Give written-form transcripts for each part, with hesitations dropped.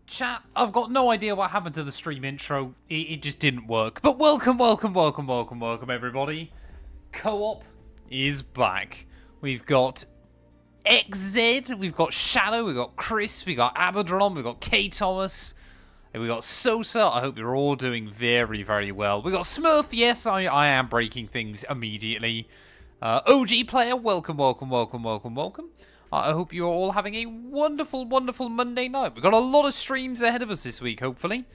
Chat, I've got no idea what happened to the stream intro. It just didn't work. But welcome, everybody. Co-op is back. We've got XZ, we've got Shadow, we've got Chris, we've got Abadron, we've got K Thomas, and we've got Sosa. I hope you're all doing very, very well. We've got Smurf. Yes, I am breaking things immediately. OG player, welcome. I hope you're all having a wonderful Monday night. We've got a lot of streams ahead of us this week, hopefully.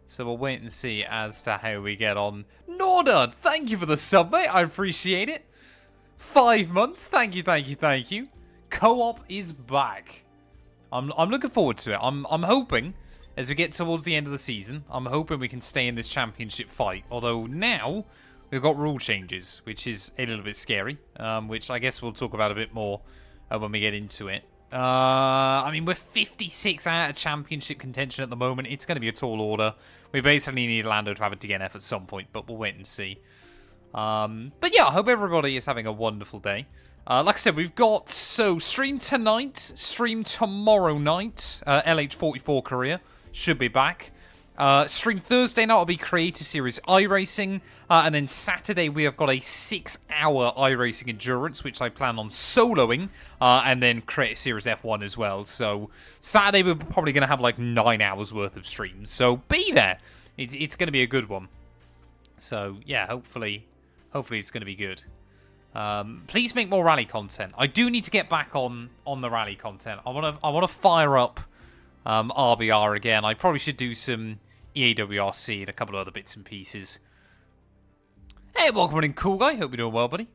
So we'll wait and see as to how we get on. Norda, thank you for the sub, mate. I appreciate it. 5 months. Thank you. Co-op is back. I'm looking forward to it. I'm hoping, as we get towards the end of the season, I'm hoping we can stay in this championship fight. Although now we've got rule changes, which is a little bit scary. Which I guess we'll talk about a bit more when we get into it. I mean, we're 56 out of championship contention at the moment. It's going to be a tall order. We basically need Lando to have a DNF at some point, but we'll wait and see. But yeah, I hope everybody is having a wonderful day. Like I said, we've got, stream tonight, stream tomorrow night, LH44 career should be back. Stream Thursday night will be Creator Series iRacing, and then Saturday we have got a 6-hour iRacing Endurance, which I plan on soloing, and then Creator Series F1 as well. So Saturday we're probably going to have like 9 hours worth of streams, so be there. It's going to be a good one. So yeah, hopefully it's going to be good. Please make more rally content. I do need to get back on the rally content. I want to fire up RBR again. I probably should do some EAWRC and a couple of other bits and pieces. Hey, welcome in, cool guy. Hope you're doing well, buddy.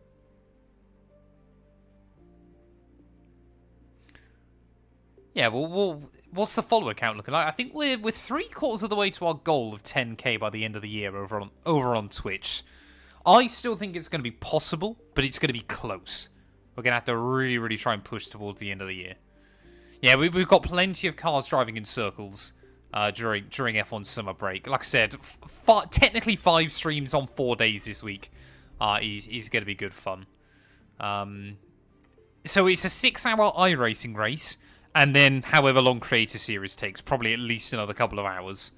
Yeah, well, what's the follower count looking like? I think we're 3/4 of the way to our goal of 10k by the end of the year over on Twitch. I still think it's going to be possible, but it's going to be close. We're going to have to really try and push towards the end of the year. Yeah, we've got plenty of cars driving in circles during F1 summer break. Like I said, technically 5 streams on 4 days this week is going to be good fun. So it's a 6-hour iRacing race, and then however long Creator Series takes, probably at least another couple of hours.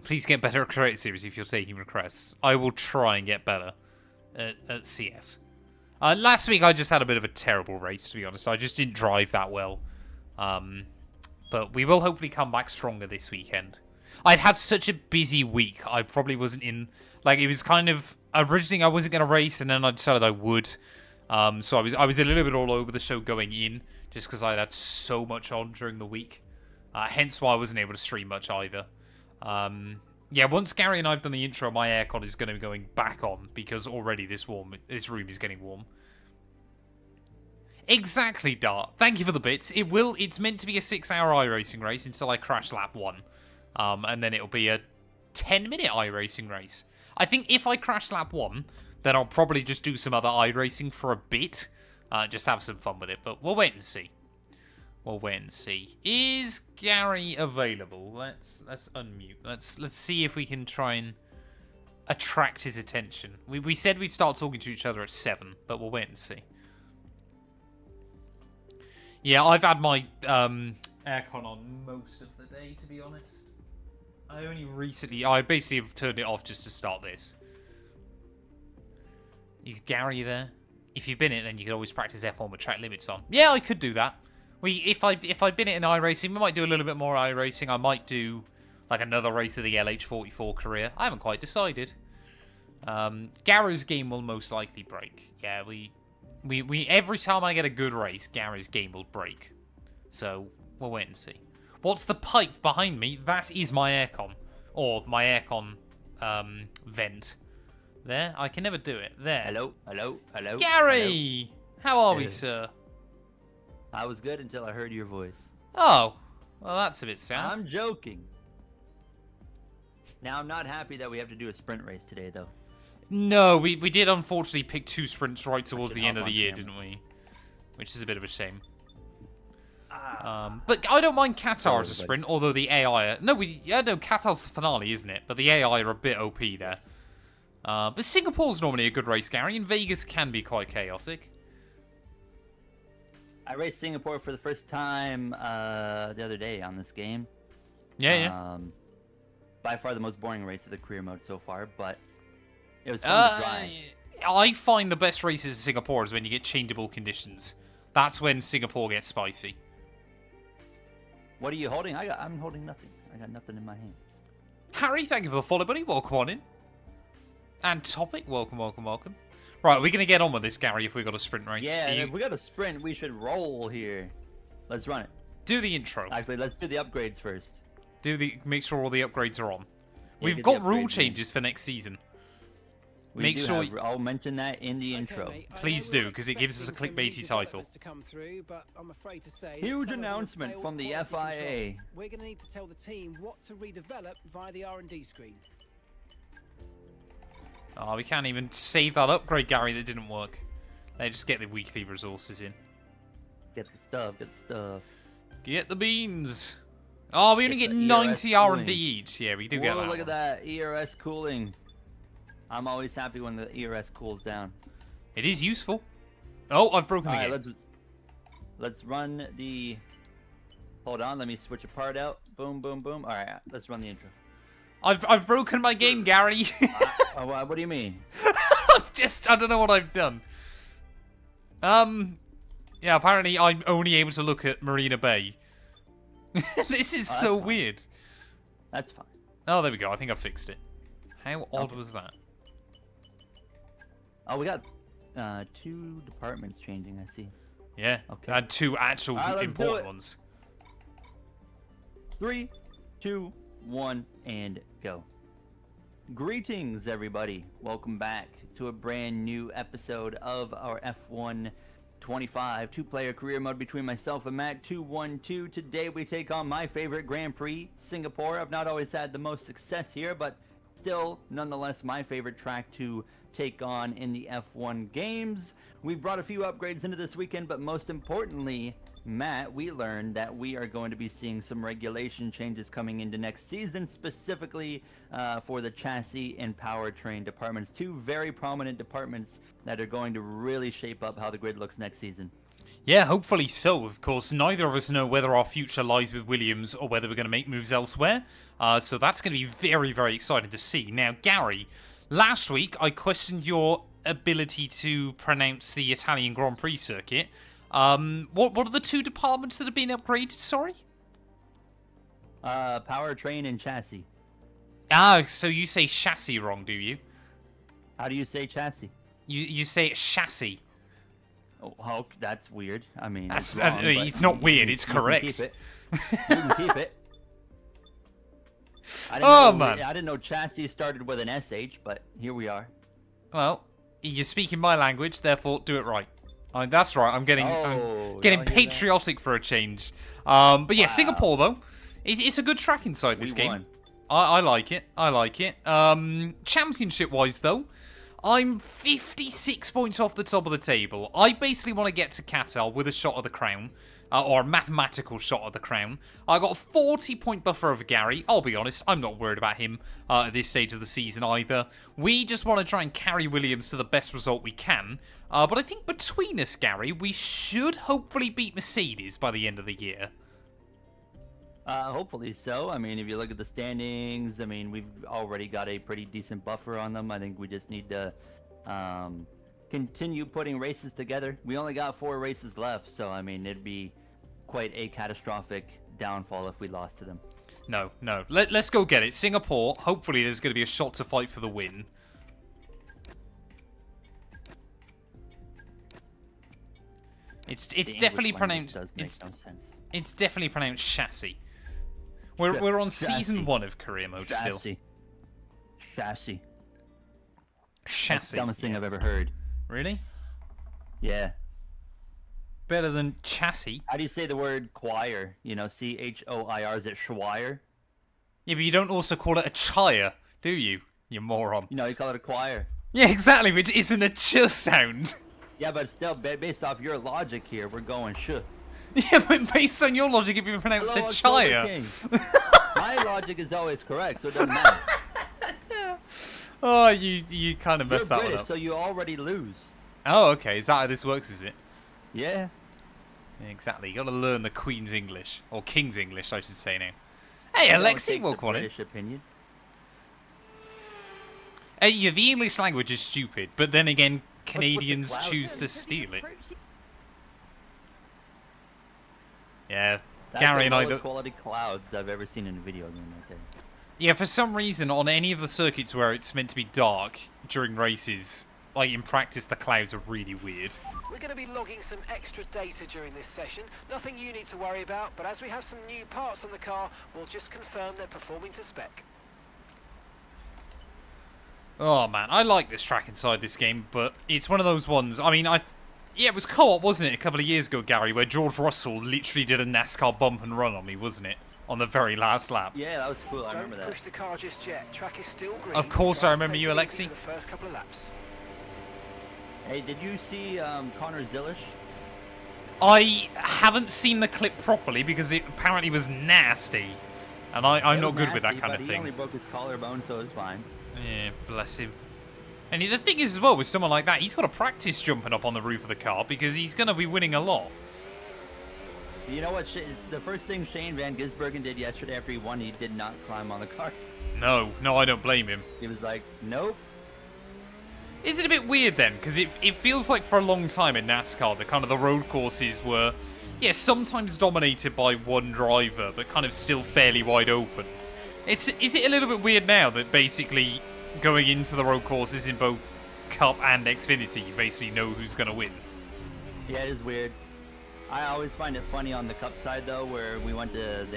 Please get better at Creator Series if you're taking requests. I will try and get better at CS. Last week I just had a bit of a terrible race, to be honest. I just didn't drive that well. But we will hopefully come back stronger this weekend. I'd had such a busy week. I probably wasn't in... Like, it was kind of... Originally I wasn't going to race, and then I decided I would. So I was a little bit all over the show going in, just because I had so much on during the week. Hence why I wasn't able to stream much either. Yeah, once Gary and I have done the intro, my aircon is going to be going back on, because already this room is getting warm. Exactly, Dart. Thank you for the bits. It's meant to be a 6-hour iRacing race until I crash lap 1. And then it'll be a 10-minute iRacing race. I think if I crash lap 1, then I'll probably just do some other iRacing for a bit. Just have some fun with it, but we'll wait and see. Is Gary available? Let's unmute. Let's see if we can try and attract his attention. We said we'd start talking to each other at 7, but we'll wait and see. Yeah, I've had my aircon on most of the day, to be honest. I basically have turned it off just to start this. Is Gary there? If you've been it, then you could always practice F1 with track limits on. Yeah, I could do that. If I've been it in iRacing, we might do a little bit more iRacing. I might do like another race of the LH44 career. I haven't quite decided. Gary's game will most likely break. Yeah, we every time I get a good race, Gary's game will break. So we'll wait and see. What's the pipe behind me? That is my aircon, or my aircon vent. There, I can never do it. There. Hello. Gary, how are we, sir? I was good until I heard your voice. Oh, well, that's a bit sad. I'm joking. Now, I'm not happy that we have to do a sprint race today, though. No, we did unfortunately pick 2 sprints right towards the end of the year, didn't we? Which is a bit of a shame. But I don't mind Qatar as a sprint, although the AI... No, Qatar's the finale, isn't it? But the AI are a bit OP there. But Singapore's normally a good race, Gary, and Vegas can be quite chaotic. I raced Singapore for the first time the other day on this game. Yeah. By far the most boring race of the career mode so far, but it was fun to drive. I find the best races in Singapore is when you get changeable conditions. That's when Singapore gets spicy. What are you holding? I'm holding nothing. I got nothing in my hands. Harry, thank you for the follow, buddy. Welcome on in. And Topic, welcome. Right, we're going to get on with this, Gary, if we got a sprint race. Yeah, if we got a sprint, we should roll here. Let's run it. Do the intro. Actually, let's do the upgrades first. Make sure all the upgrades are on. Yeah, We've got rule changes for next season. Make sure I'll mention that in the intro. Mate, Please do, because it gives us a clickbaity title. To come through, but I'm afraid to say Huge announcement from the FIA. We're going to need to tell the team what to redevelop via the R&D screen. Oh, we can't even save that upgrade, Gary, that didn't work. They just get the weekly resources in. Get the stuff. Get the beans. Oh, we only get 90 R&D each. Yeah, we do get that. Look at that ERS cooling. I'm always happy when the ERS cools down. It is useful. Oh, I've broken the game. Let's run the... Hold on, let me switch a part out. Boom, boom, boom. All right, let's run the intro. I've broken my game, Gary. What do you mean? I don't know what I've done. Yeah, apparently I'm only able to look at Marina Bay. This is so weird. That's fine. Oh, there we go. I think I fixed it. How odd was that? Oh, we got 2 departments changing, I see. Yeah. Okay. And 2 actual important ones. 3, 2, 1, and go. Greetings, everybody. Welcome back to a brand new episode of our F1 25 two-player career mode between myself and Matt212. Today we take on my favorite Grand Prix, Singapore. I've not always had the most success here, but still, nonetheless, my favorite track to take on in the F1 games. We've brought a few upgrades into this weekend, but most importantly, Matt, we learned that we are going to be seeing some regulation changes coming into next season, specifically for the chassis and powertrain departments. 2 very prominent departments that are going to really shape up how the grid looks next season. Yeah, hopefully so. Of course, neither of us know whether our future lies with Williams or whether we're going to make moves elsewhere. So that's going to be very, very exciting to see. Now, Gary, last week I questioned your ability to pronounce the Italian Grand Prix circuit. What are the 2 departments that have been upgraded, sorry? Powertrain and chassis. Ah, so you say chassis wrong, do you? How do you say chassis? You say chassis. Oh, that's weird. I mean, That's, it's, wrong, it's not weird, it's correct. You can keep it. Man. I didn't know chassis started with an SH, but here we are. Well, you're speaking my language, therefore do it right. That's right, I'm getting patriotic for a change. But yeah, Singapore, though, it's a good track inside this game. Won. I like it. Championship-wise, though, I'm 56 points off the top of the table. I basically want to get to Qatar with a shot of the crown, or a mathematical shot of the crown. I got a 40-point buffer over Gary. I'll be honest, I'm not worried about him at this stage of the season either. We just want to try and carry Williams to the best result we can. But I think between us, Gary, we should hopefully beat Mercedes by the end of the year. Hopefully so. I mean, if you look at the standings, I mean, we've already got a pretty decent buffer on them. I think we just need to continue putting races together. We only got 4 races left, so I mean, it'd be quite a catastrophic downfall if we lost to them. No. Let's go get it. Singapore, hopefully there's going to be a shot to fight for the win. It's definitely pronounced. No sense. It's definitely pronounced chassis. We're on season 1 of career mode still. Chassis. That's the dumbest thing I've ever heard. Really? Yeah. Better than chassis. How do you say the word choir? You know, CHOIR. Is it Schweier? Yeah, but you don't also call it a chire, do you? You moron. You know, you call it a choir. Yeah, exactly, which isn't a ch sound. Yeah, but still, based off your logic here, we're going sh. Yeah, but based on your logic, it'd be pronounced a chire. My logic is always correct, so it doesn't matter. Oh, you kind of messed You're that British, one up. so you already lose. Oh, okay. Is that how this works, is it? Yeah. Exactly. You got to learn the Queen's English. Or King's English, I should say now. Hey, Don't Alexi, take the welcome on in. British opinion. Yeah, the English language is stupid, but then again, with the Canadians clouds? choose to steal it. Yeah, That's Gary the and I... lowest quality clouds I've ever seen in a video game right there. Yeah, for some reason, on any of the circuits where it's meant to be dark during races, like in practice, the clouds are really weird. We're going to be logging some extra data during this session. Nothing you need to worry about, but as we have some new parts on the car, we'll just confirm they're performing to spec. Oh man, I like this track inside this game, but it's one of those ones. I mean, yeah, it was co-op, wasn't it, a couple of years ago, Gary, where George Russell literally did a NASCAR bump and run on me, wasn't it? On the very last lap. Yeah, that was cool. I remember Don't that. push the car just yet. Track is still green. Of course, Try I to remember take you, it easy Alexi. for the first couple of laps. Hey, did you see Connor Zilish? I haven't seen the clip properly because it apparently was nasty. And I'm It not was good with that nasty, kind but of He only thing. broke his collarbone, so it's fine. Yeah, bless him. And the thing is as well, with someone like that, he's got to practice jumping up on the roof of the car because he's going to be winning a lot. You know what? The first thing Shane Van Gisbergen did yesterday after he won, he did not climb on the car. No, I don't blame him. He was like, nope. Is it a bit weird then? Because it feels like for a long time in NASCAR, the road courses were, yeah, sometimes dominated by one driver, but kind of still fairly wide open. Is it a little bit weird now that basically going into the road courses in both Cup and Xfinity, you basically know who's going to win? Yeah, it is weird. I always find it funny on the Cup side though, where they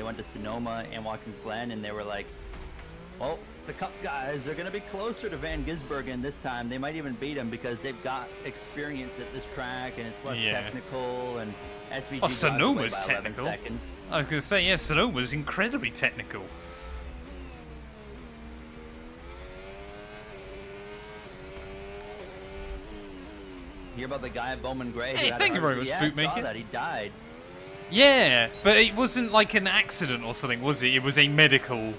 went to Sonoma and Watkins Glen, and they were like, well, the Cup guys are going to be closer to Van Gisbergen this time. They might even beat him because they've got experience at this track and it's less technical, and SVG Oh, drives away Sonoma's by 11 technical. seconds. I was going to say, yeah, Sonoma's incredibly technical. Hear about the guy at Bowman Gray? who Hey, had a thank you heart very much, attack? Yeah, I saw Bootmaker. that. He died. Yeah, but it wasn't like an accident or something, was it? It was a medical...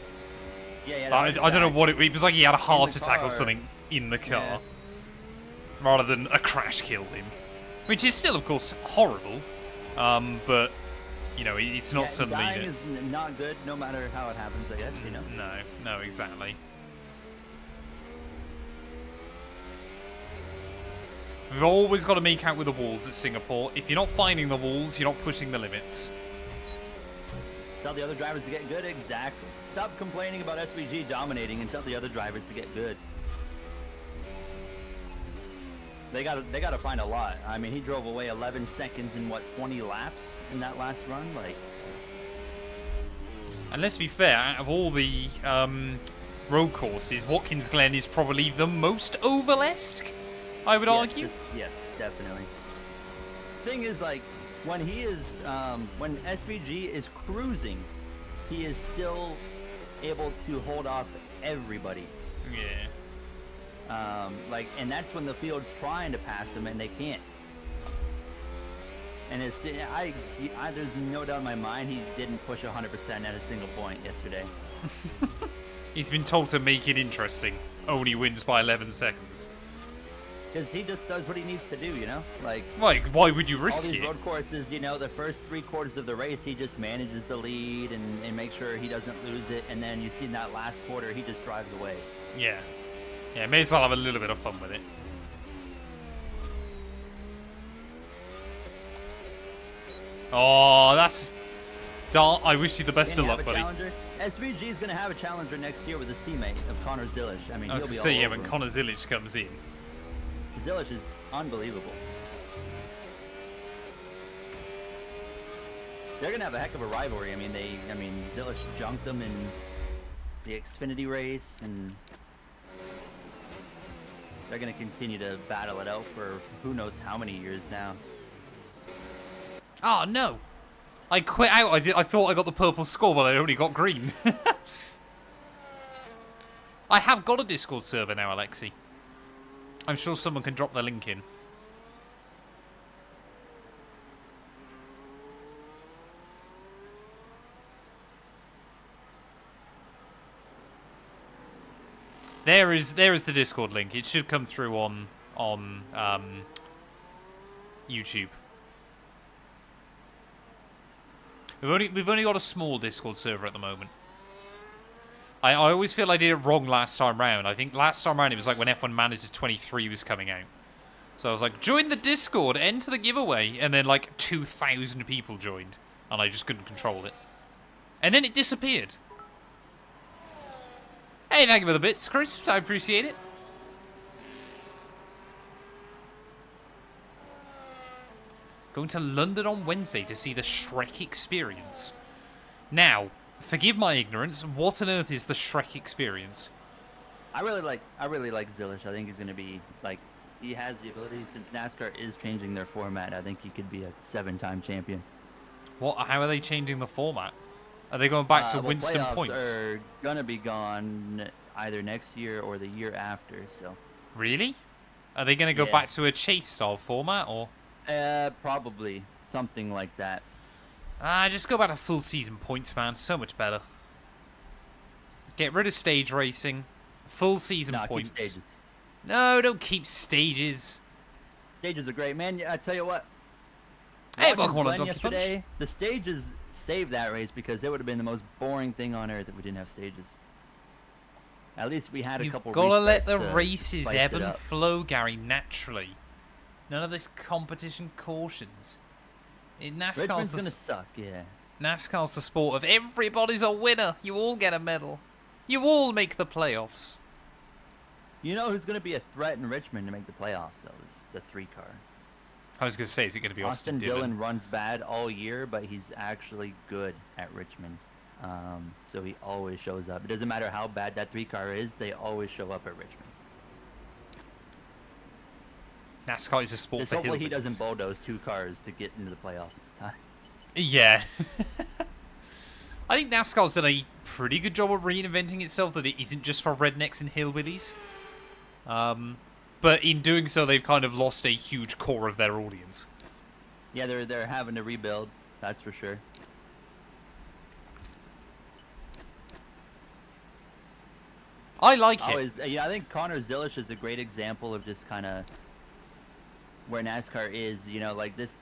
Yeah, I don't know what it was. Like he had a heart attack or car. something in the car, Yeah. rather than a crash killed him, which is still, of course, horrible. But you know, it's not something dying that... is not good, no matter how it happens. I guess, you know. No, exactly. We've always got to make out with the walls at Singapore. If you're not finding the walls, you're not pushing the limits. Tell the other drivers to get good. Exactly. Stop complaining about SVG dominating and tell the other drivers to get good. They gotta find a lot. I mean, he drove away 11 seconds in what, 20 laps in that last run. Like, And let's be fair, out of all the road courses, Watkins Glen is probably the most oval-esque, I would argue. Yes, definitely. Thing is, like, when he is, when SVG is cruising, he is still able to hold off everybody. Yeah. Like, and that's when the field's trying to pass him and they can't. And it's, there's no doubt in my mind he didn't push 100% at a single point yesterday. He's been told to make it interesting. Only wins by 11 seconds. Because he just does what he needs to do, you know? Like, Why would you all risk these it? road courses, you know, the first 3/4 of the race, he just manages the lead and makes sure he doesn't lose it. And then you see in that last quarter, he just drives away. Yeah. Yeah, may as well have a little bit of fun with it. Oh, that's... I wish you the best Can of he have luck, a buddy. challenger? SVG is going to have a challenger next year with his teammate of Connor Zilish. I mean, I was he'll to be say, all yeah, over when him. Connor Zilic comes in. Zilish is unbelievable. They're gonna have a heck of a rivalry. I mean, Zilish junked them in the Xfinity race, and they're gonna continue to battle it out for who knows how many years now. Oh, no. I quit out. I thought I got the purple score, but I only got green. I have got a Discord server now, Alexi. I'm sure someone can drop the link in. There is the Discord link. It should come through on YouTube. We've only got a small Discord server at the moment. I always feel I did it wrong last time round. I think last time round it was like when F1 Manager 23 was coming out. So I was like, join the Discord, enter the giveaway, and then like 2,000 people joined, and I just couldn't control it. And then it disappeared. Hey, thank you for the bits, Crisp. I appreciate it. Going to London on Wednesday to see the Shrek Experience. Now, forgive my ignorance. What on earth is the Shrek Experience? I really like Zilish. I think he's going to be like, he has the ability, since NASCAR is changing their format. I think he could be a 7-time champion. What? How are they changing the format? Are they going back to Winston points? Are gonna be gone either next year or the year after. So. Really? Are they going to go back to a chase style format or? Probably something like that. Just go back to full season points, man. So much better. Get rid of stage racing. Full season points. Keep stages. No, don't keep stages. Stages are great, man. I tell you what. Hey, welcome on yesterday. The stages saved that race because it would have been the most boring thing on earth if we didn't have stages. At least we had a couple. You've got to let the races ebb and flow, Gary, naturally. None of this competition cautions. NASCAR's gonna suck, yeah. NASCAR's the sport of everybody's a winner. You all get a medal. You all make the playoffs. You know who's gonna be a threat in Richmond to make the playoffs, though, is the 3-car. I was going to say, is it going to be Austin Dillon runs bad all year, but he's actually good at Richmond. So he always shows up. It doesn't matter how bad that 3-car is, they always show up at Richmond. NASCAR is a sport for hopefully he doesn't bulldoze 2 cars to get into the playoffs this time. Yeah. I think NASCAR's done a pretty good job of reinventing itself, that it isn't just for rednecks and hillbillies. But in doing so, they've kind of lost a huge core of their audience. Yeah, they're having to rebuild, that's for sure. I like it. I think Connor Zilish is a great example of just kind of where NASCAR is. You know, like this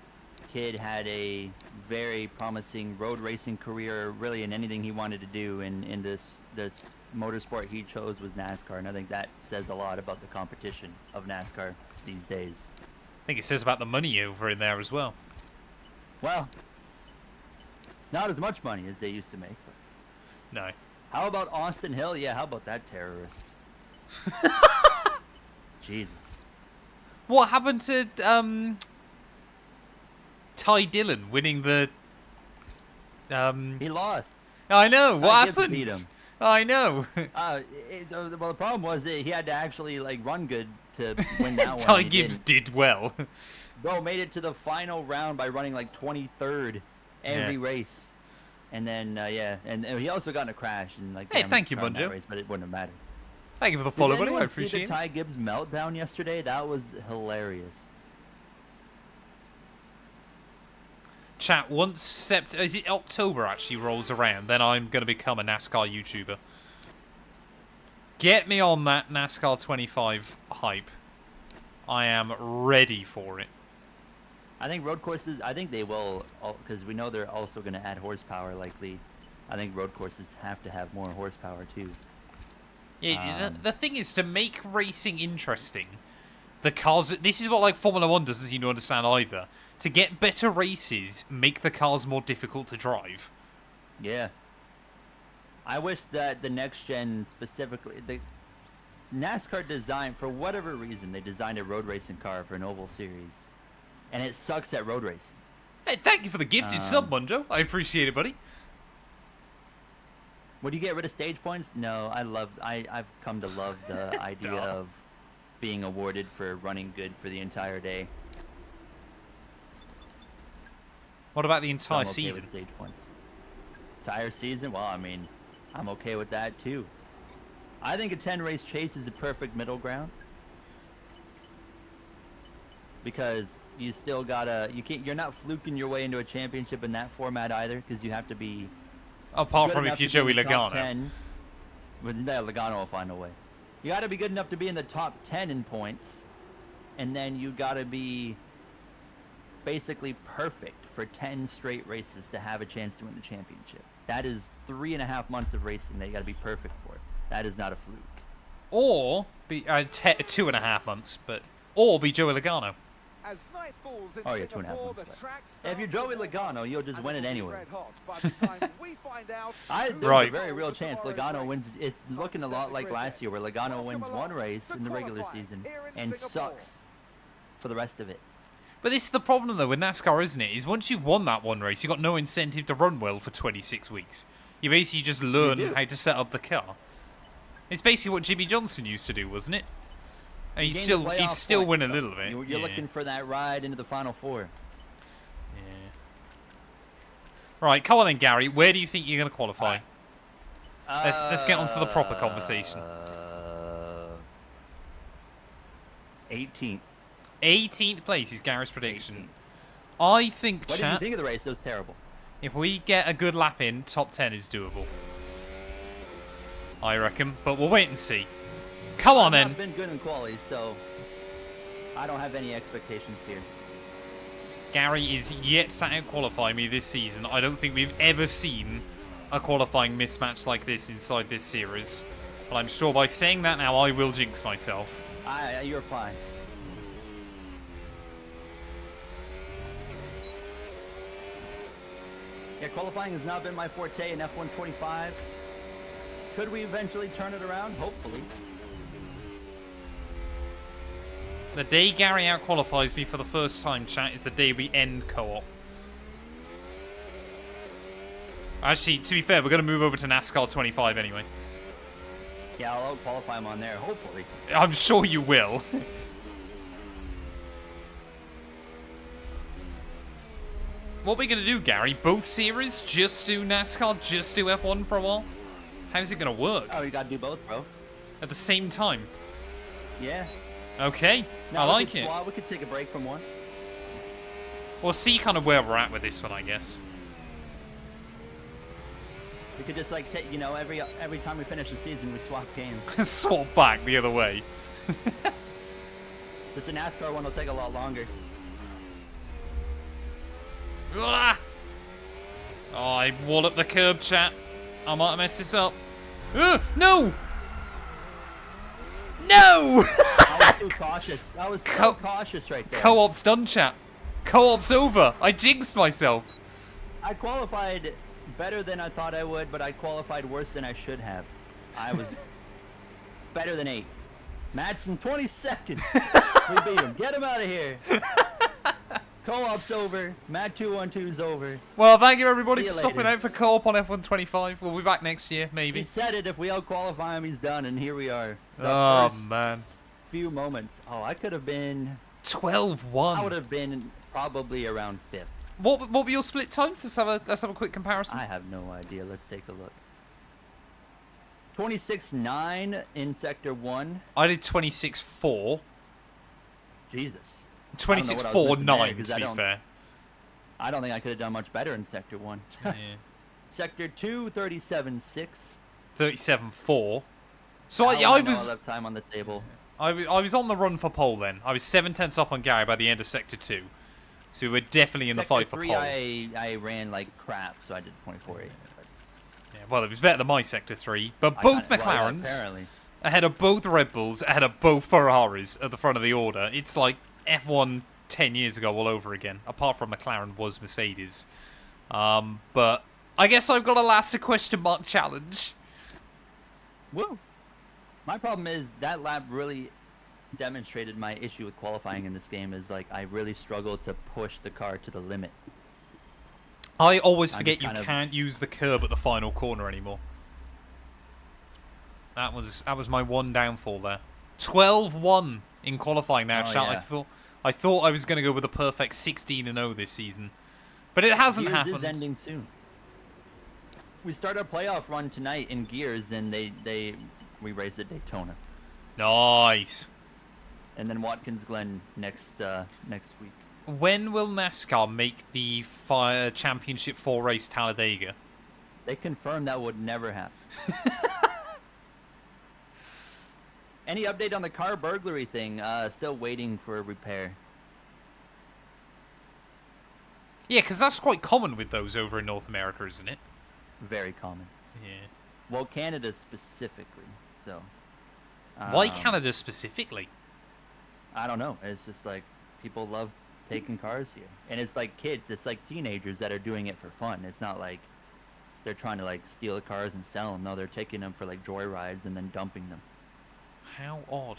kid had a very promising road racing career, really in anything he wanted to do, and in this motorsport he chose was NASCAR, and I think that says a lot about the competition of NASCAR these days. I think it says about the money over in there as well. Well, not as much money as they used to make. But... No. How about Austin Hill? Yeah, how about that terrorist? Jesus. What happened to Ty Dillon winning the? He lost. I know. What happened? Beat him. I know. Well, the problem was that he had to actually run good to win that one. Ty Gibbs did well. Bro made it to the final round by running 23rd every race, and then and he also got in a crash and Hey, thank you, Bunjo. Race, but it wouldn't have mattered. Thank you for the follow, buddy. I Did appreciate see it. the Ty Gibbs meltdown yesterday? That was hilarious. Chat, once is it October actually rolls around, then I'm going to become a NASCAR YouTuber. Get me on that NASCAR 25 hype. I am ready for it. I think road courses, I think they will, because we know they're also going to add horsepower likely. I think road courses have to have more horsepower too. Yeah, the thing is, to make racing interesting, the cars... This is what Formula 1 doesn't seem to understand either. To get better races, make the cars more difficult to drive. Yeah. I wish that the next gen specifically... The NASCAR designed, for whatever reason, they designed a road racing car for an oval series. And it sucks at road racing. Hey, thank you for the gifted sub, Bunjo. I appreciate it, buddy. Would you get rid of stage points? No, I've come to love the idea of being awarded for running good for the entire day. What about the entire so I'm okay season? With stage points. Entire season? Well, I mean, I'm okay with that too. I think a 10-race chase is a perfect middle ground. Because you still gotta, you're not fluking your way into a championship in that format either, because you have to be. Apart from if you're Joey Logano. But Logano will find a way. You gotta be good enough to be in the top 10 in points, and then you gotta be basically perfect for 10 straight races to have a chance to win the championship. That is 3.5 months of racing that you got to be perfect for. That is not a fluke. Or be 2.5 months, or be Joey Logano. As night falls in Oh, yeah, 2.5 Singapore, months. the Right. track If you're starts Joey to warm Logano, up, you'll just and win it it'll be anyways. red hot by the time we find out There's Right. a very real chance Logano wins. It's looking a lot like last year, where Logano wins one race in the regular season and sucks for the rest of it. But this is the problem, though, with NASCAR, isn't it? Is once you've won that one race, you've got no incentive to run well for 26 weeks. You basically just learn how to set up the car. It's basically what Jimmy Johnson used to do, wasn't it? And he'd still win a little bit. You're looking for that ride into the Final Four. Yeah. Right, come on then, Gary. Where do you think you're going to qualify? Let's get on to the proper conversation. 18th. 18th place is Gary's prediction. I think, What did chat, you think of the race? It was terrible. if we get a good lap in, top 10 is doable. I reckon, but we'll wait and see. Come on then. I've been good in quali, so I don't have any expectations here. Gary is yet to out-qualify me this season. I don't think we've ever seen a qualifying mismatch like this inside this series. But I'm sure by saying that now, I will jinx myself. You're fine. Yeah, qualifying has not been my forte in F1 25. Could we eventually turn it around? Hopefully. The day Gary out-qualifies me for the first time, chat, is the day we end co-op. Actually, to be fair, we're going to move over to NASCAR 25 anyway. Yeah, I'll qualify him on there, hopefully. I'm sure you will. What are we going to do, Gary? Both series? Just do NASCAR? Just do F1 for a while? How's it going to work? Oh, you gotta do both, bro. At the same time? Yeah. Okay, No, I like we could it. We could take a break from one. We'll see kind of where we're at with this one, I guess. We could just like take, every time we finish the season, we swap games. Swap back the other way. This NASCAR one will take a lot longer. Ah! Oh, I walloped the curb, chat. I might have messed this up. No! No! I was too cautious. I was so cautious right there. Co-op's done, chat. Co-op's over. I jinxed myself. I qualified better than I thought I would, but I qualified worse than I should have. I was better than 8th. Madsen, 22nd. We beat him. Get him out of here. Co-op's over. Matt212's over. Well, thank you everybody See for you stopping later. out for co-op on F1 25. We'll be back next year, He maybe. said it. If we out-qualify him, he's done, and here we are. The Oh, first man. few moments. Oh, I could have been... 12-1. I would have been probably around 5th. What were your split times? Let's have a quick comparison. I have no idea. Let's take a look. 26.9 in Sector 1. I did 26-4. Jesus. 26-4-9, to be fair. I don't think I could have done much better in Sector 1. Yeah. Sector 2, 37.6. 37-4. So I I know was I left time on the table. I was on the run for pole then. I was 7/10 up on Gary by the end of Sector 2. So we were definitely in the fight for 3, pole. I ran like crap, so I did 24.8. Yeah, well, it was better than my Sector 3. But both Well, McLarens, apparently. ahead of both Red Bulls, ahead of both Ferraris at the front of the order. It's like F1 10 years ago all over again. Apart from McLaren was Mercedes. But I guess I've got a last question mark challenge. Woo! My problem is that lap really demonstrated my issue with qualifying in this game. Is like I really struggled to push the car to the limit. I always I'm forget just you kind of- can't use the curb at the final corner anymore. That was my one downfall there. 12-1 in qualifying now, Oh, chat. yeah. I thought I was going to go with a perfect 16-0 this season. But it hasn't Gears happened. is ending soon. We start our playoff run tonight in Gears, and we race at Daytona, Nice. and then Watkins Glen next week. When will NASCAR make the Fire Championship 4 race Talladega? They confirmed that would never happen. Any update on the car burglary thing? Still waiting for a repair. Yeah, because that's quite common with those over in North America, isn't it? Very common. Yeah. Well, Canada specifically. So. Why Canada specifically? I don't know. It's just like people love taking cars here, and it's like kids. It's like teenagers that are doing it for fun. It's not like they're trying to like steal the cars and sell them. No, they're taking them for like joyrides and then dumping them. How odd.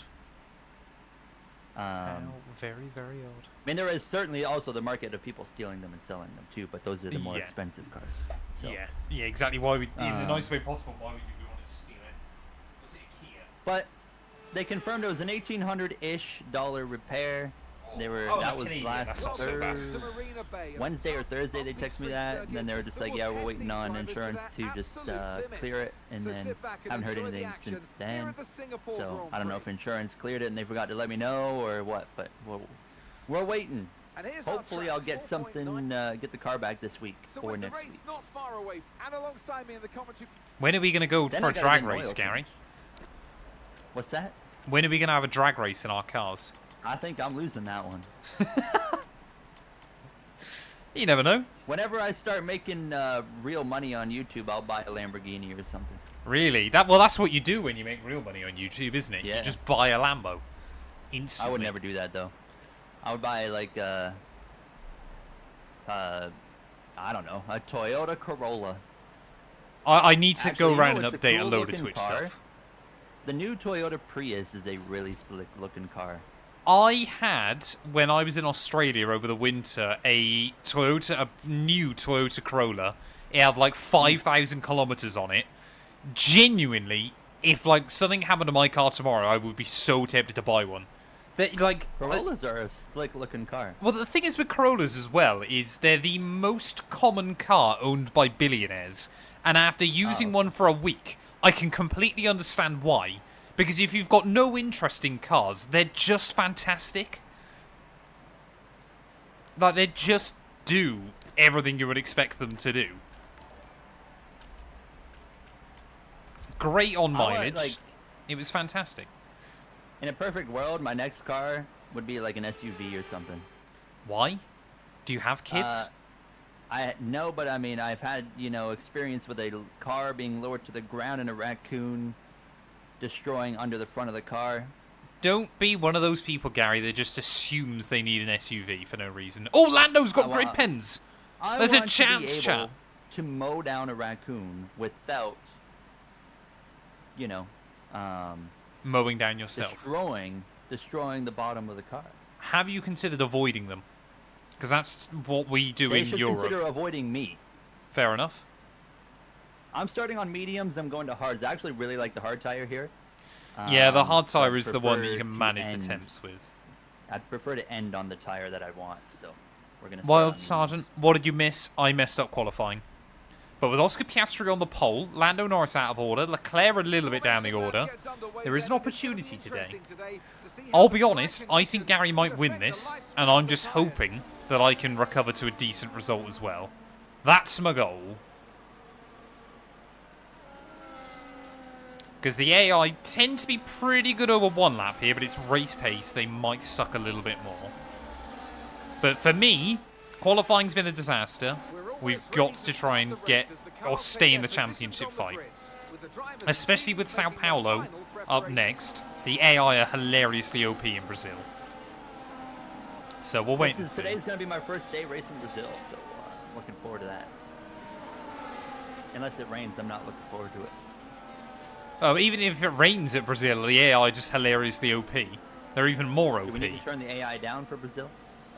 How very, very odd. I mean, there is certainly also the market of people stealing them and selling them too, but those are the more expensive cars. So. Yeah, exactly. Why would, in the nicest way possible, why would you want to steal it? Was it a Kia? But they confirmed it was an $1,800-ish repair. They were that was Canadian. last That's not so bad. Wednesday or Thursday. They texted me that, and then they were just like, "Yeah, we're waiting on insurance to just clear it," and then haven't heard anything since then. So I don't know if insurance cleared it and they forgot to let me know or what, but we're waiting. Hopefully, I'll get something, get the car back this week or next week. When are we gonna go Then for I a gotta drag get an race, oil Gary? change. What's that? When are we gonna have a drag race in our cars? I think I'm losing that one. You never know. Whenever I start making real money on YouTube, I'll buy a Lamborghini or something. Really? That's what you do when you make real money on YouTube, isn't it? Yeah. You just buy a Lambo. Instantly. I would never do that though. I would buy like I don't know, a Toyota Corolla. I need to Actually, go around and it's update a cool load of looking Twitch car. stuff. The new Toyota Prius is a really slick looking car. I had, when I was in Australia over the winter, a new Toyota Corolla. It had like 5,000 kilometers on it. Genuinely, if like something happened to my car tomorrow, I would be so tempted to buy one. Corollas are a slick looking car. Well, the thing is with Corollas as well is they're the most common car owned by billionaires. And after using one for a week, I can completely understand why. Because if you've got no interest in cars, they're just fantastic. Like, they just do everything you would expect them to do. Great on mileage. It was fantastic. In a perfect world, my next car would be like an SUV or something. Why? Do you have kids? No, but I mean, I've had, experience with a car being lowered to the ground and a raccoon destroying under the front of the car. Don't be one of those people, Gary, that just assumes they need an SUV for no reason. Oh, Lando's got great pens! There's a chance, chat. To mow down a raccoon without, mowing down yourself. Destroying the bottom of the car. Have you considered avoiding them? Because that's what we do in Europe. They should consider avoiding me. Fair enough. I'm starting on mediums. I'm going to hards. I actually really like the hard tire here. Yeah, the hard tire so is the one that you can manage the temps with. I'd prefer to end on the tire that I want, so we're going to Wild Sergeant, what did you miss? I messed up qualifying. But with Oscar Piastri on the pole, Lando Norris out of order, Leclerc a little bit down the order, there is an opportunity today. I'll be honest, I think Gary might win this, and I'm just hoping that I can recover to a decent result as well. That's my goal. Because the AI tend to be pretty good over one lap here, but it's race pace, they might suck a little bit more. But for me, qualifying's been a disaster. We've got to try and get or stay in the championship fight. Especially with Sao Paulo up next. The AI are hilariously OP in Brazil. So we'll wait and see. Today's going to be my first day racing Brazil, so I'm looking forward to that. Unless it rains, I'm not looking forward to it. Oh, even if it rains at Brazil, the AI are just hilariously OP. They're even more OP. Do we need to turn the AI down for Brazil?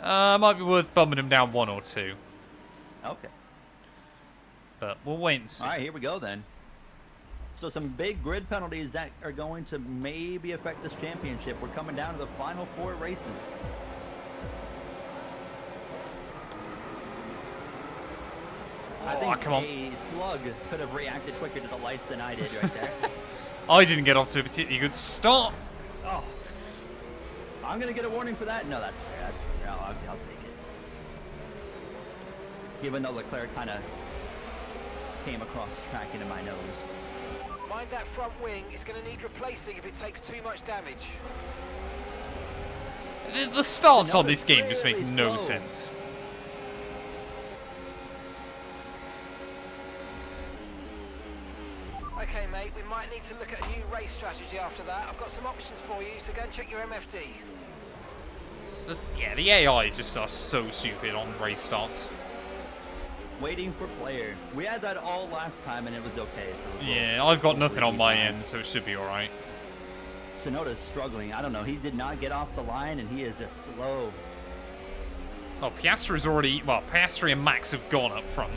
Might be worth bumping them down one or two. Okay. But we'll wait and see. All right, here we go then. So some big grid penalties that are going to maybe affect this championship. We're coming down to the final 4 races. I think a slug could have reacted quicker to the lights than I did right there. I didn't get off to a particularly good start. Oh. I'm going to get a warning for that? No, that's fair. That's fair. I'll take it. Even though Leclerc kind of came across the track into my nose. Mind that front wing, it's going to need replacing if it takes too much damage. The starts on this game just make no sense. Okay, mate, we might need to look at a new race strategy after that. I've got some options for you, so go and check your MFD. Yeah, the AI just are so stupid on race starts. Waiting for player. We had that all last time and it was okay. So Yeah, I've got nothing on my end, so it should be alright. Sonoda's struggling. I don't know. He did not get off the line and he is just slow. Oh, Piastri's already... Well, Piastri and Max have gone up front.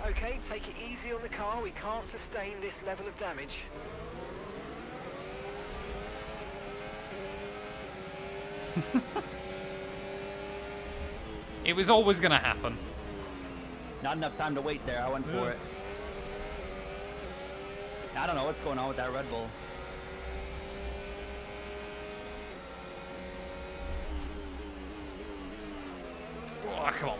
Okay, take it easy on the car. We can't sustain this level of damage. It was always going to happen. Not enough time to wait there. I went for it. I don't know what's going on with that Red Bull. Oh, come on.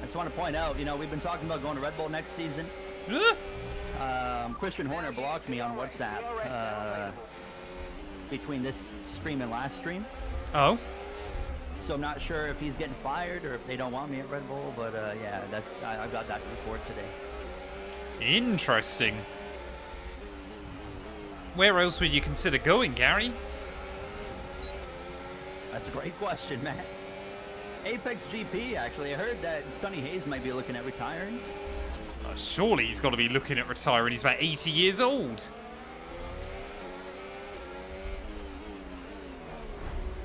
I just want to point out, you know, we've been talking about going to Red Bull next season. Christian Horner blocked me on WhatsApp between this stream and last stream. Oh? So I'm not sure if he's getting fired or if they don't want me at Red Bull, but yeah, I got that report today. Interesting. Where else would you consider going, Gary? That's a great question, Matt. Apex GP, actually. I heard that Sonny Hayes might be looking at retiring. Surely he's got to be looking at retiring. He's about 80 years old.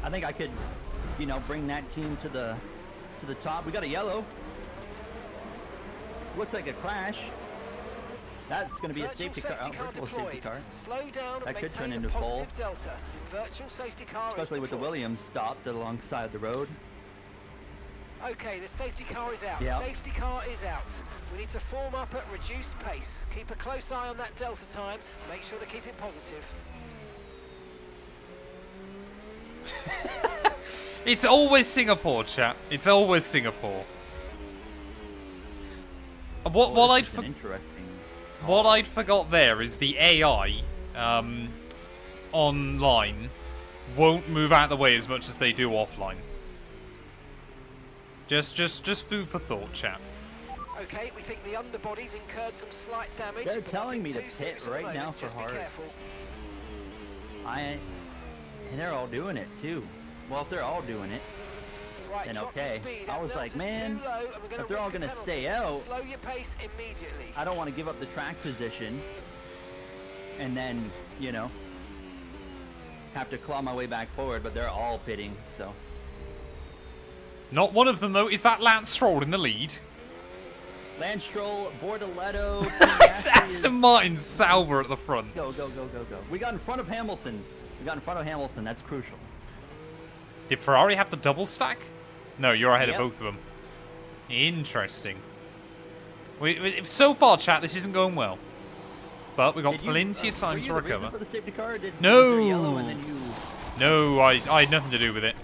I think I could, you know, bring that team to the top. We got a yellow. Looks like a crash. That's going to be a safety car. Virtual safety car. Slow down That and could turn maintain into a full. positive delta. Virtual safety car Especially is with the deployed. Williams stopped alongside the road. Okay, the safety car is out. Yeah. Safety car is out. We need to form up at reduced pace. Keep a close eye on that delta time. Make sure to keep it positive. It's always Singapore, chat. It's always Singapore. What I'd what I'd forgot there is the AI online won't move out of the way as much as they do offline. Just food for thought, chat. Okay, we think the underbody's incurred some slight damage. They're but telling me to nothing too pit serious at the right now moment. for Just be careful. hearts. And they're all doing it too. Well, if they're all doing it, Right, then drop your okay. speed. I was That like, delta's man, too low, and we're if they're all risk a gonna penalty. stay out, Slow your pace immediately. I don't want to give up the track position and then, you know, have to claw my way back forward, but they're all pitting, so. Not one of them, though. Is that Lance Stroll in the lead? Lance Stroll, Bortoletto, It's Aston Martin Sauber at the front. Go, go, go, go, go. We got in front of Hamilton. That's crucial. Did Ferrari have the double stack? No, you're ahead Yep. of both of them. Interesting. So far, chat, this isn't going well. But we got plenty of time to Were you the recover. reason for the safety car? Or No. was there yellow and then you... No, I had nothing to do with it.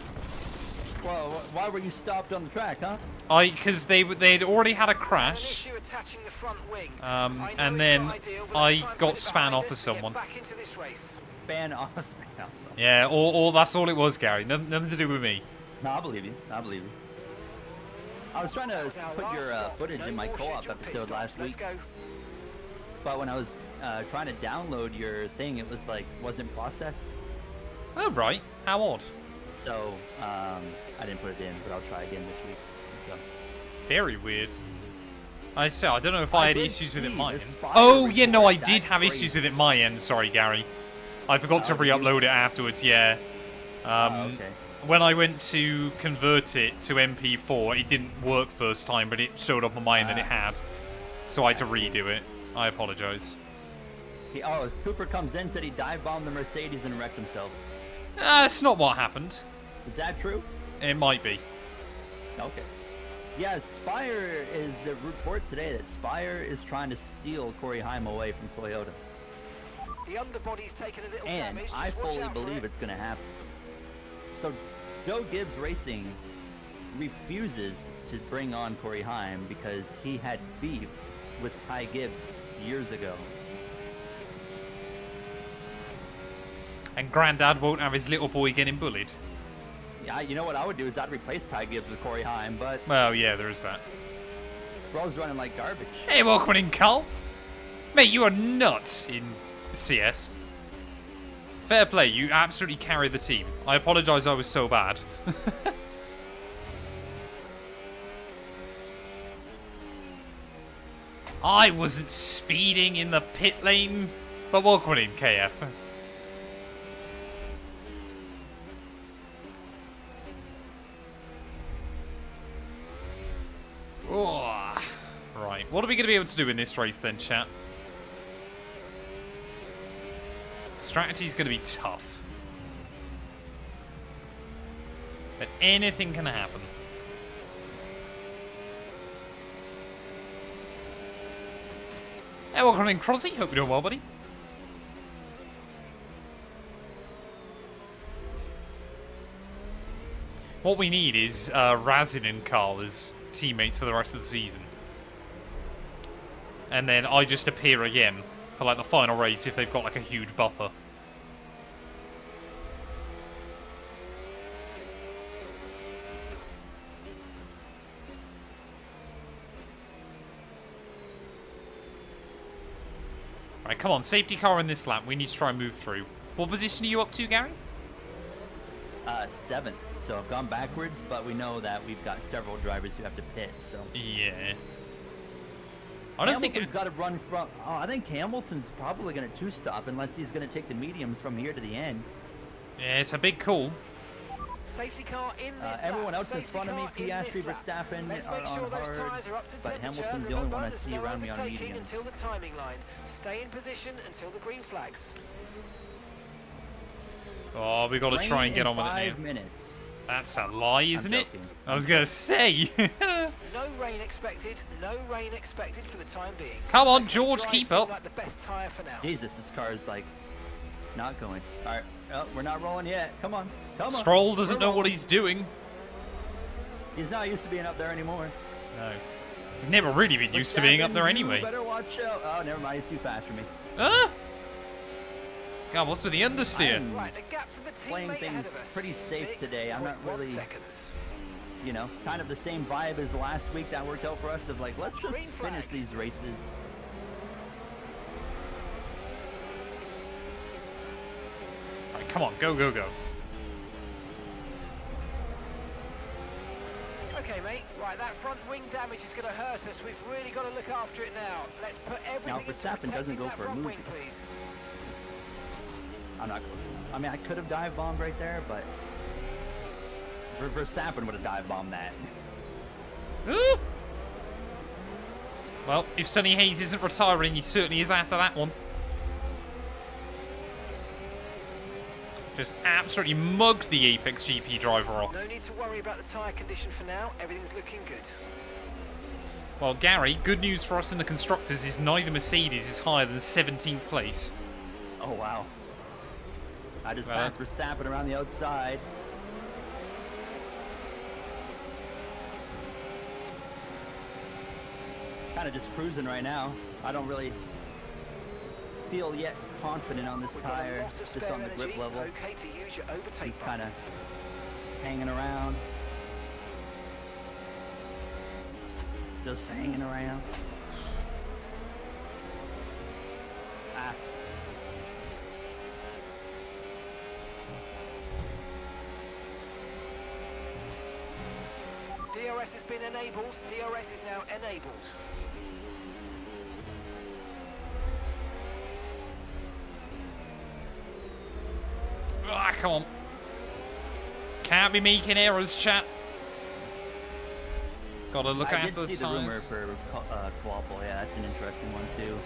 Well, why were you stopped on the track, huh? Because they'd already had a An crash, issue attaching the front wing. I know and it's then not ideal, but I let's try and got put it span behind off us of and get someone. back into this race. Span off. Yeah, all that's all it was, Gary. Nothing to do with me. No, I believe you. I was trying to Now, put your last stop, footage no in my more co-op scheduled pit episode stops. last Let's week, go. but when I was trying to download your thing, it was like wasn't processed. Oh, right. How odd. So I didn't put it in, but I'll try again this week. So Very weird. I don't know if I had did issues with it see my the end. spider Oh, yeah, no, I report. did That's have crazy. issues with it my end. Sorry, Gary. I forgot to Oh, did you? re-upload it afterwards, yeah. okay. When I went to convert it to MP4, it didn't work first time, but it showed up on mine and it had. So I had to redo it. I apologize. Cooper comes in, said he dive bombed the Mercedes and wrecked himself. That's not what happened. Is that true? It might be. Okay. Yeah, Spire is the report today that Spire is trying to steal Corey Haim away from Toyota. The underbody's taken a little And damage. I Just watch fully out for believe it. it's going to happen. So Joe Gibbs Racing refuses to bring on Corey Haim because he had beef with Ty Gibbs years ago. And Grandad won't have his little boy getting bullied. Yeah, you know what I would do is I'd replace Ty Gibbs with Corey Heim, but Well, yeah, there is that. bro's running like garbage. Hey, welcome in, Carl. Mate, you are nuts in CS. Fair play, you absolutely carry the team. I apologise I was so bad. I wasn't speeding in the pit lane, but welcome in, KF. Oh. Right, what are we going to be able to do in this race then, chat? Strategy's going to be tough. But anything can happen. Hey, welcome in, Crossy. Hope you're doing well, buddy. What we need is Razin and Carl as teammates for the rest of the season. And then I just appear again for like the final race if they've got like a huge buffer. Right, come on, safety car in this lap. We need to try and move through. What position are you up to, Gary? 7th. So I've gone backwards, but we know that we've got several drivers who have to pit. So Yeah. I don't think Hamilton's got to run from. Oh, I think Hamilton's probably going to two-stop unless he's going to take the mediums from here to the end. Yeah, it's a big call. Safety car in this Everyone lap. else in Safety front of me, car in Piastri, this lap. Verstappen Let's are make sure on those tyres are hards, up to but temperature. Hamilton's the only one I Remember, see there's no around me on overtaking mediums. until the timing line. Stay in position until the green flags. Oh, we got to try and get on with it 5 now. minutes. That's a lie, isn't it? joking. I was going to say. No rain expected. No rain expected for the time being. Come on, George, Dry keep seem up. Like the best tyre for now. Jesus, this car is like not going. All right, oh, we're not rolling yet. Come on, come on. Stroll doesn't We're know what rolling. he's doing. He's not used to being up there anymore. No. He's never really been used to being up there Verstappen, anyway. You better watch out. Oh, never mind. He's too fast for me. Huh? God, what's with the understeer? I'm Right, the gap to the playing teammate ahead of things us. pretty safe today. I'm not 6.1 really, seconds. you know, kind of the same vibe as last week that worked out for us of like, let's just Green flag. finish these races. Right, come on, go, go, go. Okay, mate. Right, that front wing damage is going to hurt us. We've really got to look after it now. Let's put everything into Verstappen doesn't protecting go that for a front move. wing, please. I'm not close enough. I mean, I could have dive bombed right there, but Verstappen would have dive bombed that. Ooh. Well, if Sonny Hayes isn't retiring, he certainly is after that one. Just absolutely mugged the Apex GP driver off. No need to worry about the tyre condition for now. Everything's looking good. Well, Gary, good news for us in the Constructors is neither Mercedes is higher than 17th place. Oh, wow. I just Well, passed Verstappen around the outside. Kind of just cruising right now. I don't really feel yet confident on this We've got a tire, lot of just spare on the grip energy. level. Okay to use your overtake He's button. kind of hanging around. Just hanging around. Ah. DRS has been enabled. DRS is now enabled. Ah, come on. Can't be making errors, chat. Gotta look I after did see the the rumor tyres. for Quapple. Yeah, that's an interesting one too.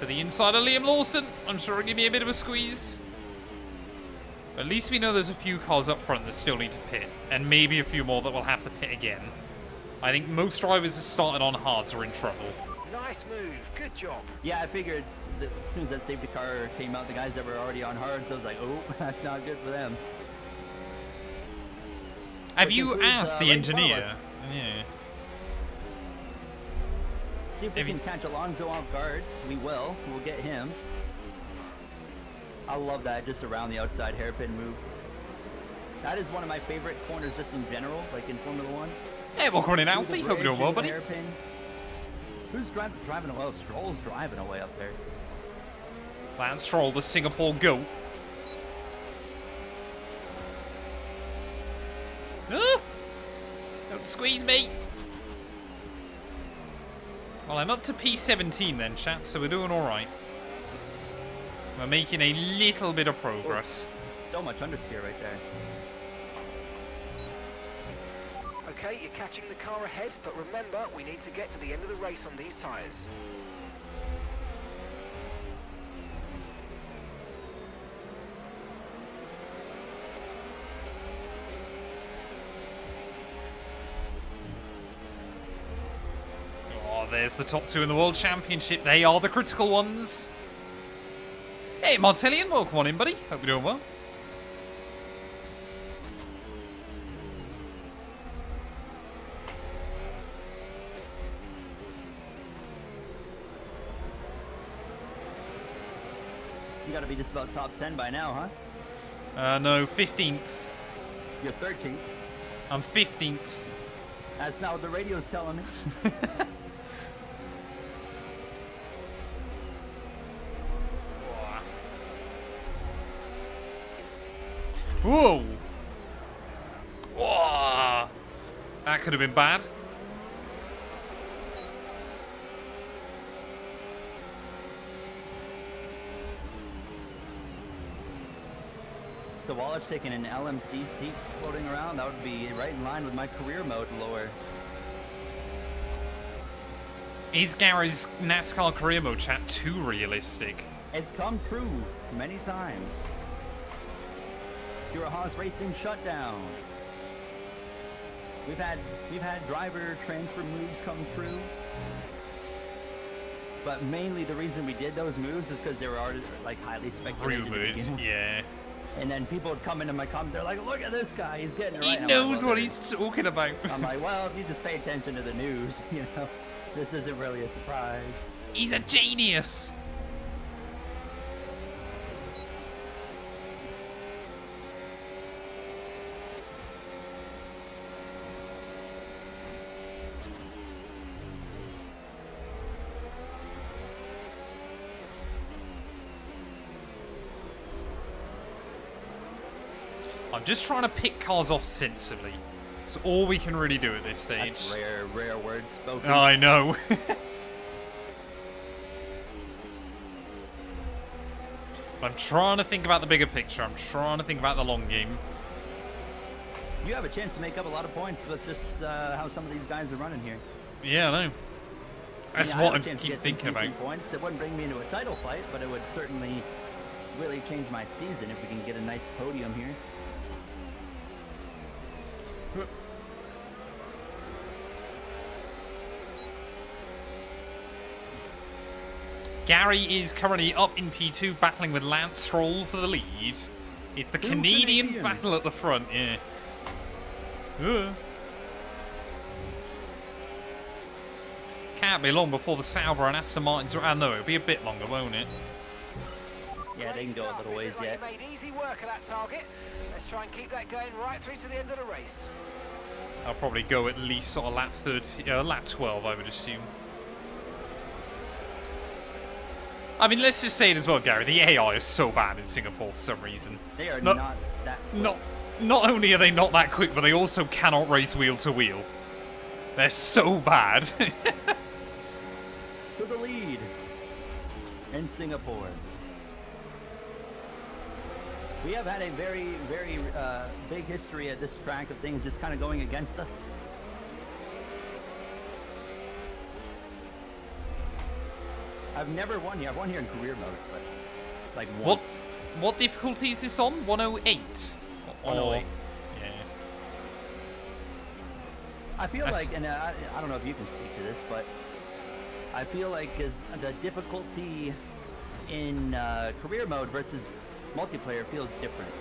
To the inside of Liam Lawson. I'm sure it'll give me a bit of a squeeze. But at least we know there's a few cars up front that still need to pit. And maybe a few more that will have to pit again. I think most drivers that started on hards are in trouble. Nice move. Good job. Yeah, I figured that as soon as that safety car came out, the guys that were already on hards, I was like, oh, that's not good for them. Have Which you includes, asked the right in front of engineer? us. Yeah. See if we Have you- can catch Alonso off guard. We will. We'll get him. I love that, just around the outside hairpin move. That is one of my favorite corners just in general, like in Formula 1. Hey, welcome in, Through Alfie. the Hope you're doing well, bridge buddy. and the hairpin. Who's driving away? Oh, Stroll's driving away up there. Lance Stroll, the Singapore GOAT. Ah! Don't squeeze me. Well, I'm up to P17 then, chat, so we're doing alright. We're making a little bit of progress. So much understeer right there. Okay, you're catching the car ahead, but remember, we need to get to the end of the race on these tyres. Oh, there's the top two in the World Championship. They are the critical ones. Hey, Martillion, welcome on in, buddy. Hope you're doing well. You gotta be just about top 10 by now, huh? No, 15th. You're 13th. I'm 15th. That's not what the radio's telling me. Whoa! Whoa! That could have been bad. So Waller's taking an LMC seat floating around. That would be right in line with my career mode lower. Is Gary's NASCAR career mode chat too realistic? It's come true many times. Stewart Haas Racing shutdown. We've had driver transfer moves come true. But mainly the reason we did those moves is because they were already like highly speculated. Rumors, yeah. And then people would come into my comment, they're like, look at this guy, he's getting it He right. I'm knows like, well, what he's talking about. I'm like, well, if you just pay attention to the news, you know, this isn't really a surprise. He's a genius. I'm just trying to pick cars off sensibly. It's all we can really do at this stage. That's rare words spoken. I know. I'm trying to think about the bigger picture. I'm trying to think about the long game. You have a chance to make up a lot of points with just how some of these guys are running here. Yeah, I know. That's I mean, what have a I chance to keep get some thinking about. decent points. It wouldn't bring me into a title fight, but it would certainly really change my season if we can get a nice podium here. Gary is currently up in P2, battling with Lance Stroll for the lead. It's the Canadian Canadians. battle at the front, yeah. Can't be long before the Sauber and Aston Martins are... no, it'll be a bit longer, won't it? Yeah, they can go a little ways yet. Made easy work of that target. Let's try and keep that going right through to the end of the race. I'll probably go at least sort of lap 30, lap 12, I would assume. I mean, let's just say it as well, Gary. The AI is so bad in Singapore for some reason. They are not that quick. Not only are they not that quick, but they also cannot race wheel to wheel. They're so bad. To the lead in Singapore. We have had a very, very big history at this track of things just kind of going against us. I've never won here. I've won here in career modes, but like once. What difficulty is this on? 108? 108. Yeah. I feel That's- like, and I don't know if you can speak to this, but I feel like is the difficulty in career mode versus multiplayer feels different.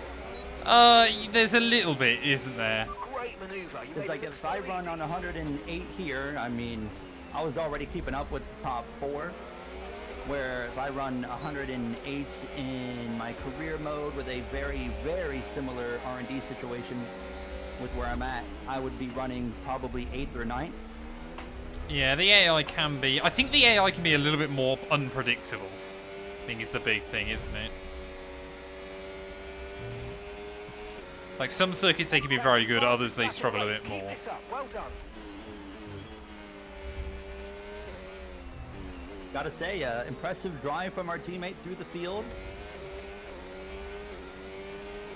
There's a little bit, isn't there? Great maneuver. You It's made like it look if I so run easy. on 108 here, I mean, I was already keeping up with the top 4. where if I run 108 in my career mode with a very, very similar R&D situation with where I'm at, I would be running probably 8th or 9th. Yeah, the AI can be... I think the AI can be a little bit more unpredictable. I think is the big thing, isn't it? Like, some circuits they can be very good, others they struggle a bit more. Keep this up. Well done. Gotta say, impressive drive from our teammate through the field.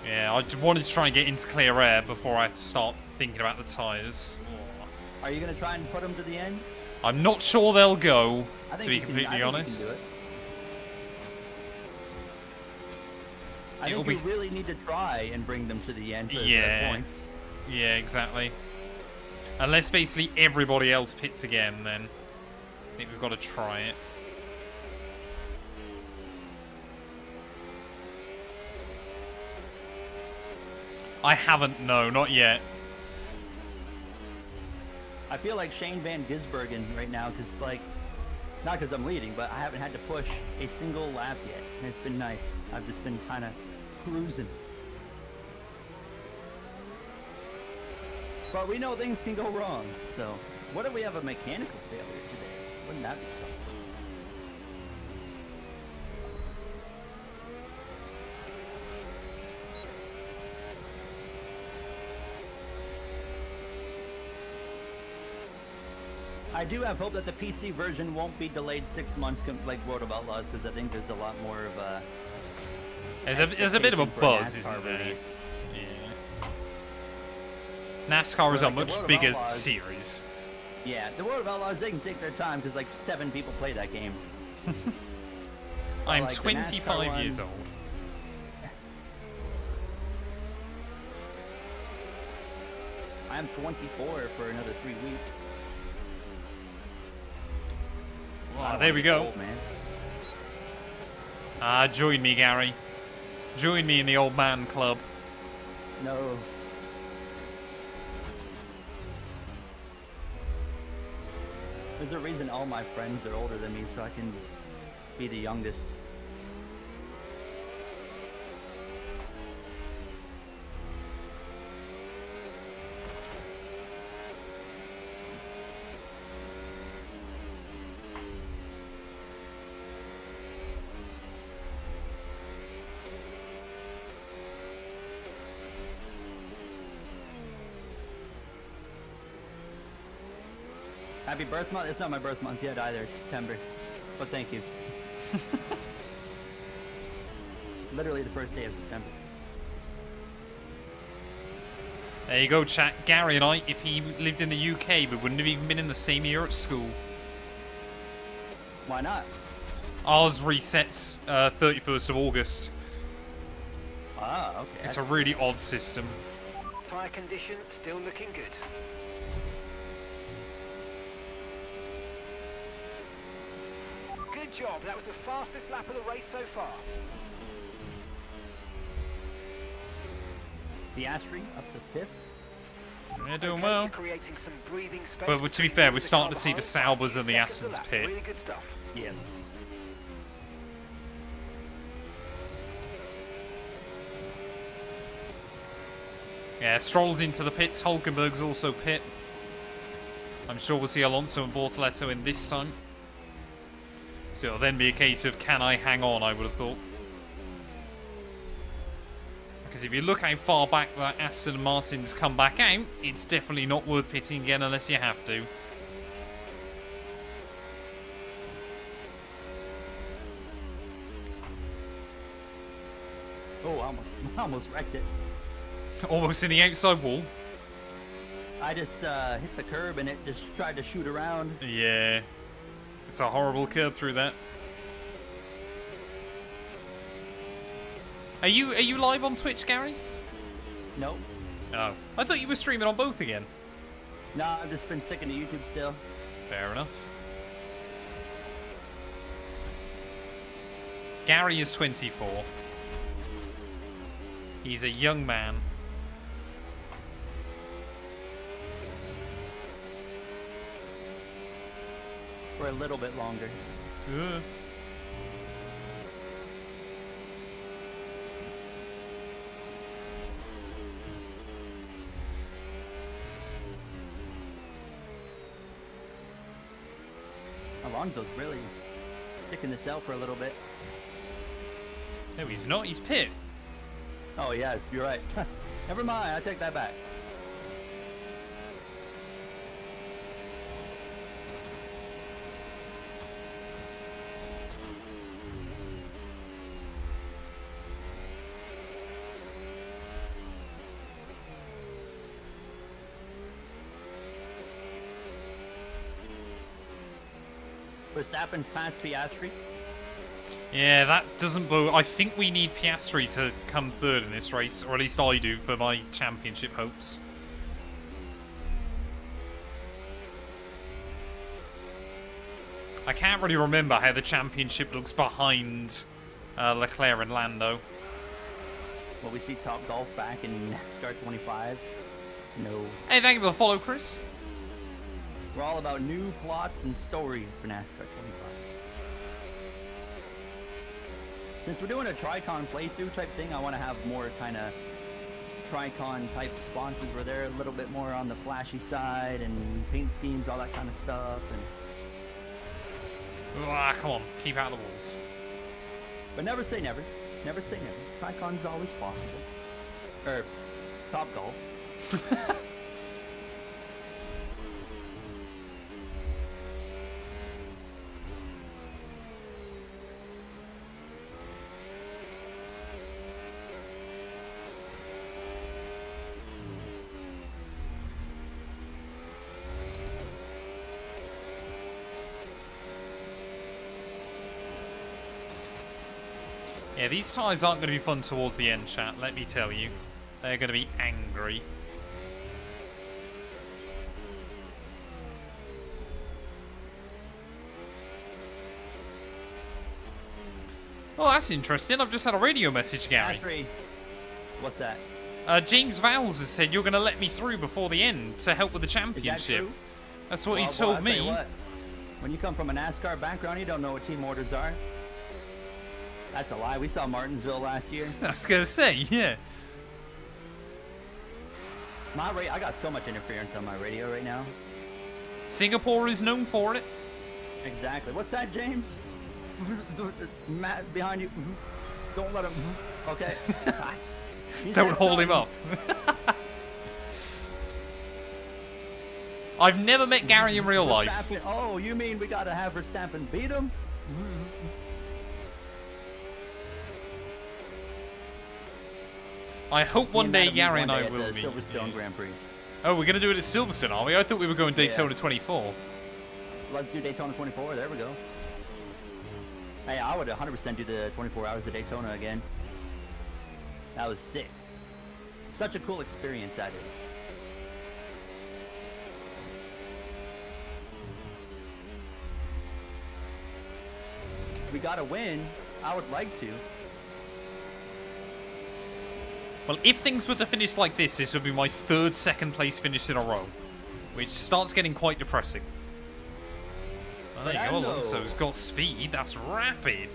Yeah, I just wanted to try and get into clear air before I had to start thinking about the tyres. Are you gonna try and put him to the end? I'm not sure they'll go, I think to be you can- completely I think you can honest. do it. I It'll think you be- really need to try and bring them to the end for Yeah. the points. Yeah, exactly. Unless basically everybody else pits again, then I think we've got to try it. I haven't, no, not yet. I feel like Shane Van Gisbergen right now, because like, not because I'm leading, but I haven't had to push a single lap yet, and it's been nice. I've just been kind of cruising. But we know things can go wrong, so what if we have a mechanical failure today? Wouldn't that be something? I do have hope that the PC version won't be delayed 6 months like World of Outlaws, because I think there's a lot more of a... There's a bit of a expectation for buzz, NASCAR isn't there? release. Yeah. NASCAR is a Like, the much World of bigger Outlaws- series. Yeah, the World of Outlaws, they can take their time, because like 7 people play that game. I'm like, the 25 NASCAR years one- old. I'm 24 for another 3 weeks. I Ah, don't there wanna we get go. old, man. Join me, Gary. Join me in the old man club. No. There's a reason all my friends are older than me, so I can be the youngest. Happy birth month? It's not my birth month yet either. It's September. But thank you. Literally the first day of September. There you go, chat. Gary and I, if he lived in the UK, we wouldn't have even been in the same year at school. Why not? Ours resets 31st of August. Ah, okay. It's a really odd system. Tyre condition still looking good. Good job. That was the fastest lap of the race so far. Piastri up to 5th. They're doing Okay, well. you're creating some breathing space But to be between fair, you we're and the starting car to see the behind. Saubers and the Seconds a Astons lap. pit. Really good stuff. Yes. Yeah, Stroll's into the pits. Hulkenberg's also pit. I'm sure we'll see Alonso and Bortoletto in this time. So it'll then be a case of, can I hang on, I would have thought. Because if you look how far back that Aston Martin's come back out, it's definitely not worth pitting again unless you have to. Oh, almost wrecked it. Almost in the outside wall. I just hit the curb and it just tried to shoot around. Yeah. It's a horrible curb through that. Are you live on Twitch, Gary? Nope. Oh. I thought you were streaming on both again. No, I've just been sticking to YouTube still. Fair enough. Gary is 24. He's a young man. For a little bit longer. Alonso's really sticking this out for a little bit. No, he's not. He's pit. Oh, yes, you're right. Never mind, I take that back. Verstappen's past Piastri. Yeah, that doesn't blow. I think we need Piastri to come third in this race, or at least I do for my championship hopes. I can't really remember how the championship looks behind Leclerc and Lando. Will we see Top Golf back in NASCAR 25? No. Hey, thank you for the follow, Chris. We're all about new plots and stories for NASCAR 25. Since we're doing a Tricon playthrough type thing, I want to have more kind of Tricon type sponsors where they're a little bit more on the flashy side and paint schemes, all that kind of stuff. And Ah, come on, keep out of the walls. but never say never. Never say never. Tricon's always possible. Or Top Golf. Yeah, these tyres aren't going to be fun towards the end, chat, let me tell you. They're going to be angry. Oh, that's interesting. I've just had a radio message, Gary. Piastri. What's that? James Vowles has said you're going to let me through before the end to help with the Is that championship. true? That's what he's Well, told I'll tell you me. what, when you come from a NASCAR background, you don't know what team orders are. That's a lie. We saw Martinsville last year. I was going to say, yeah. I got so much interference on my radio right now. Singapore is known for it. Exactly. What's that, James? Matt, behind you. Don't let him. Okay. He Don't said hold him something. up. I've never met Gary in real life. Verstappen. Oh, you mean we gotta have Verstappen beat him? I hope one day Gary and I will meet. meet. Silverstone Grand Prix. Oh, we're going to do it at Silverstone, are we? I thought we were going Daytona Yeah. 24. Let's do Daytona 24. There we go. Hey, I would 100% do the 24 hours of Daytona again. That was sick. Such a cool experience that is. We gotta win. I would like to. Well, if things were to finish like this would be my third second place finish in a row. Which starts getting quite depressing. Oh, there you go, Fernando. Alonso's got speed. That's rapid.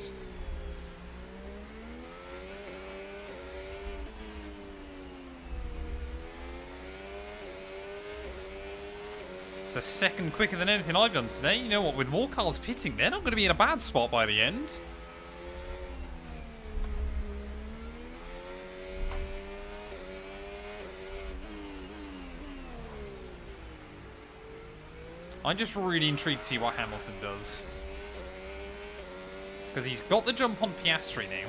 It's a second quicker than anything I've done today. You know what, with more cars pitting, they're not going to be in a bad spot by the end. I'm just really intrigued to see what Hamilton does. Because he's got the jump on Piastri now.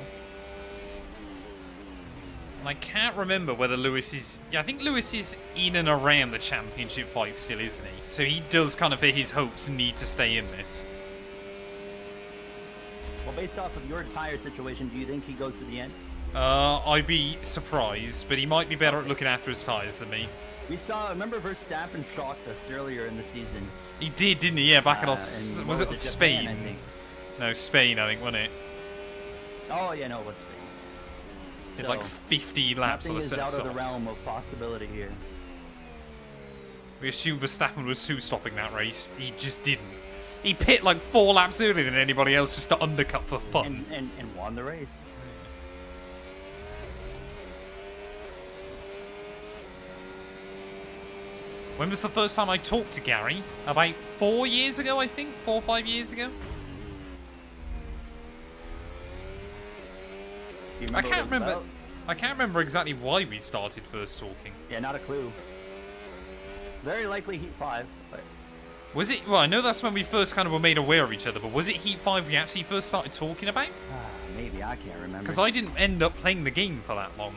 And I can't remember whether Lewis is... Yeah, I think Lewis is in and around the championship fight still, isn't he? So he does kind of, for his hopes, need to stay in this. Well, based off of your tire situation, do you think he goes to the end? I'd be surprised, but he might be better at looking after his tyres than me. We saw, remember Verstappen shocked us earlier in the season. He did, didn't he? Yeah, back in And was what it Japan, Spain? I think. No, Spain, I think, wasn't it? Oh, yeah, no, it was Spain. Did like 50 laps on nothing a is set of out of the softs. realm of possibility here. We assume Verstappen was stopping that race. He just didn't. He pit like 4 laps earlier than anybody else just to undercut for fun. And won the race. When was the first time I talked to Gary? About 4 years ago, I think? 4 or 5 years ago? Do you I remember what it can't was remember. about? I can't remember exactly why we started first talking. Yeah, not a clue. Very likely Heat 5, but Was it? Well, I know that's when we first kind of were made aware of each other, but was it Heat 5 we actually first started talking about? maybe, I can't remember. Because I didn't end up playing the game for that long.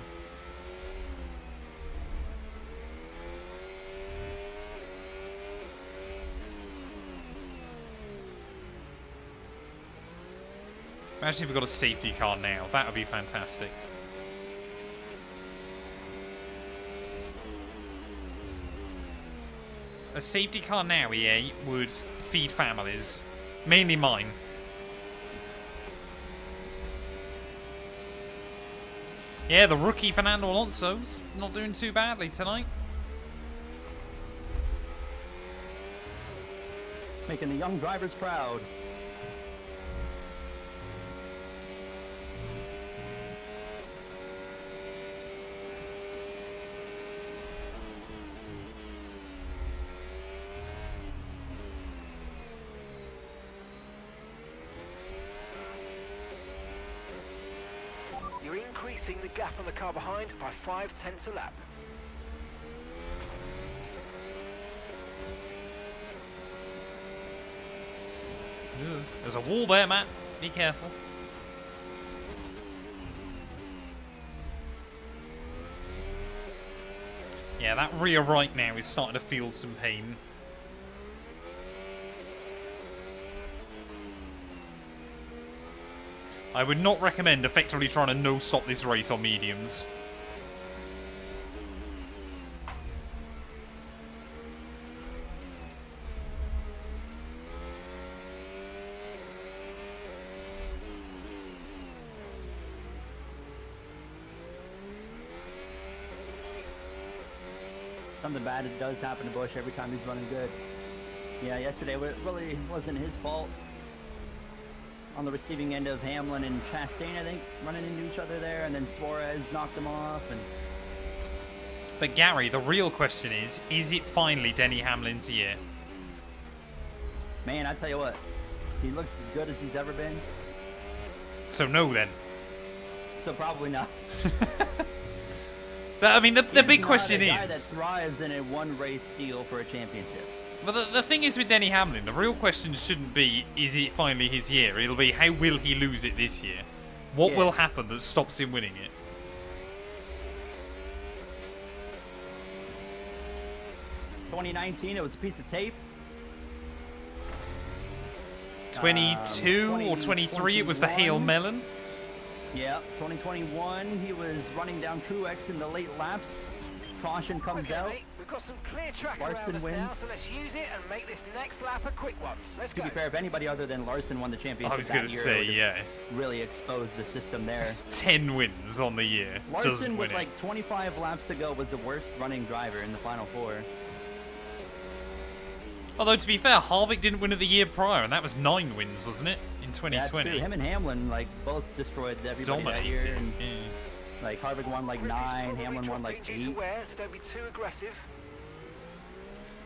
Imagine if we got a safety car now. That would be fantastic. A safety car now, EA, would feed families. Mainly mine. Yeah, the rookie Fernando Alonso's not doing too badly tonight. Making the young drivers proud. You're increasing the gap on the car behind by 0.5 a lap. Ugh. There's a wall there, Matt. Be careful. Yeah, that rear right now is starting to feel some pain. I would not recommend effectively trying to no-stop this race on mediums. Something bad does happen to Bush every time he's running good. Yeah, yesterday it really wasn't his fault. On the receiving end of Hamlin and Chastain, I think, running into each other there, and then Suarez knocked him off. And But Gary, the real question is it finally Denny Hamlin's year? man, I tell you what, he looks as good as he's ever been. So no then. So probably not. But, I mean, the big He's question not a guy that is... thrives in a one-race deal for a championship. But the thing is with Denny Hamlin, the real question shouldn't be, is it finally his year? It'll be, how will he lose it this year? What will happen that stops him winning it? $2019, it was a piece of tape. 22 or 23, it was the Hail 2021. Melon. Yeah, 2021, he was running down Truex in the late laps. Caution comes Okay, out. mate, we've got some clear track Larson around us now, wins. so let's use it and make this next lap a quick one. Let's To go. be fair, if anybody other than Larson won the championship I was that going to year, it say, would've yeah. really exposed the system there. 10 wins on the year. Larson Doesn't win with it. like 25 laps to go was the worst running driver in the final four. Although, to be fair, Harvick didn't win it the year prior, and that was 9 wins, wasn't it? In That's 2020. true. Him and Hamlin like both destroyed everybody that year. Dominated. And, Yeah. like Harvick won like Grid is 9, probably Hamlin won like dropping due to 8. wear, so don't be too aggressive.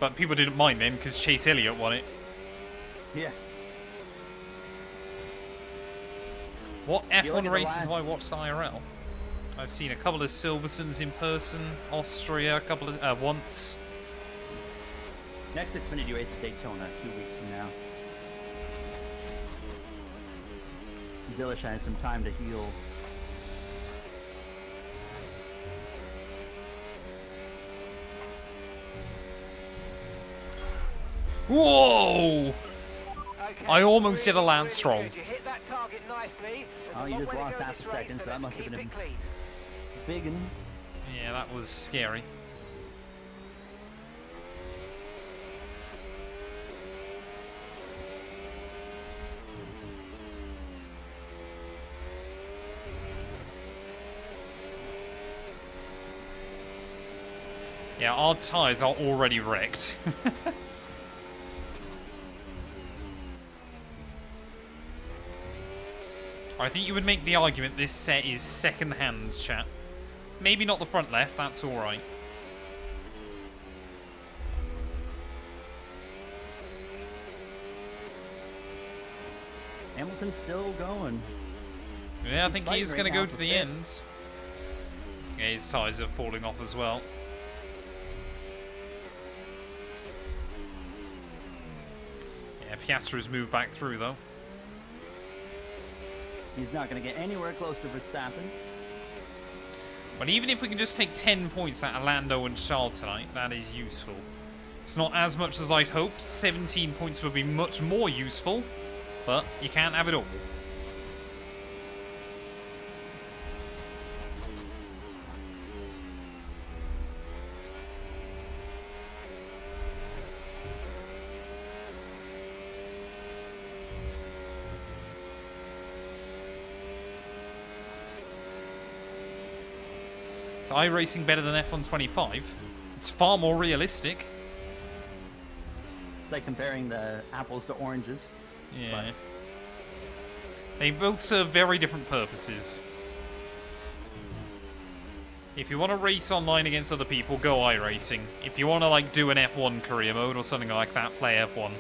But people didn't mind then, because Chase Elliott won it. Yeah. What look F1 at the races have I last- watched IRL? I've seen a couple of Silversons in person, Austria, a couple of once. Next Xfinity race is Daytona 2 weeks from now. Zilish has some time to heal. Whoa! Okay, I almost did a really, Lance really Stroll. good. You hit that target nicely. There's Oh, a you long just way to lost go in half a this race, second, so that let's must have keep been it clean. Big and Yeah, that was scary. Yeah, our tyres are already wrecked. I think you would make the argument this set is second-hand, chat. Maybe not the front left, that's alright. Hamilton's still going. Yeah, I He's think fighting he's right going to now go for to the fifth. end. Yeah, his tyres are falling off as well. Yeah, Piastri's moved back through though. He's not going to get anywhere close to Verstappen. But even if we can just take 10 points out of Lando and Charles tonight, that is useful. It's not as much as I'd hoped. 17 points would be much more useful, but you can't have it all. Is iRacing better than F1 25? It's far more realistic. It's like comparing the apples to oranges. Yeah. They both serve very different purposes. If you want to race online against other people, go iRacing. If you want to like do an F1 career mode or something like that, play F1.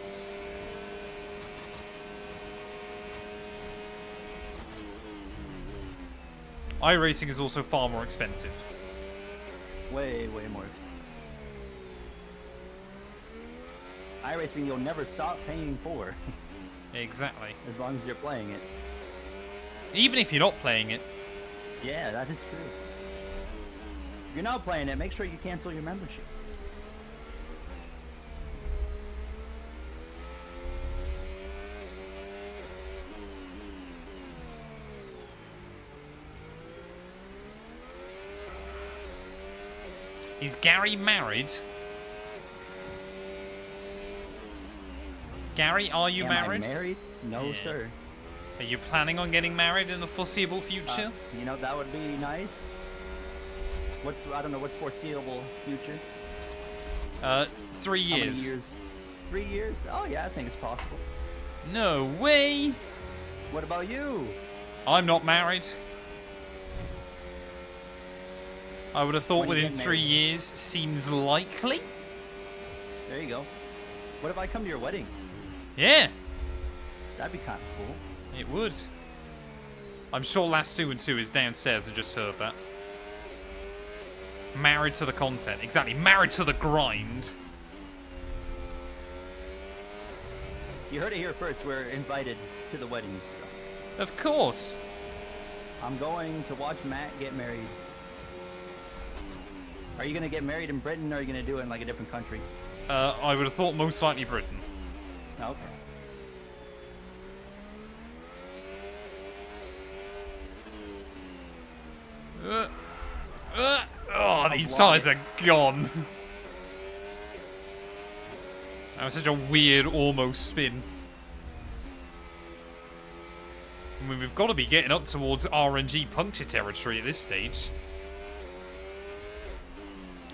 iRacing is also far more expensive. Way, way more expensive. iRacing you'll never stop paying for, Exactly. as long as you're playing it. Even if you're not playing it. Yeah, that is true. If you're not playing it, make sure you cancel your membership. Is Gary married? Gary, are you Am married? I married? No, Yeah. sir. Are you planning on getting married in the foreseeable future? You know, that would be nice. I don't know, what's foreseeable future? 3 How many years. years? 3 years? Oh yeah, I think it's possible. No way! What about you? I'm not married. I would have thought When you within get 3 married. years seems likely. There you go. What if I come to your wedding? Yeah, That'd be kind of cool. it would. I'm sure Last 2 and 2 is downstairs. I just heard that. Married to the content. Exactly. Married to the grind. You heard it here first. We're invited to the wedding, so Of course. I'm going to watch Matt get married. Are you gonna get married in Britain, or are you gonna do it in like a different country? I would have thought most likely Britain. Oh, okay. Oh, these vlog tires it. are gone. That was such a weird almost spin. I mean, we've got to be getting up towards RNG puncture territory at this stage.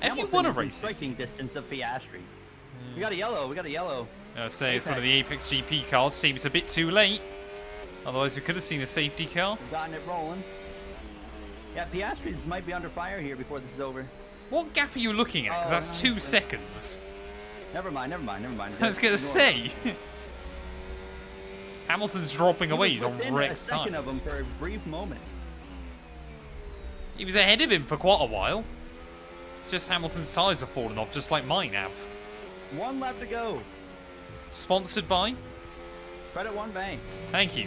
Have you Hamilton won a is in race? striking distance of Piastri. We got a yellow. We got a yellow. Say it's one of the Apex GP cars. Seems a bit too late. Otherwise, we could have seen a safety car. We've gotten it rolling. Yeah, Piastri's might be under fire here before this is over. What gap are you looking at? Because Oh, that's no, 2 it's- seconds. Never mind. I was going to say. Hamilton's dropping away. He's He was on within wrecked a second of him tires. for a brief moment. He was ahead of him for quite a while. It's just Hamilton's tyres have fallen off, just like mine have. 1 lap to go. Sponsored by? Credit One Bank. Thank you.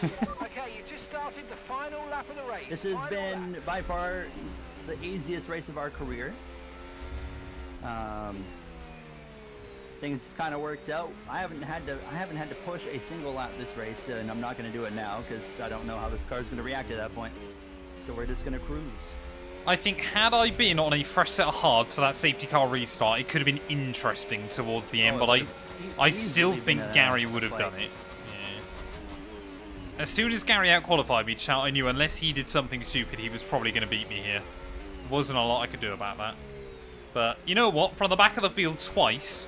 Okay, you just started the final lap of the race. This has Final been lap. by far the easiest race of our career. Things kind of worked out. I haven't had to push a single lap this race, and I'm not going to do it now because I don't know how this car is going to react at that point. So we're just going to cruise. I think had I been on a fresh set of hards for that safety car restart, it could have been interesting towards the end, Oh, but it would've I easily still been think a Gary would have fight. done it. Yeah. As soon as Gary outqualified me, I knew unless he did something stupid, he was probably going to beat me here. Wasn't a lot I could do about that. But you know what? From the back of the field twice,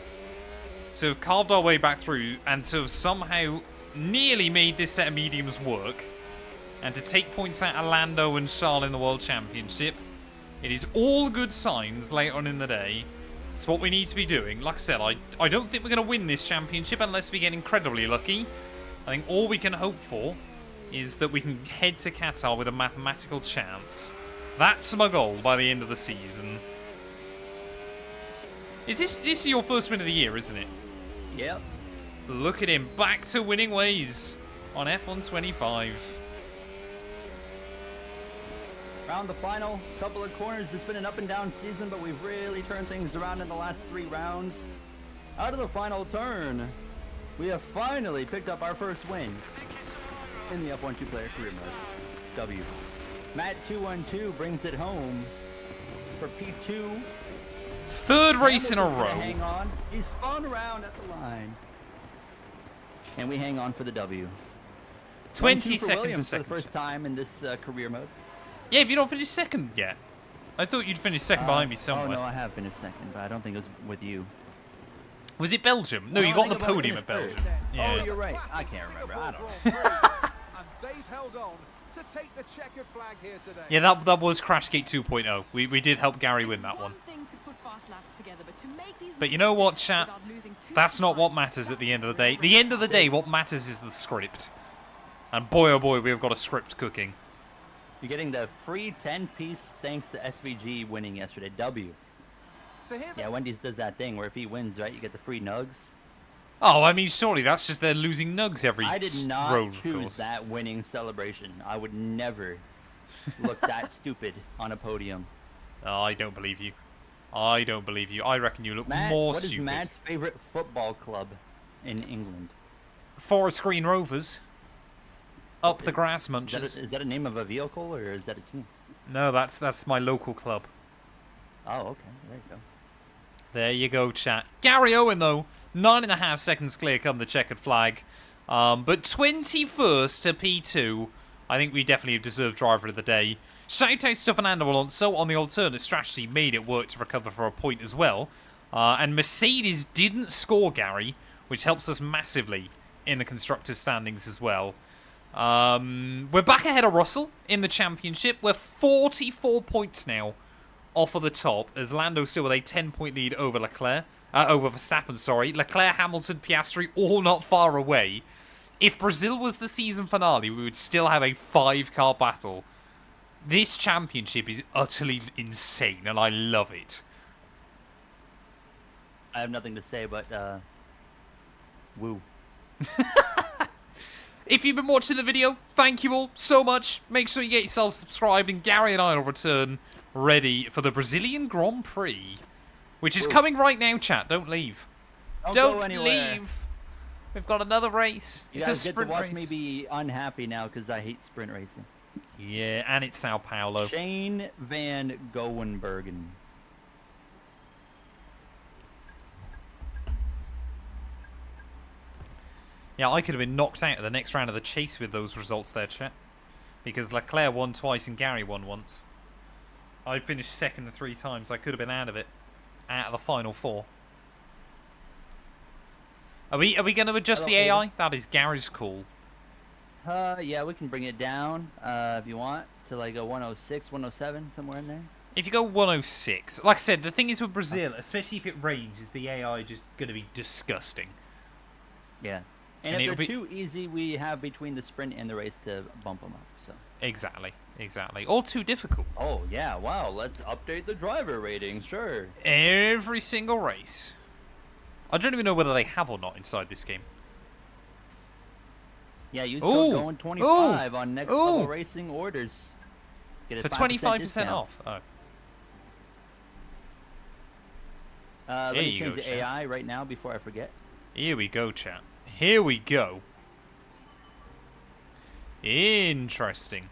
to have carved our way back through and to have somehow nearly made this set of mediums work, and to take points out of Lando and Charles in the World Championship, it is all good signs later on in the day. It's what we need to be doing. Like I said, I don't think we're going to win this championship unless we get incredibly lucky. I think all we can hope for is that we can head to Qatar with a mathematical chance. That's my goal by the end of the season. This is your first win of the year, isn't it? Yep. Look at him, back to winning ways on F1 25. Around the final couple of corners, it's been an up and down season, but we've really turned things around in the last 3 rounds. Out of the final turn, we have finally picked up our first win in the F1 2-player career mode. W. Matt212 brings it home for P2. Third race in a Hamilton's gonna row. Hang on. He spun around at the line. And we hang on for the W. 20 1-2 for seconds Williams to for the second. first time in this career mode. Yeah, if you don't finish second yet. I thought you'd finish second behind me somewhere. Oh no, I have finished second, but I don't think it was with you. Was it Belgium? No, No, you I got the think I might have podium at finished Belgium. third. Yeah. Oh, you're right. I can't remember. I don't know. And they've held on to take the checkered flag here today. Yeah, that was Crashgate 2.0. We did help Gary win that one. But you know what, chat? That's not what matters at the end of the day. At the end of the day, what matters is the script. And boy, oh boy, we've got a script cooking. You're getting the free 10-piece thanks to SVG winning yesterday. W. So here Yeah, Wendy's does that thing where if he wins, right, you get the free nugs. Oh, I mean, surely that's just they're losing nugs every I did road, not of choose course. that winning celebration. I would never look that stupid on a podium. Oh, I don't believe you. I don't believe you. I reckon you look Matt, more what is stupid. Matt's favorite football club in England? Forest Green Rovers. Up the grass munchers. Is that a name of a vehicle or is that a team? No, that's my local club. Oh, okay. There you go. There you go, chat. Gary Owen, though, 9.5 seconds clear come the checkered flag. But 21st to P2, I think we definitely deserve driver of the day. Shout out to Fernando Alonso on the alternate strategy, made it work to recover for a point as well. And Mercedes didn't score, Gary, which helps us massively in the constructors' standings as well. We're back ahead of Russell in the championship. We're 44 points now off of the top, as Lando still with a 10-point lead over Leclerc. Over Verstappen, sorry. Leclerc, Hamilton, Piastri, all not far away. If Brazil was the season finale, we would still have a 5-car battle. This championship is utterly insane, and I love it. I have nothing to say, but woo. If you've been watching the video, thank you all so much. Make sure you get yourself subscribed, and Gary and I will return ready for the Brazilian Grand Prix, which is coming right now, chat. Don't leave. Don't go anywhere. leave. We've got another race. You It's a guys get to sprint watch race. me be unhappy now because I hate sprint racing. Yeah, and it's Sao Paulo. Shane Van Gowenbergen. Yeah, I could have been knocked out of the next round of the chase with those results there, chat. Because Leclerc won twice and Gary won once. I finished second 3 times. I could have been out of it. Out of the final 4. Are we going to adjust the Hello, AI? That is Gary's call. Yeah, we can bring it down if you want to like a 106, 107, somewhere in there. If you go 106, like I said, the thing is with Brazil, especially if it rains, is the AI just going to be disgusting. Yeah. And And if it'll they're be- too easy, we have between the sprint and the race to bump them up. So. Exactly, exactly. Or too difficult. Oh yeah, wow. Let's update the driver rating. Sure. Every single race. I don't even know whether they have or not inside this game. Yeah, use Ooh, code going 25 on next ooh. level racing orders. Get a For 5% 25% discount. off. Oh. Let There me you change go, the chat. AI right now before I forget. Here we go, chat. Here we go. Interesting.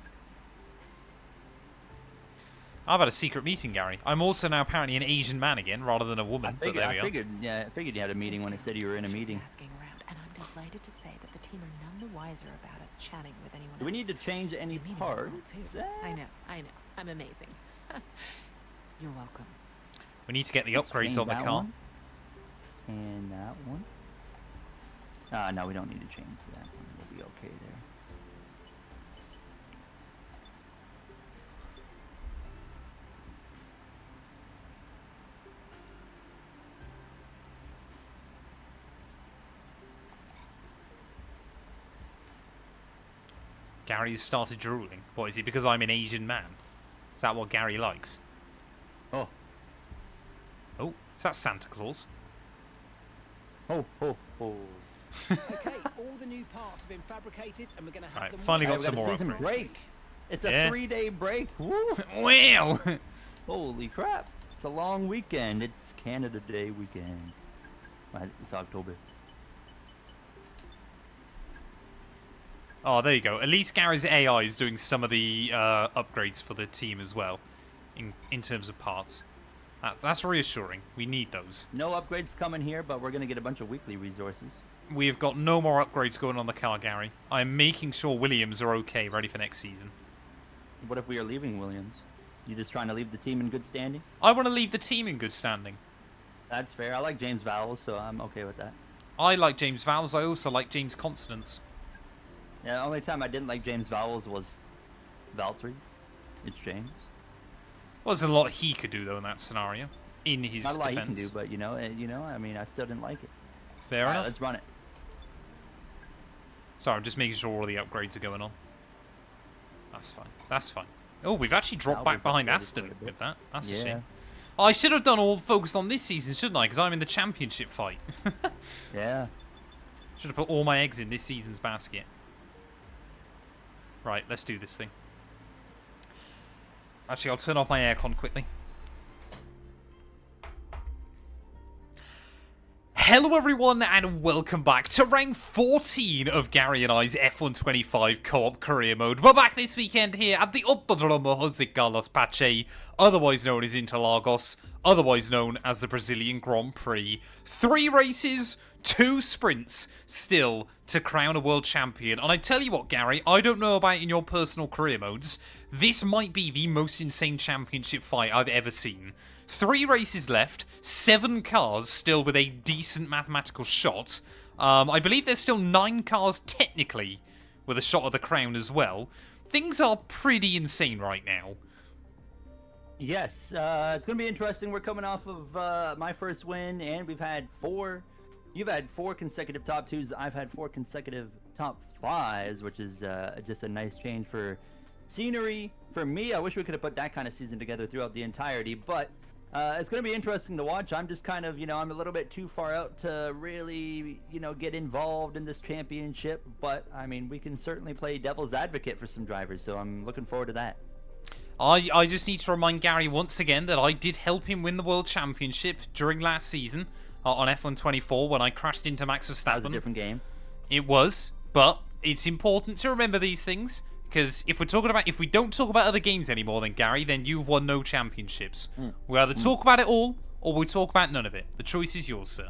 I've had a secret meeting, Gary. I'm also now apparently an Asian man again, rather than a woman. But there we are. I figured you had a meeting when I said you were in a meeting. Asking around, and I'm delighted to say that the team are none the wiser about us chatting with anyone Do we else. need to change any Meaning well, parts? too. I know. I'm amazing. You're welcome. We need to get the Let's upgrades change on the that car. one. And that one. No, we don't need to change that one. We'll be okay there. Gary's started drooling. What, is it because I'm an Asian man? Is that what Gary likes? Oh. Oh, is that Santa Claus? Oh, oh, oh. Okay, all the new parts have been fabricated, and we're going to have Right, them. finally got Hey, we some got a more season upgrades. break. It's a Yeah. 3-day break. Woo. Wow! Holy crap. It's a long weekend. It's Canada Day weekend. Right, it's October. Oh, there you go. At least Gary's AI is doing some of the upgrades for the team as well, in terms of parts. That's reassuring. We need those. No upgrades coming here, but we're going to get a bunch of weekly resources. We have got no more upgrades going on the car, Gary. I'm making sure Williams are okay, ready for next season. What if we are leaving Williams? You just trying to leave the team in good standing? I want to leave the team in good standing. That's fair. I like James Vowles, so I'm okay with that. I like James Vowles. I also like James Constance. Yeah, the only time I didn't like James Vowles was Valtteri. It's James. Wasn't a lot he could do though in that scenario. In his Not a lot defense. he can do, but I mean, I still didn't like it. Fair All right, enough. let's run it. Sorry, I'm just making sure all the upgrades are going on. That's fine. That's fine. Oh, we've actually dropped back Albers behind upgraded Aston quite a bit. with that. That's a Yeah. shame. I should have done all focused on this season, shouldn't I? Because I'm in the championship fight. Yeah. Should have put all my eggs in this season's basket. Right, let's do this thing. Actually, I'll turn off my aircon quickly. Hello everyone and welcome back to round 14 of Gary and I's F125 co-op career mode. We're back this weekend here at the Autodromo Jose Carlos Pache, otherwise known as Interlagos, otherwise known as the Brazilian Grand Prix. 3 races, 2 sprints still to crown a world champion. And I tell you what, Gary, I don't know about in your personal career modes, this might be the most insane championship fight I've ever seen. 3 races left, 7 cars still with a decent mathematical shot. I believe there's still 9 cars technically with a shot of the crown as well. Things are pretty insane right now. Yes, it's going to be interesting. We're coming off of my first win, and we've had 4. You've had 4 consecutive top 2s. I've had 4 consecutive top 5s, which is just a nice change for scenery. For me, I wish we could have put that kind of season together throughout the entirety, but it's going to be interesting to watch. I'm just kind of, I'm a little bit too far out to really, get involved in this championship, but, I mean, we can certainly play devil's advocate for some drivers, so I'm looking forward to that. I just need to remind Gary once again that I did help him win the World Championship during last season on F124 when I crashed into Max Verstappen. That was a different game. It was, but it's important to remember these things, because if we don't talk about other games anymore, then Gary, then you've won no championships. We either talk about it all, or we talk about none of it. The choice is yours, sir.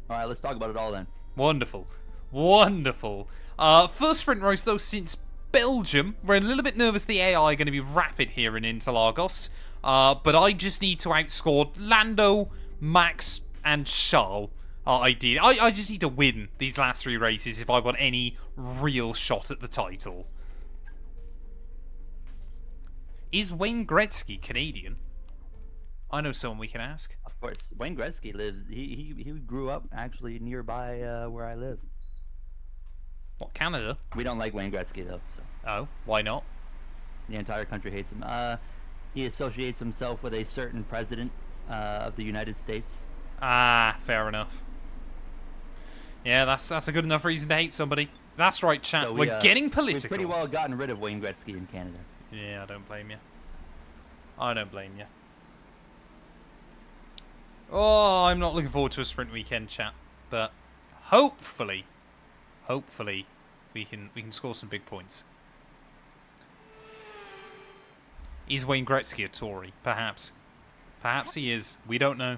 All right, let's talk about it all then. Wonderful. Wonderful. First sprint race, though, since Belgium. We're a little bit nervous the AI are going to be rapid here in Interlagos. But I just need to outscore Lando, Max, and Charles. I just need to win these last 3 races if I want any real shot at the title. Is Wayne Gretzky Canadian? I know someone we can ask. Of course, Wayne Gretzky lives. He grew up actually nearby where I live. What, Canada? We don't like Wayne Gretzky though, so Oh, why not? the entire country hates him. He associates himself with a certain president of the United States. Ah, fair enough. Yeah, that's a good enough reason to hate somebody. That's right, chat. So We're getting We've political. pretty well gotten rid of Wayne Gretzky in Canada. Yeah, I don't blame you. I don't blame you. Oh, I'm not looking forward to a sprint weekend, chat. But hopefully, we can score some big points. Is Wayne Gretzky a Tory? Perhaps. Perhaps he is. We don't know.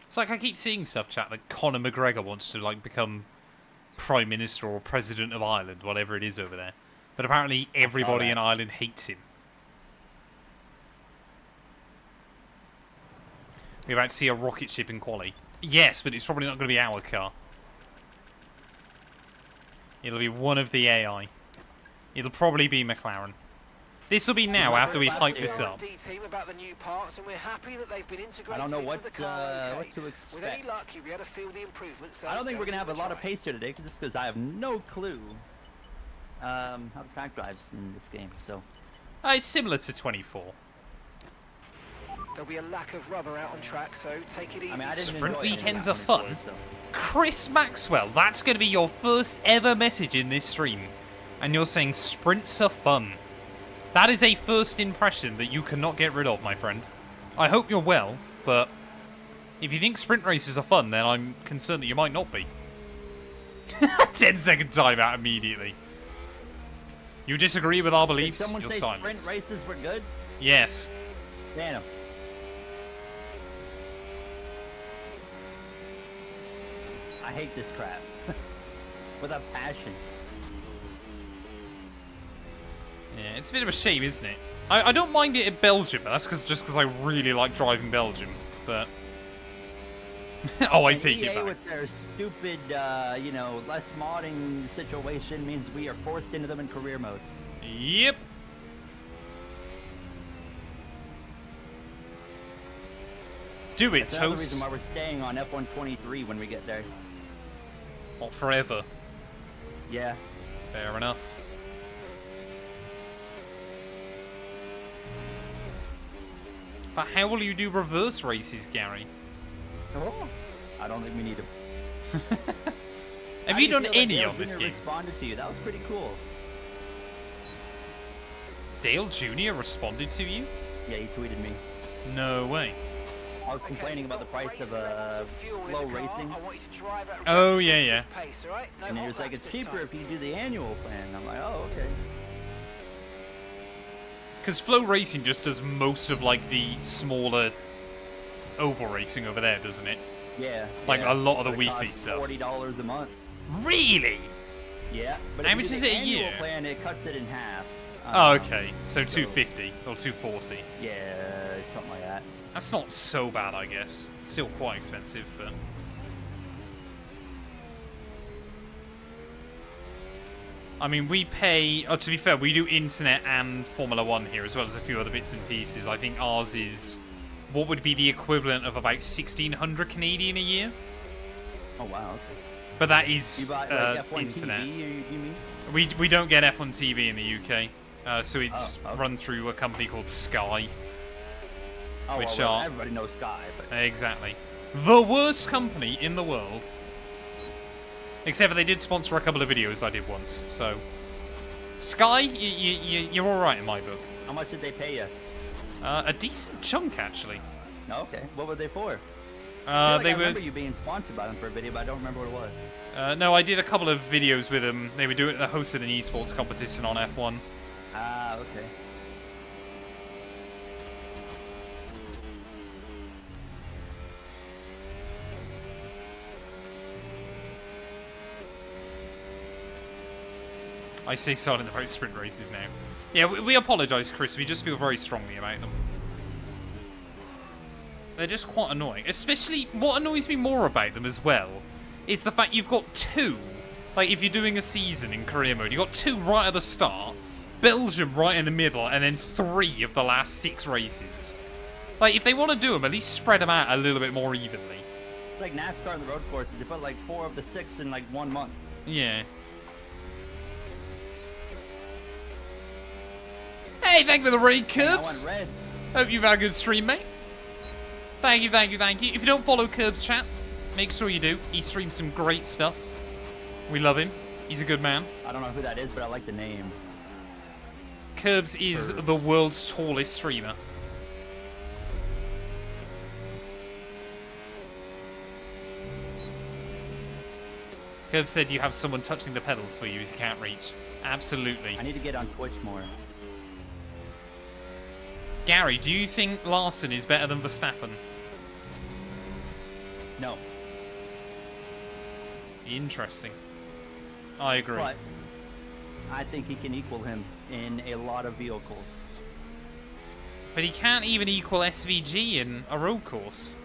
It's like I keep seeing stuff, chat, that Conor McGregor wants to become Prime Minister or President of Ireland, whatever it is over there. But apparently everybody in Ireland hates him. We're about to see a rocket ship in quali. Yes, but it's probably not going to be our car. It'll be one of the AI. It'll probably be McLaren. This will be now after we hype here. this up. R&D team about the new parts, and we're happy that they've been integrated I don't know into what the car. what to With expect. any luck, you'll be able to feel the improvements. I don't think we're gonna have a lot of pace here today, just because I have no clue how the track drives in this game. So It's similar to 24. There'll be a lack of rubber out on track, so take it easy. I mean, I didn't Sprint enjoy it in weekends lap are fun. 24, so. Chris Maxwell, that's going to be your first ever message in this stream. And you're saying sprints are fun. That is a first impression that you cannot get rid of, my friend. I hope you're well, but if you think sprint races are fun, then I'm concerned that you might not be. 10-second timeout immediately. You disagree with our Did beliefs? someone You're say silenced. sprint races were good? Yes. Damn. I hate this crap. With a passion. Yeah, it's a bit of a shame, isn't it? I don't mind it in Belgium, but that's just because I really like driving Belgium. But oh, I take EA it back. with their stupid, you know, less modding situation means we are forced into them in career mode. Yep. Do it, That's another Toast. reason why we're staying on F123 when we get there. Not forever. Yeah. Fair enough. But how will you do reverse races, Gary? Oh. I don't think we need them. Have How you do done feel that any Dale on this Jr. game? responded to you. That was pretty cool. Dale Jr. responded to you? Yeah, he tweeted me. No way. I was complaining about the price of Flow Racing, Oh, yeah, yeah. and he was like, "It's cheaper if you do the annual plan." I'm like, "Oh, okay." Because Flow Racing just does most of, like, the smaller oval racing over there, doesn't it? Yeah. Like, yeah. a lot of the But it weekly costs stuff. $40 a month. Really? Yeah. But How if much you do is the it a annual year? plan, it cuts it in half. Oh, okay. So 250 or 240. Yeah, something like that. That's not so bad, I guess. It's still quite expensive, but... I mean, we pay... Oh, to be fair, we do internet and Formula 1 here, as well as a few other bits and pieces. I think ours is... What would be the equivalent of about 1,600 Canadian a year? Oh wow. Okay. But that is You buy like F1 internet. TV? You mean? We don't get F1 TV in the UK, so it's Oh, okay. run through a company called Sky. Oh, Which well, are- everybody knows Sky, but Exactly. The worst company in the world. Except for they did sponsor a couple of videos I did once, so... Sky, you're alright in my book. how much did they pay you? A decent chunk, actually. No, okay. What were they for? I Uh, feel like they I were... remember you being sponsored by them for a video, but I don't remember what it was. No, I did a couple of videos with them. They hosted an esports competition on F1. Ah, okay. I say silent about sprint races now. Yeah, we apologise, Chris. We just feel very strongly about them. They're just quite annoying. Especially, what annoys me more about them as well is the fact you've got two. Like, if you're doing a season in career mode, you've got two right at the start, Belgium right in the middle, and then 3 of the last 6 races. Like, if they want to do them, at least spread them out a little bit more evenly. Like NASCAR and the road courses, they put like 4 of the 6 in like 1 month. Yeah. Hey, thank you for the raid, And I Curbs. went red. Hope you've had a good stream, mate. Thank you, thank you, thank you. If you don't follow Curbs chat, make sure you do. He streams some great stuff. We love him. He's a good man. I don't know who that is, but I like the name. Curbs is Curbs. the world's tallest streamer. Curbs said you have someone touching the pedals for you as you can't reach. Absolutely. I need to get on Twitch more. Gary, do you think Larson is better than Verstappen? No. Interesting. I agree. But I think he can equal him in a lot of vehicles. But he can't even equal SVG in a road course.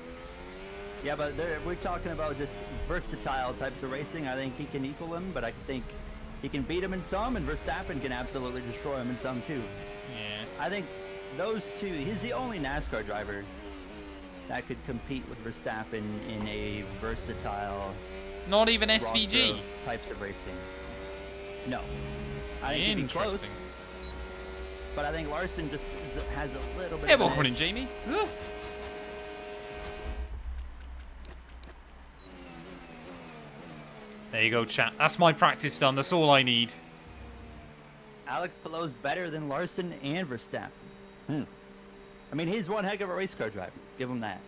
Yeah, but we're talking about just versatile types of racing. I think he can equal him, but I think he can beat him in some, and Verstappen can absolutely destroy him in some too. Yeah. I think those two, he's the only NASCAR driver that could compete with Verstappen in a versatile Not even roster SVG. of types of racing. No. I think he'd be close. Interesting. But I think Larson just has a little bit Yeah, of an welcome in, edge. Jamie. Ugh. There you go, chat. That's my practice done. That's all I need. Alex Palou's better than Larson and Verstappen. I mean, he's one heck of a race car driver. Give him that.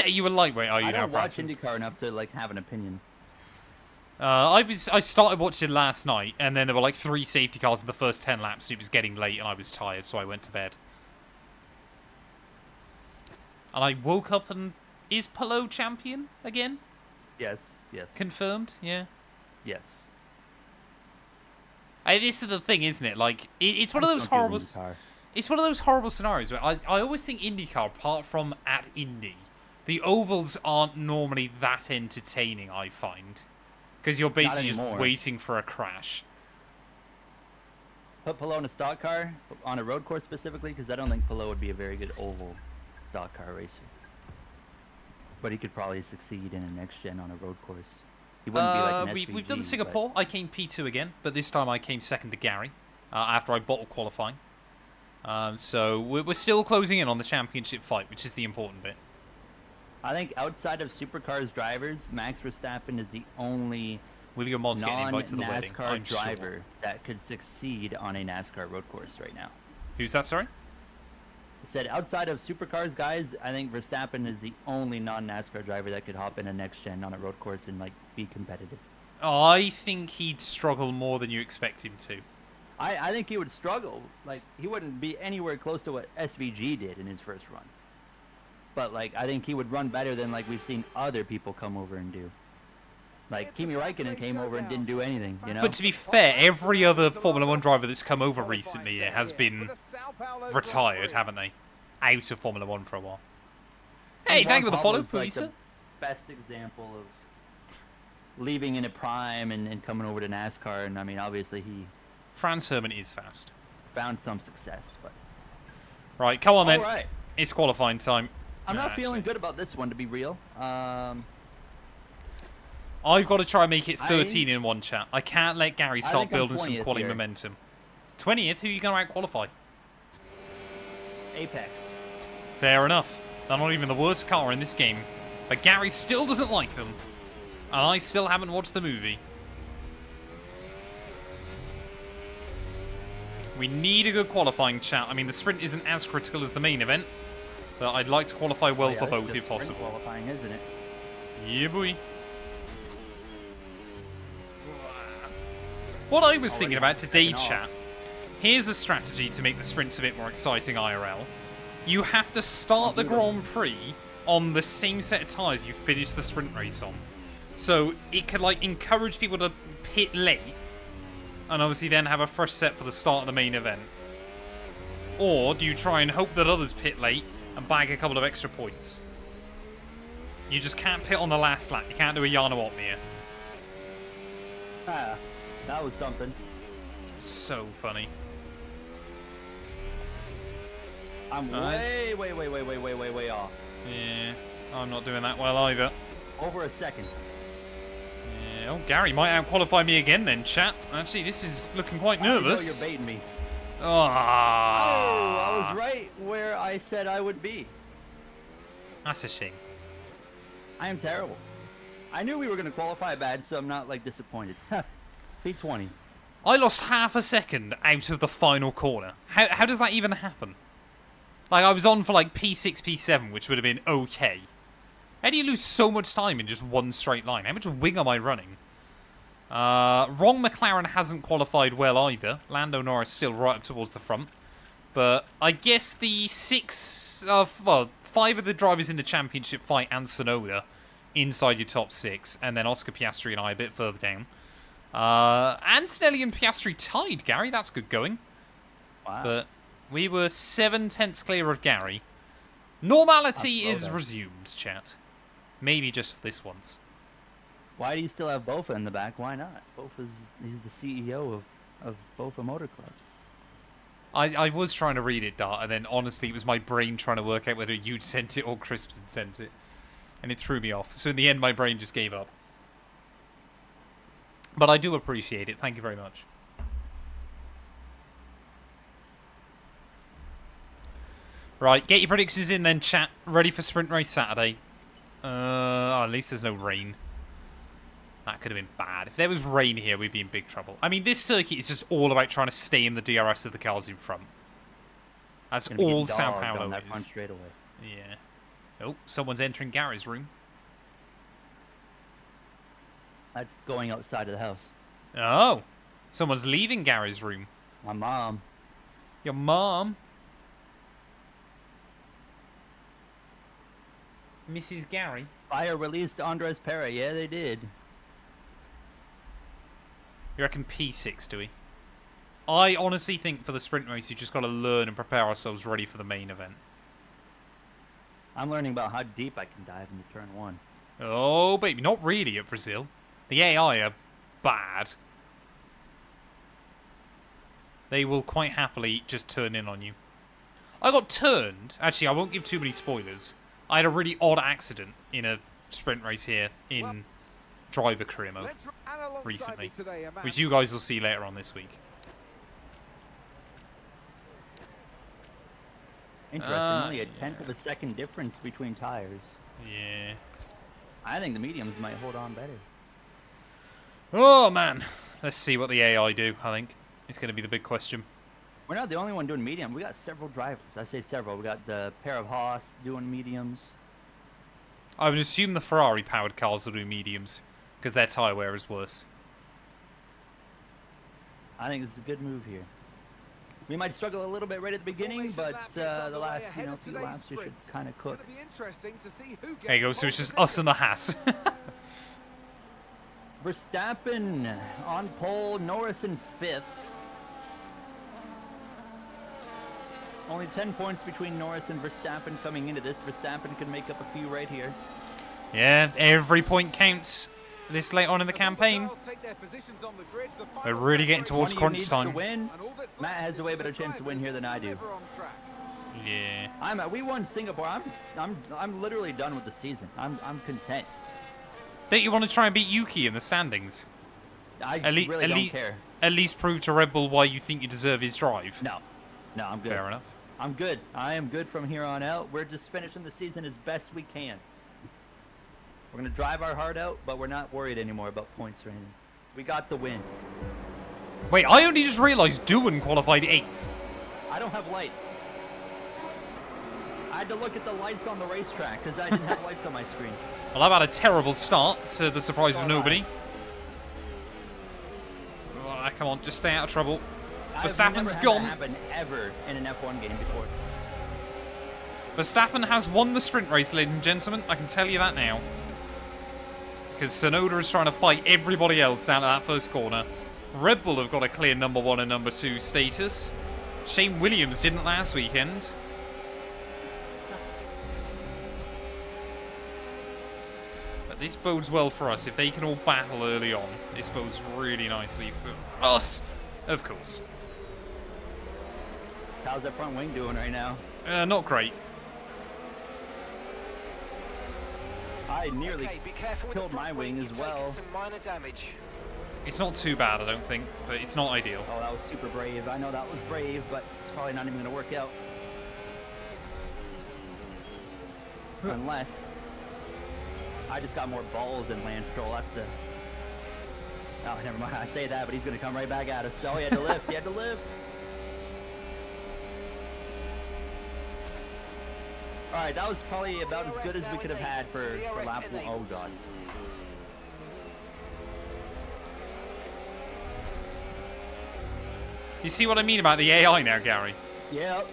You a lightweight, are you I now, don't watch Bradson? IndyCar enough to like have an opinion. I started watching last night, and then there were like 3 safety cars in the first 10 laps. It was getting late, and I was tired, so I went to bed. And I woke up, and is Palou champion again? Yes, yes, Confirmed? Yeah. yes. This is the thing, isn't it? Like, it's one I of just those don't give horrible. IndyCar. It's one of those horrible scenarios where I always think IndyCar, apart from at Indy, the ovals aren't normally that entertaining. I find because you're basically just anymore. waiting for a crash. Put Palou in a stock car on a road course specifically, because I don't think Palou would be a very good oval stock car racer. But he could probably succeed in a next gen on a road course. He wouldn't be like an SVG, We've done but- Singapore. I came P2 again, but this time I came second to Gary after I bottled qualifying. So we're still closing in on the championship fight, which is the important bit. I think outside of supercars drivers, Max Verstappen is the only William Mods getting invited to the wedding. non-NASCAR I'm sure. driver that could succeed on a NASCAR road course right now. Who's that? Sorry. I said outside of supercars guys, I think Verstappen is the only non-NASCAR driver that could hop in a next gen on a road course and like be competitive. I think he'd struggle more than you expect him to. I think he would struggle. Like, he wouldn't be anywhere close to what SVG did in his first run. But, like, I think he would run better than, like, we've seen other people come over and do. Like, It's a Kimi Räikkönen Saturday came over and showdown. didn't do anything, you know? But to be fair, every other Formula 1 driver that's come over recently has been retired, haven't they? Out of Formula 1 for a while. Hey, Juan thank you for the follow, Pablo's, like, Felisa. the best example of leaving in a prime and coming over to NASCAR. And, I mean, obviously he Franz Herman is fast. found some success. But Right, come on then. all right. It's qualifying time. I'm not Actually, feeling good about this one, to be real. I've got to try and make it I- 13 in one chat. I can't let Gary start think I'm building some 20th quality here. momentum. 20th? Who are you going to out-qualify? Apex. Fair enough. They're not even the worst car in this game. But Gary still doesn't like them. And I still haven't watched the movie. We need a good qualifying chat. I mean, the sprint isn't as critical as the main event. But I'd like to qualify well Oh, yeah, for this is both just if sprint possible. qualifying, isn't it? Yeah, boy. What I was thinking about today, taken off. chat, here's a strategy to make the sprints a bit more exciting IRL. You have to start the Grand Prix on the same set of tyres you finished the sprint race on. So it could like encourage people to pit late and obviously then have a fresh set for the start of the main event. Or do you try and hope that others pit late and bag a couple of extra points? You just can't pit on the last lap. You can't do a Jarno Opmia. Ah, that was something. So funny. I'm Nice. way off. Yeah, I'm not doing that well either. Over a second. Yeah, oh, Gary might out-qualify me again then, chat. Actually, this is looking quite I know nervous. you're baiting me. Oh, Ah, I was right where I said I would be. That's a shame. I am terrible. I knew we were going to qualify bad, so I'm not, like, disappointed. P20. I lost half a second out of the final corner. How does that even happen? Like, I was on for like P6, P7, which would have been okay. How do you lose so much time in just one straight line? How much wing am I running? Wrong McLaren hasn't qualified well either. Lando Norris still right up towards the front. But I guess the 5 of the drivers in the championship fight and Tsunoda inside your top 6. And then Oscar Piastri and I a bit further down. Antonelli and Piastri tied, Gary. That's good going. Wow. But we were 7 tenths clear of Gary. Normality That's is slow, though. resumed, chat. Maybe just for this once. Why do you still have Bofa in the back? Why not? He's the CEO of Bofa Motor Club. I was trying to read it, Dart, and then honestly it was my brain trying to work out whether you'd sent it or Crisp had sent it. And it threw me off. So in the end, my brain just gave up. But I do appreciate it. Thank you very much. Right, get your predictions in then, chat. Ready for Sprint Race Saturday. At least there's no rain. That could have been bad. If there was rain here, we'd be in big trouble. I mean, this circuit is just all about trying to stay in the DRS of the cars in front. That's all Sao Paulo that is. front straightaway. Yeah. Oh, someone's entering Gary's room. That's going outside of the house. Oh, someone's leaving Gary's room. My mom. Your mom? Mrs. Gary? Fire released Andres Pera. Yeah, they did. You reckon P6, do we? I honestly think for the sprint race, you just got to learn and prepare ourselves ready for the main event. I'm learning about how deep I can dive into turn 1. Oh, baby. Not really at Brazil. The AI are bad. They will quite happily just turn in on you. I got turned. Actually, I won't give too many spoilers. I had a really odd accident in a sprint race here in driver career mode recently, which you guys will see later on this week. Interesting, only a tenth of a second difference between tires. Yeah. I think the mediums might hold on better. Oh, man. Let's see what the AI do, I think. It's going to be the big question. We're not the only one doing medium. We got several drivers. I say several. We got the pair of Haas doing mediums. I would assume the Ferrari-powered cars will do mediums, because their tyre wear is worse. I think this is a good move here. We might struggle a little bit right at the beginning, but the last few laps you should kind of cook. There you go, so it's just us and the Haas. Verstappen on pole, Norris in 5th. Only 10 points between Norris and Verstappen coming into this. Verstappen could make up a few right here. Yeah, every point counts this late on in the campaign. We're really getting towards crunch time. To win. Matt has a way better chance to win here than I do. Yeah. We won Singapore. I'm literally done with the season. I'm content. Don't you want to try and beat Yuki in the standings? I really don't care. At least prove to Red Bull why you think you deserve his drive. No, I'm good. Fair enough. I'm good. I am good from here on out. We're just finishing the season as best we can. We're going to drive our heart out, but we're not worried anymore about points or anything. We got the win. Wait, I only just realised Doohan qualified 8th. I don't have lights. I had to look at the lights on the racetrack because I didn't have lights on my screen. Well, I've had a terrible start, to the surprise of nobody. Oh, come on, just stay out of trouble. Verstappen's gone. That happen ever in an F1 game before. Verstappen has won the sprint race, ladies and gentlemen. I can tell you that now. Because Tsunoda is trying to fight everybody else down at that first corner. Red Bull have got a clear number 1 and number 2 status. Shane Williams didn't last weekend. But this bodes well for us. If they can all battle early on, this bodes really nicely for us, of course. How's that front wing doing right now? Not great. I nearly killed my wing as well. Some minor damage. It's not too bad, I don't think, but it's not ideal. Oh, that was super brave. I know that was brave, but it's probably not even going to work out. Unless I just got more balls than Lance Stroll. That's the... Oh, never mind. I say that, but he's going to come right back at us. So he had to lift. He had to lift. All right, that was probably about as good as we could have had for lap 1. Oh, God. You see what I mean about the AI now, Gary? Yep.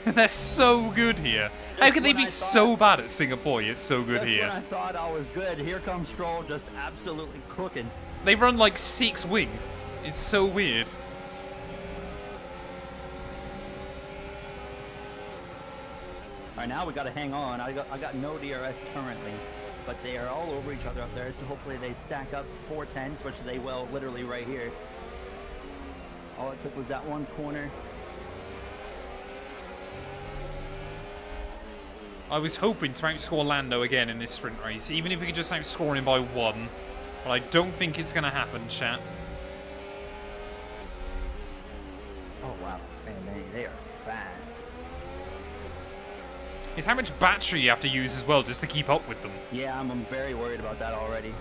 They're so good here. How can they be so bad at Singapore? It's so good here. When I thought I was good, here comes Stroll just absolutely cooking. They run like 6 wing. It's so weird. All right, now we got to hang on. I got no DRS currently. but they are all over each other up there, so hopefully they stack up 410s, which they will literally right here. All it took was that one corner. I was hoping to outscore Lando again in this sprint race, even if we could just outscore him by 1. But I don't think it's going to happen, chat. Oh wow, man, they are fast. It's how much battery you have to use as well just to keep up with them. Yeah, I'm very worried about that already.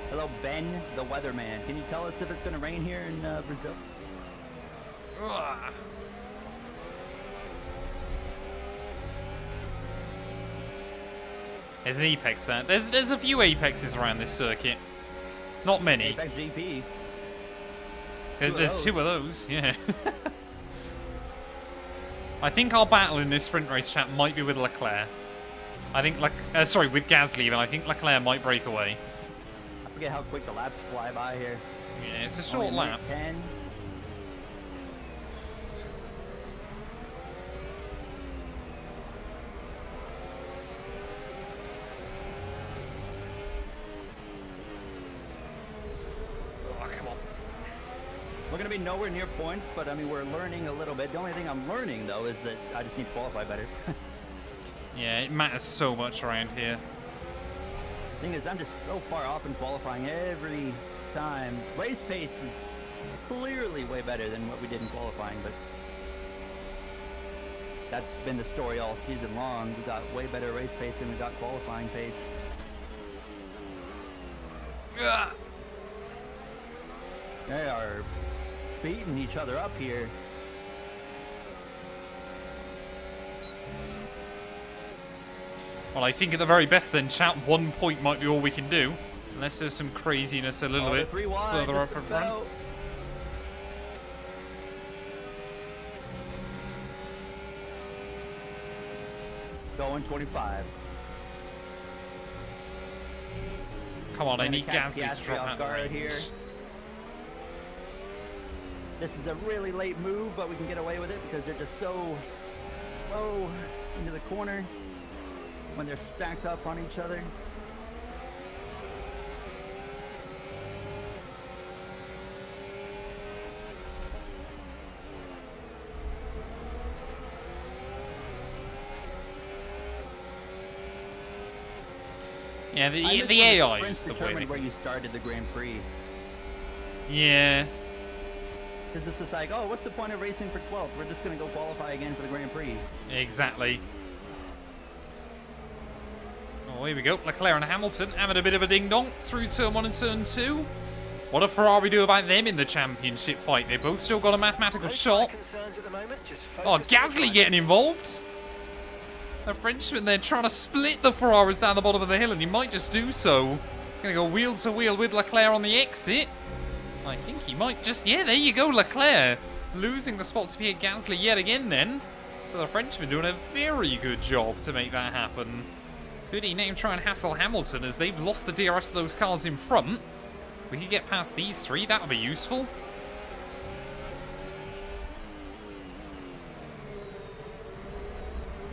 Hello, Ben, the weatherman. Can you tell us if it's going to rain here in Brazil? Ugh. There's an apex there. There's a few apexes around this circuit. Not many. Apex GP. There's 2 of those, yeah. I think our battle in this sprint race, chat, might be with Leclerc. I think, sorry, with Gasly, even. I think Leclerc might break away. I forget how quick the laps fly by here. Yeah, it's a short Only lap. 10. Oh, come on. We're going to be nowhere near points, but I mean, we're learning a little bit. The only thing I'm learning, though, is that I just need to qualify better. Yeah, it matters so much around here. Thing is, I'm just so far off in qualifying every time. Race pace is clearly way better than what we did in qualifying, but that's been the story all season long. We got way better race pace than we got qualifying pace. Ugh. They are beating each other up here. Well, I think at the very best then, chat, 1 point might be all we can do. Unless there's some craziness a little Oh, bit they're 3 wide. further up in front. Go. Going 25. Come on, I Trying to need catch Gasly to Piastri drop off out guard range. here. This is a really late move, but we can get away with it because they're just so slow into the corner when they're stacked up on each other. Yeah, I the miss when AI sprints is the way determined they... where you started the Grand Prix. Yeah. Because it's just like, oh, what's the point of racing for 12th? We're just going to go qualify again for the Grand Prix. Exactly. Oh, here we go. Leclerc and Hamilton having a bit of a ding-dong through turn 1 and turn 2. What do Ferrari do about them in the championship fight? They both still got a mathematical No shot. concerns at the moment, just Oh, focus on Gasly the getting involved. The Frenchman there trying to split the Ferraris down the bottom of the hill, and he might just do so. Gonna go wheel to wheel with Leclerc on the exit. I think he might just... Yeah, there you go, Leclerc. Losing the spot to Pierre Gasly yet again then. But the Frenchman doing a very good job to make that happen. Could he now try and hassle Hamilton as they've lost the DRS of those cars in front? We could get past these 3, that would be useful.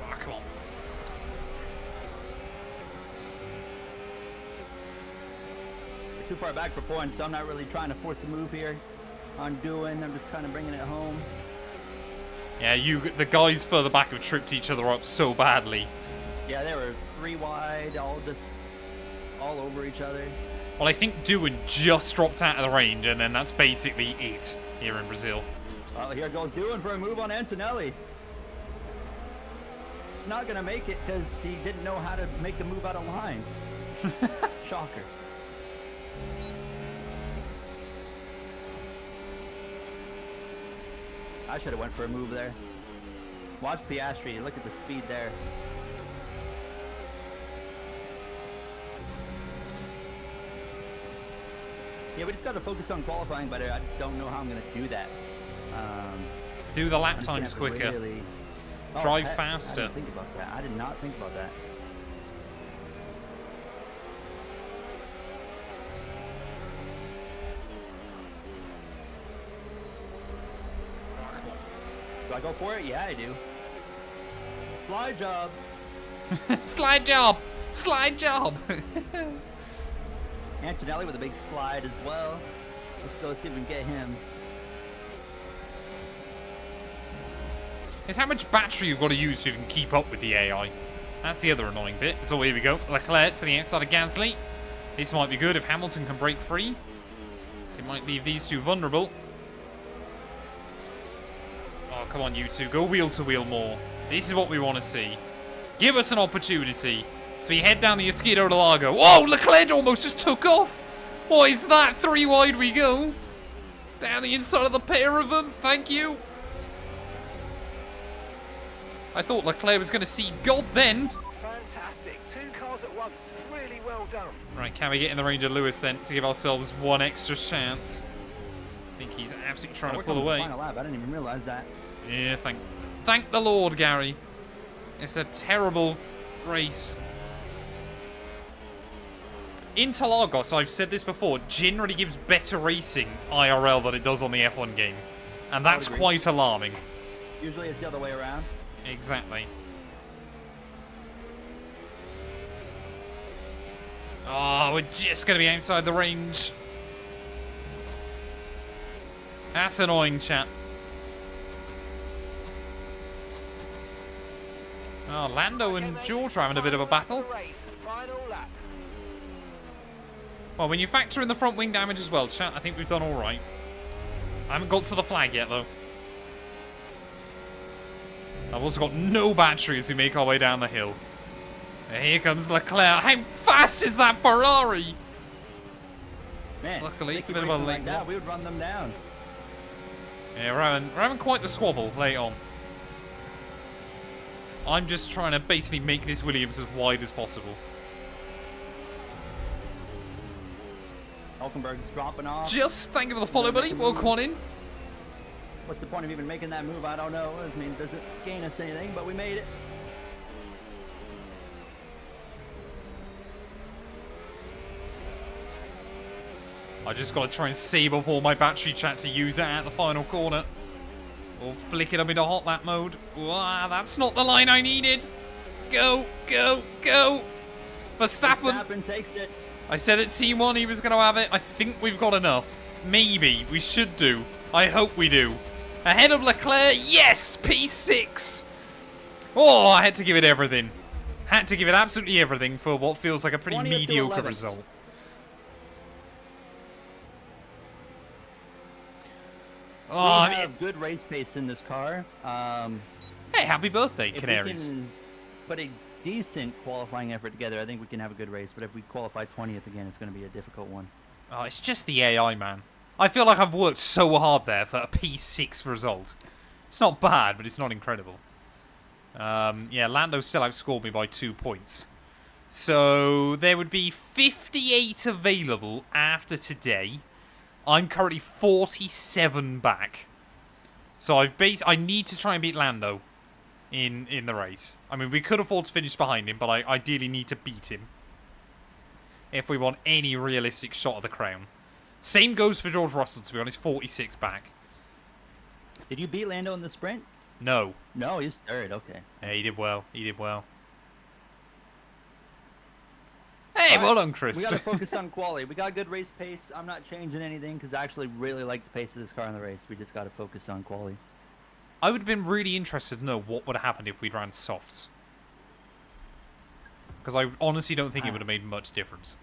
Oh, come on. Too far back for points, so I'm not really trying to force a move here on doing. I'm just kind of bringing it home. Yeah, the guys further back have tripped each other up so badly. Yeah, they were 3 wide, all over each other. Well, I think Doohan just dropped out of the range, and then that's basically it here in Brazil. Well, here goes Doohan for a move on Antonelli. Not gonna make it because he didn't know how to make the move out of line. Shocker. I should have went for a move there. Watch Piastri, look at the speed there. Yeah, we just got to focus on qualifying better. I just don't know how I'm going to do that. Do the lap I'm just gonna times have to quicker. really- Drive I faster. didn't think about that. I did not think about that. Do I go for it? Yeah, I do. Slide job. Slide job! Slide job! Antonelli with a big slide as well. Let's go see if we can get him. It's how much battery you've got to use so you can keep up with the AI. That's the other annoying bit. So here we go. Leclerc to the outside of Gasly. This might be good if Hamilton can break free. So it might leave these two vulnerable. Oh, come on, you two. Go wheel to wheel more. This is what we want to see. Give us an opportunity. So we head down the Esquido de Largo. Whoa, Leclerc almost just took off. What is that? 3 wide we go. Down the inside of the pair of them. Thank you. I thought Leclerc was going to see God then. Fantastic. 2 cars at once. Really well done. Right, can we get in the range of Lewis then to give ourselves one extra chance? I think he's absolutely trying to pull away. Final lap. I didn't even realize that. Yeah, thank the Lord, Gary. It's a terrible race. Interlagos, I've said this before, generally gives better racing IRL than it does on the F1 game. And that's quite alarming. Usually it's the other way around. Exactly. Oh, we're just going to be outside the range. That's annoying, chat. Oh, Lando and George are having a bit of a battle. Well, when you factor in the front wing damage as well, chat, I think we've done all right. I haven't got to the flag yet, though. I've also got no battery as we make our way down the hill. And here comes Leclerc. How fast is that Ferrari? Man, luckily, if they a keep bit of a racing late like that, we would run them down. Yeah, we're having quite the squabble late on. I'm just trying to basically make this Williams as wide as possible. Hulkenberg's dropping off. Just thank you for the follow, buddy. Welcome on in. What's the point of even making that move? I don't know. I mean, does it gain us anything? But we made it. I just got to try and save up all my battery, chat, to use it at the final corner. Or flick it up into hot lap mode. Wow, that's not the line I needed. Go, go, go. Verstappen takes it. I said at T1 he was going to have it. I think we've got enough. Maybe. We should do. I hope we do. Ahead of Leclerc. Yes! P6. Oh, I had to give it everything. Had to give it absolutely everything for what feels like a pretty mediocre result. Oh, we have good race pace in this car. Hey, happy birthday, if Canaries. we can put a decent qualifying effort together, I think we can have a good race. But if we qualify 20th again, it's going to be a difficult one. Oh, it's just the AI, man. I feel like I've worked so hard there for a P6 result. It's not bad, but it's not incredible. Yeah, Lando still outscored me by 2 points. So there would be 58 available after today. I'm currently 47 back. So I need to try and beat Lando in the race. I mean, we could afford to finish behind him, but I ideally need to beat him if we want any realistic shot of the crown. Same goes for George Russell, to be honest, 46 back. Did you beat Lando in the sprint? No. No, he's third. Okay. Yeah, he did well. He did well. Hey, well done, Chris. We got to focus on quality. We got good race pace. I'm not changing anything because I actually really like the pace of this car in the race. We just got to focus on quality. I would have been really interested to know what would have happened if we'd ran softs. Because I honestly don't think it would have made much difference.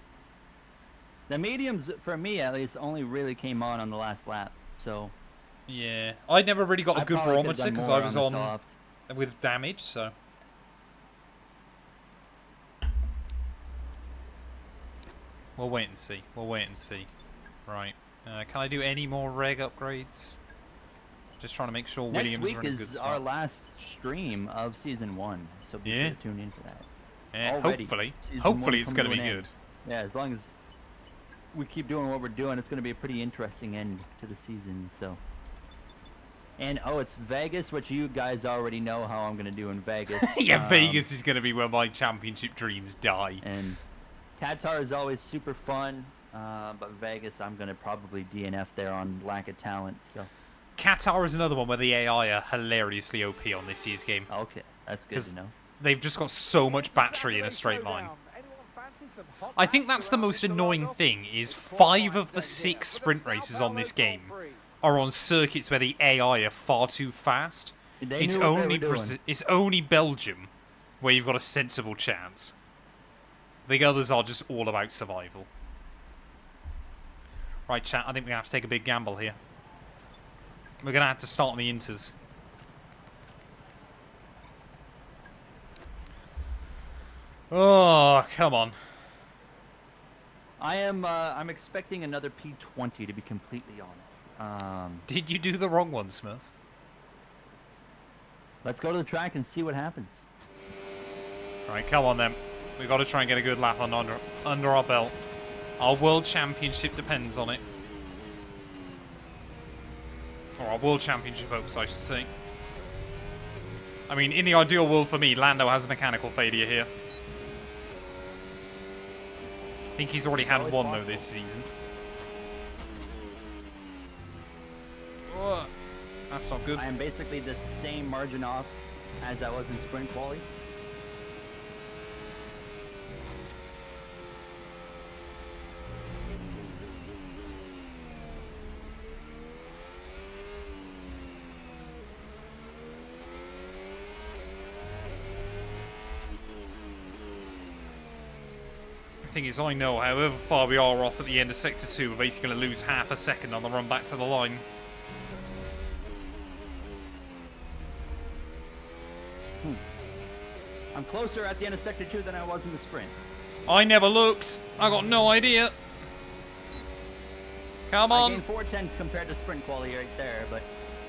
The mediums, for me at least, only really came on the last lap. So. Yeah, I never really got a good barometer because I was on soft. with damage, so. We'll wait and see. We'll wait and see. Right. Can I do any more reg upgrades? Just trying to make sure Williams Next week are in a good is spot. our last stream of Season 1, so be sure to tune in for that. Yeah, Already, hopefully it's going to be good. Yeah, as long as we keep doing what we're doing, it's going to be a pretty interesting end to the season, so. And, oh, it's Vegas, which you guys already know how I'm going to do in Vegas. Yeah, Vegas is going to be where my championship dreams die. And Qatar is always super fun, but Vegas, I'm going to probably DNF there on lack of talent, so. Qatar is another one where the AI are hilariously OP on this year's game. Okay, that's good to know. They've just got so much battery in a straight line. I think that's the most annoying thing, is 5 of the 6 sprint races on this game are on circuits where the AI are far too fast. It's only Belgium where you've got a sensible chance. The others are just all about survival. Right, chat, I think we have to take a big gamble here. We're going to have to start on the inters. Oh, come on. I'm expecting another P20, to be completely honest. Did you do the wrong one, Smurf? Let's go to the track and see what happens. Right, come on then. We've got to try and get a good lap under our belt. Our world championship depends on it. Or our world championship hopes, I should say. I mean, in the ideal world for me, Lando has a mechanical failure here. I think he's already had one, though, this season. Ugh, that's not good. I am basically the same margin off as I was in sprint quali. The thing is, I know however far we are off at the end of Sector 2, we're basically going to lose half a second on the run back to the line. I'm closer at the end of Sector 2 than I was in the sprint. I never looked. I got no idea. Come I on. gained 4/10 compared to sprint quali right there, but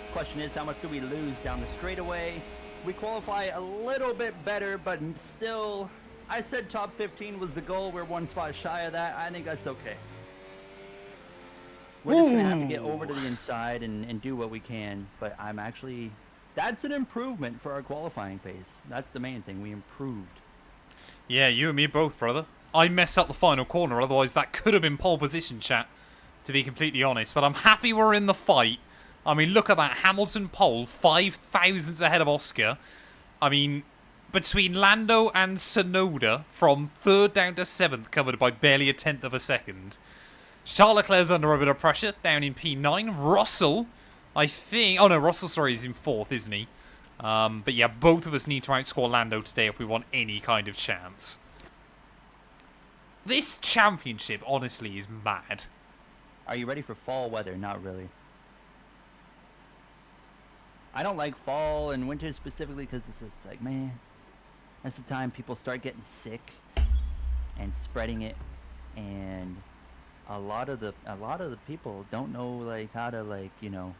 the question is, how much do we lose down the straightaway? We qualify a little bit better, but still, I said top 15 was the goal. We're one spot shy of that. I think that's okay. We're just going to have to get over to the inside and do what we can, but I'm actually... That's an improvement for our qualifying pace. That's the main thing. We improved. Yeah, you and me both, brother. I messed up the final corner, otherwise that could have been pole position, chat, to be completely honest. But I'm happy we're in the fight. I mean, look at that. Hamilton pole, 5 thousandths ahead of Oscar. I mean, between Lando and Tsunoda, from 3rd down to 7th, covered by barely a 10th of a second. Charles Leclerc's under a bit of pressure, down in P9. Russell... I think... Oh, no, Russell, sorry, is in 4th, isn't he? But yeah, both of us need to outscore Lando today if we want any kind of chance. This championship, honestly, is mad. Are you ready for fall weather? Not really. I don't like fall and winter specifically because it's just like, man, that's the time people start getting sick and spreading it, and a lot of the people don't know, like, how to, like, you know...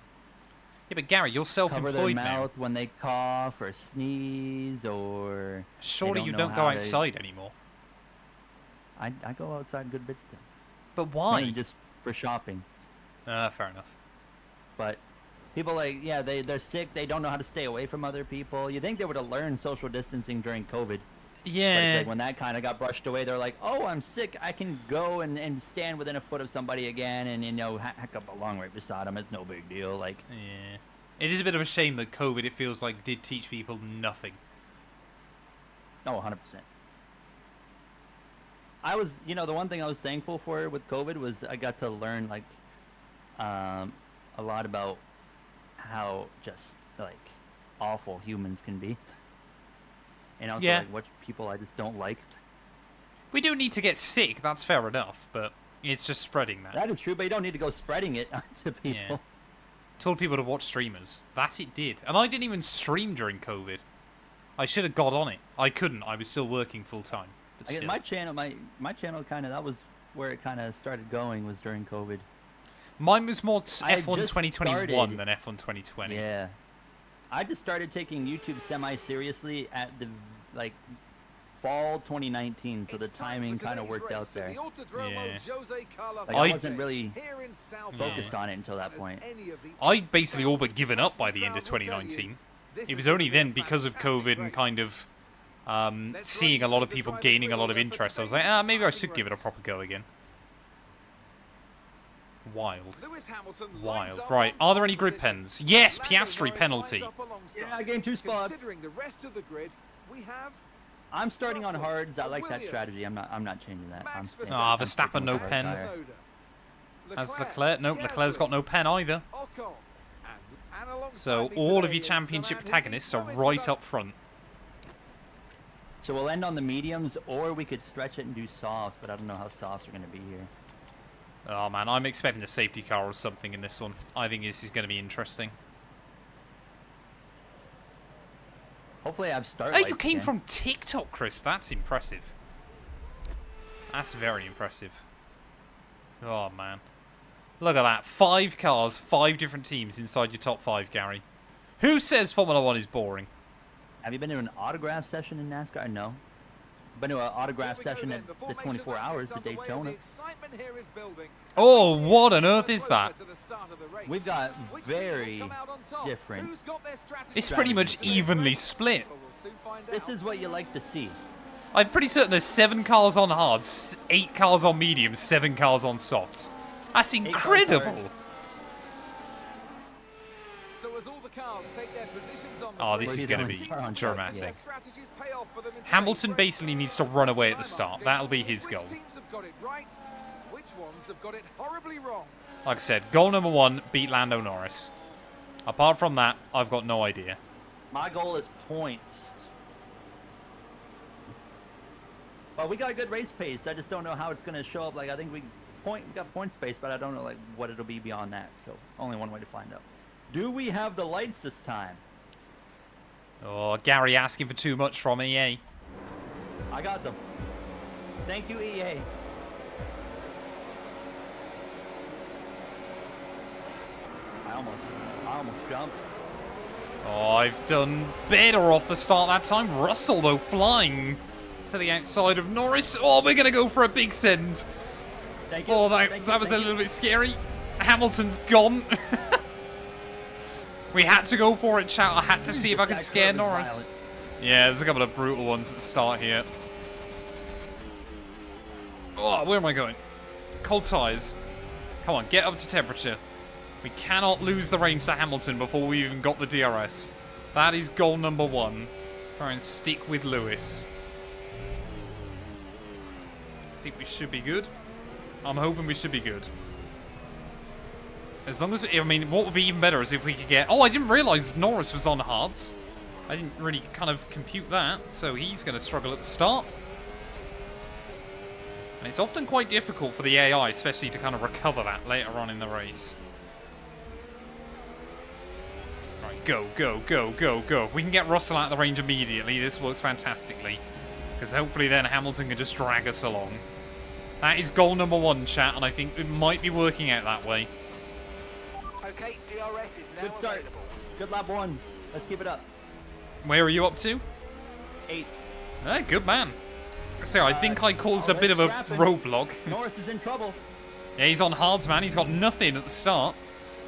Yeah, but Gary, you're self-employed now. Cover their mouth when they cough or sneeze, or... Surely you don't go outside anymore. I go outside a good bit still. But why? Mainly just for shopping. Fair enough. But people, like, yeah, they're sick, they don't know how to stay away from other people. You think they would have learned social distancing during COVID. Yeah. But it's like when that kind of got brushed away, they're like, oh, I'm sick, I can go and stand within a foot of somebody again and, you know, hack up a long right beside them. It's no big deal. Like, yeah. It is a bit of a shame that COVID, it feels like, did teach people nothing. Oh, 100%. I was, you know, the one thing I was thankful for with COVID was I got to learn, like, a lot about how just, like, awful humans can be. And also, like, what people I just don't like. We do need to get sick, that's fair enough, but it's just spreading that. That is true, but you don't need to go spreading it to people. Yeah. Told people to watch streamers. That it did. And I didn't even stream during COVID. I should have got on it. I couldn't. I was still working full time. But still. My channel kind of, that was where it kind of started going, was during COVID. Mine was more F1 2021 than F1 2020. Yeah. I just started taking YouTube semi-seriously at the, like, fall 2019, so the timing kind of worked out there. Yeah. Like, I wasn't really focused on it until that point. I'd basically all but given up by the end of 2019. It was only then, because of COVID and kind of seeing a lot of people gaining a lot of interest, I was like, maybe I should give it a proper go again. Wild. Lewis Hamilton lines Wild. up Right, on are there any pole grid position. pens? Yes, Lando Piastri Norris penalty. lines up alongside. Yeah, I gained 2 spots. Considering the rest of the grid, we have I'm starting on Russell, hards. I like that Williams, strategy. I'm not changing that. I'm Max staying. Ah, I'm sticking Verstappen, no with the pen. hard tire. Tsunoda. As Leclerc. Nope, Leclerc's got no pen either. Ocon, and alongside So me all of today your is championship someone who protagonists are needs no right introduction. up front. So we'll end on the mediums, or we could stretch it and do softs, but I don't know how softs are going to be here. Oh man, I'm expecting a safety car or something in this one. I think this is going to be interesting. Hopefully I have start Oh, lights you came again. from TikTok, Chris. That's impressive. That's very impressive. Oh man. Look at that. 5 cars, 5 different teams inside your top 5, Gary. Who says Formula 1 is boring? Have you been to an autograph session in NASCAR? No. Been to an autograph Here we go session then. at The the formation 24 lap hours gets at underway and Daytona. the excitement here is building. Oh, And what on we're earth is that? closer to the start of the race. We've got Which team will very come out on top? different. Who's got their strategy It's pretty much strategy? evenly split. Well, we'll soon find This out. is what you like to see. I'm pretty certain there's 7 cars on hards, 8 cars on mediums, 7 cars on softs. That's 8 cars incredible. hards. So as all the cars take their positions on the Oh, grid, this is Where's going to the be car on track? dramatic. their strategies pay off for them in Hamilton today's basically race. needs to run away at the I'm start. asking, That'll be his which goal. teams have got it right? Which ones have got it horribly wrong? Like I said, goal number 1, beat Lando Norris. Apart from that, I've got no idea. My goal is points. Well, we got a good race pace. I just don't know how it's going to show up. Like, I think we got point space, but I don't know like what it'll be beyond that. So only one way to find out. Do we have the lights this time? Oh, Gary asking for too much from EA. I got them. Thank you, EA. I almost jumped. Oh, I've done better off the start that time. Russell, though, flying to the outside of Norris. Oh, we're going to go for a big send. Thank you. Oh, Thank that you, was a thank you. little bit scary. Hamilton's gone. We had to go for it, chat. I had to see if I could That scare curve is Norris. violent. Yeah, there's a couple of brutal ones at the start here. Oh, where am I going? Cold tires. Come on, get up to temperature. We cannot lose the range to Hamilton before we even got the DRS. That is goal number 1. Try and stick with Lewis. I think we should be good. I'm hoping we should be good. As long as, I mean, what would be even better is if we could get... Oh, I didn't realise Norris was on hards. I didn't really kind of compute that, so he's going to struggle at the start. And it's often quite difficult for the AI, especially to kind of recover that later on in the race. Right, go, go, go, go, go. If we can get Russell out of the range immediately, this works fantastically. Because hopefully then Hamilton can just drag us along. That is goal number 1, chat, and I think it might be working out that way. Okay, DRS is now Good start. available. Good lap 1. Let's keep it up. Where are you up to? 8. Ah, good man. So I think I caused a oh, bit of they're a scrapping. roadblock. Norris is in trouble. Yeah, he's on hards, man. He's got nothing at the start.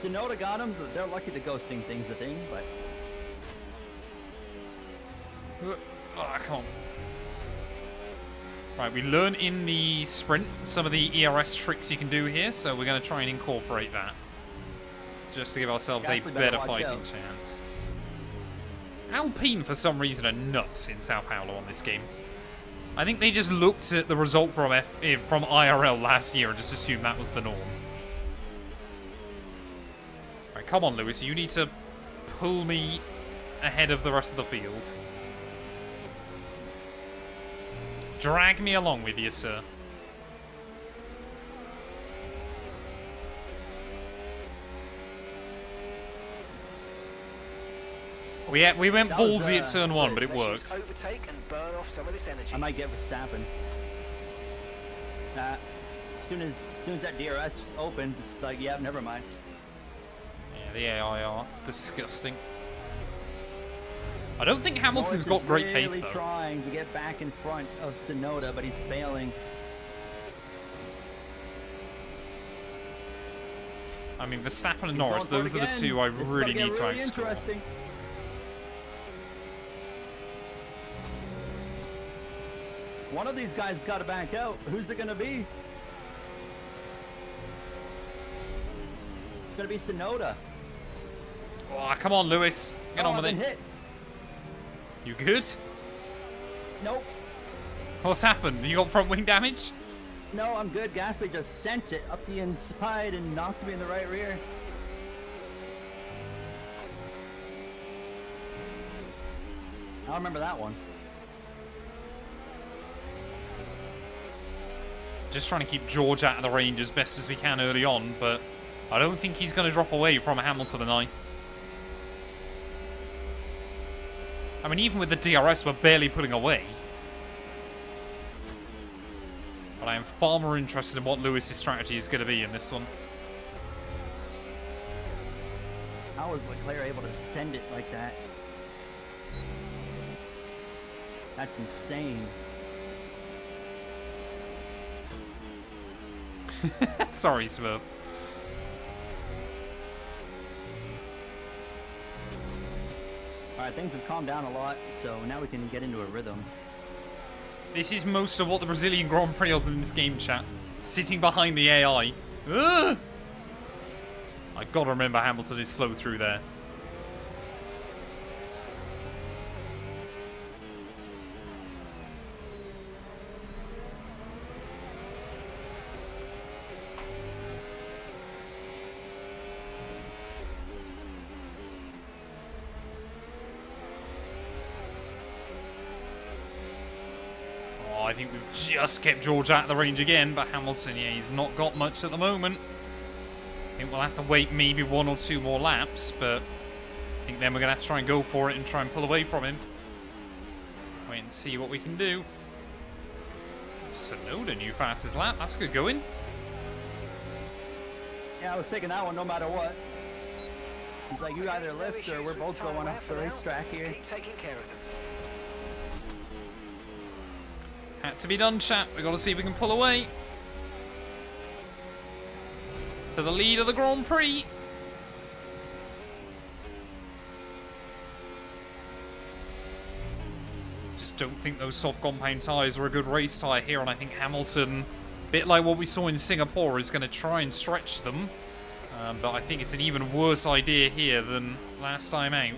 Tsunoda got him. They're lucky the ghosting thing's a thing, but Oh, come on. Right, we learn in the sprint some of the ERS tricks you can do here, so we're going to try and incorporate that. Just to give ourselves a Gasly better better watch fighting out. chance. Alpine, for some reason, are nuts in Sao Paulo on this game. I think they just looked at the result from IRL last year and just assumed that was the norm. Right, come on, Lewis. You need to pull me ahead of the rest of the field. Drag me along with you, sir. We went That was, ballsy at turn 1, but it Let's worked. just overtake and burn off some of this energy. I might get Verstappen. As soon as that DRS opens, it's like, yeah, never mind. Yeah, the AI are disgusting. I don't think Hamilton's Norris got is great really pace, though. trying to get back in front of Tsunoda, but he's failing. I mean, Verstappen and He's Norris, going for those it are the again. two I This is really gonna need get to really outscore. interesting. One of these guys has got to back out. Who's it going to be? gonna be Sonoda. Oh, come on, Lewis. Get on I've with been it. hit. You good? Nope. What's happened? You got front wing damage? No, I'm good. Gasly just sent it up the inside and knocked me in the right rear. I remember that one. Just trying to keep George out of the range as best as we can early on, but I don't think he's going to drop away from Hamilton and I. I mean, even with the DRS, we're barely pulling away. But I am far more interested in what Lewis's strategy is going to be in this one. How was Leclerc able to send it like that? That's insane. Sorry, Smurf. Alright, things have calmed down a lot, so now we can get into a rhythm. This is most of what the Brazilian Grand Prix is in this game, chat. Sitting behind the AI. Ugh! I gotta remember Hamilton is slow through there. I think we've just kept George out of the range again, but Hamilton, yeah, he's not got much at the moment. I think we'll have to wait maybe 1 or 2 more laps, but I think then we're going to have to try and go for it and try and pull away from him. Wait and see what we can do. Sonoda, new fastest lap. That's good going. Yeah, I was taking that one no matter what. He's like, you either lift or we're both going up the racetrack here. Keep taking care of them. Had to be done, chat. We've got to see if we can pull away. To the lead of the Grand Prix. Just don't think those soft compound tyres are a good race tyre here, and I think Hamilton, a bit like what we saw in Singapore, is going to try and stretch them. But I think it's an even worse idea here than last time out.